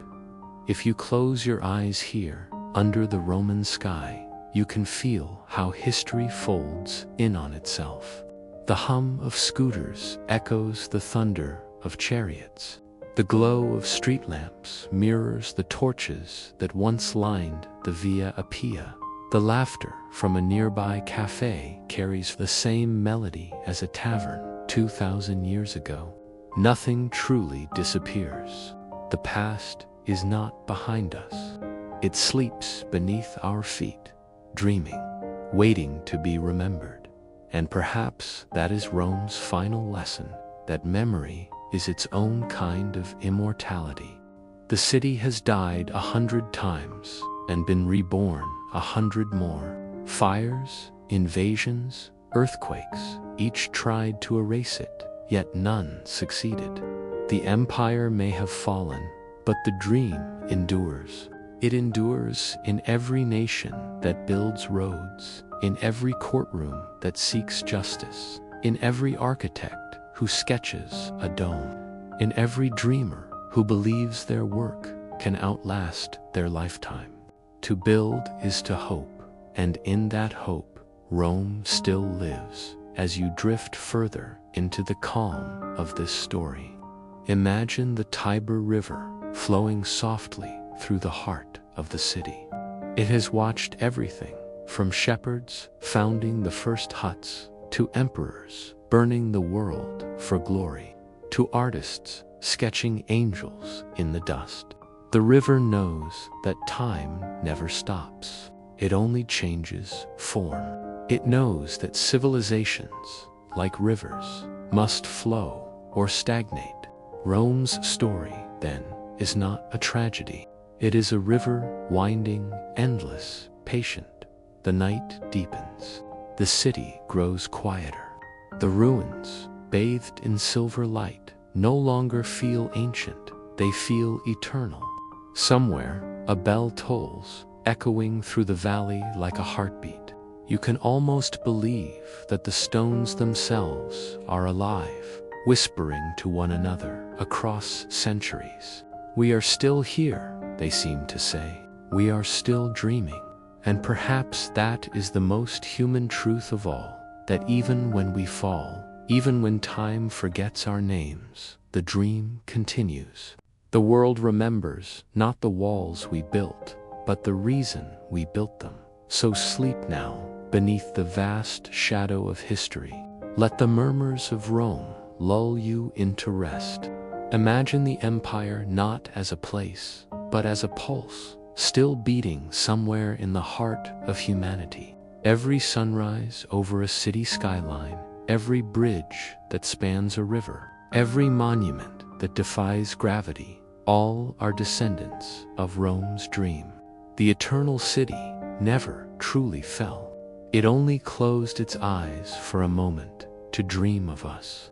If you close your eyes here, under the Roman sky, you can feel how history folds in on itself. The hum of scooters echoes the thunder of chariots. The glow of street lamps mirrors the torches that once lined the Via Appia. The laughter from a nearby cafe carries the same melody as a tavern 2,000 years ago. Nothing truly disappears. The past is not behind us. It sleeps beneath our feet, dreaming, waiting to be remembered. And perhaps that is Rome's final lesson, that memory is its own kind of immortality. The city has died 100 times and been reborn 100 more. Fires, invasions, earthquakes, each tried to erase it, yet none succeeded. The empire may have fallen, but the dream endures. It endures in every nation that builds roads, in every courtroom that seeks justice, in every architect who sketches a dome, in every dreamer who believes their work can outlast their lifetime. To build is to hope, and in that hope, Rome still lives as you drift further into the calm of this story. Imagine the Tiber River flowing softly through the heart of the city. It has watched everything from shepherds founding the first huts, to emperors burning the world for glory, to artists sketching angels in the dust. The river knows that time never stops. It only changes form. It knows that civilizations, like rivers, must flow or stagnate. Rome's story, then, is not a tragedy. It is a river winding, endless, patient. The night deepens. The city grows quieter. The ruins, bathed in silver light, no longer feel ancient. They feel eternal. Somewhere, a bell tolls, echoing through the valley like a heartbeat. You can almost believe that the stones themselves are alive, whispering to one another across centuries. We are still here, they seem to say. We are still dreaming. And perhaps that is the most human truth of all, that even when we fall, even when time forgets our names, the dream continues. The world remembers not the walls we built, but the reason we built them. So sleep now, beneath the vast shadow of history. Let the murmurs of Rome lull you into rest. Imagine the empire not as a place, but as a pulse, still beating somewhere in the heart of humanity. Every sunrise over a city skyline, every bridge that spans a river, every monument that defies gravity, all are descendants of Rome's dream. The eternal city never truly fell. It only closed its eyes for a moment to dream of us.